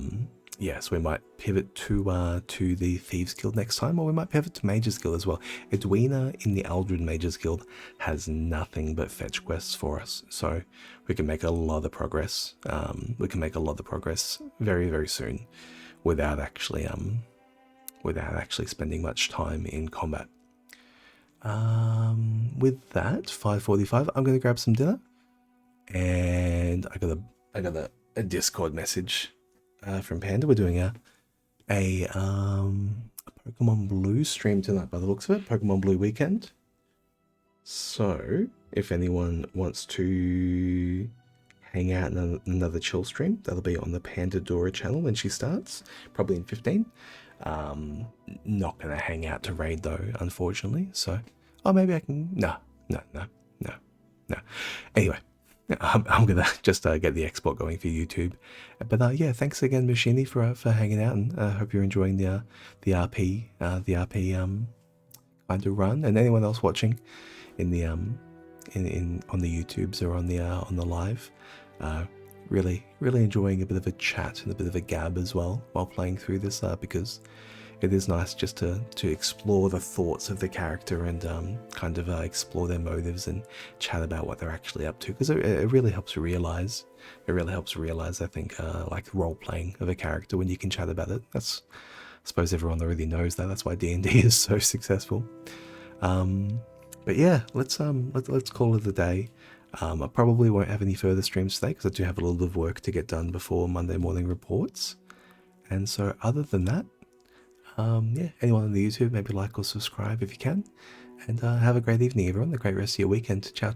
yes, we might pivot to the Thieves Guild next time, or we might pivot to Mages Guild as well. Edwina in the Aldred Mages Guild has nothing but fetch quests for us, so we can make a lot of progress. We can make a lot of progress very soon, without actually spending much time in combat. With that, 5:45, I'm gonna grab some dinner, and I got a Discord message from Panda. We're doing a Pokemon Blue stream tonight by the looks of it, Pokemon Blue weekend. So if anyone wants to hang out in another chill stream, that'll be on the Pandadora channel when she starts, probably in 15. Not gonna hang out to raid though, unfortunately. So, oh, maybe I can. No. Anyway, I'm gonna just get the export going for YouTube. But yeah, thanks again, Machini, for hanging out, and I hope you're enjoying the RP kind of run, and anyone else watching in the on the YouTubes or on the live. Really enjoying a bit of a chat and a bit of a gab as well while playing through this, because it is nice just to explore the thoughts of the character and kind of explore their motives and chat about what they're actually up to, because it really helps realize. I think like role playing of a character when you can chat about it. I suppose everyone already knows that. That's why D&D is so successful. But yeah, let's call it a day. I probably won't have any further streams today because I do have a little bit of work to get done before Monday morning reports. And so other than that, yeah, anyone on the YouTube, maybe like or subscribe if you can. And have a great evening, everyone. A great rest of your weekend. Ciao.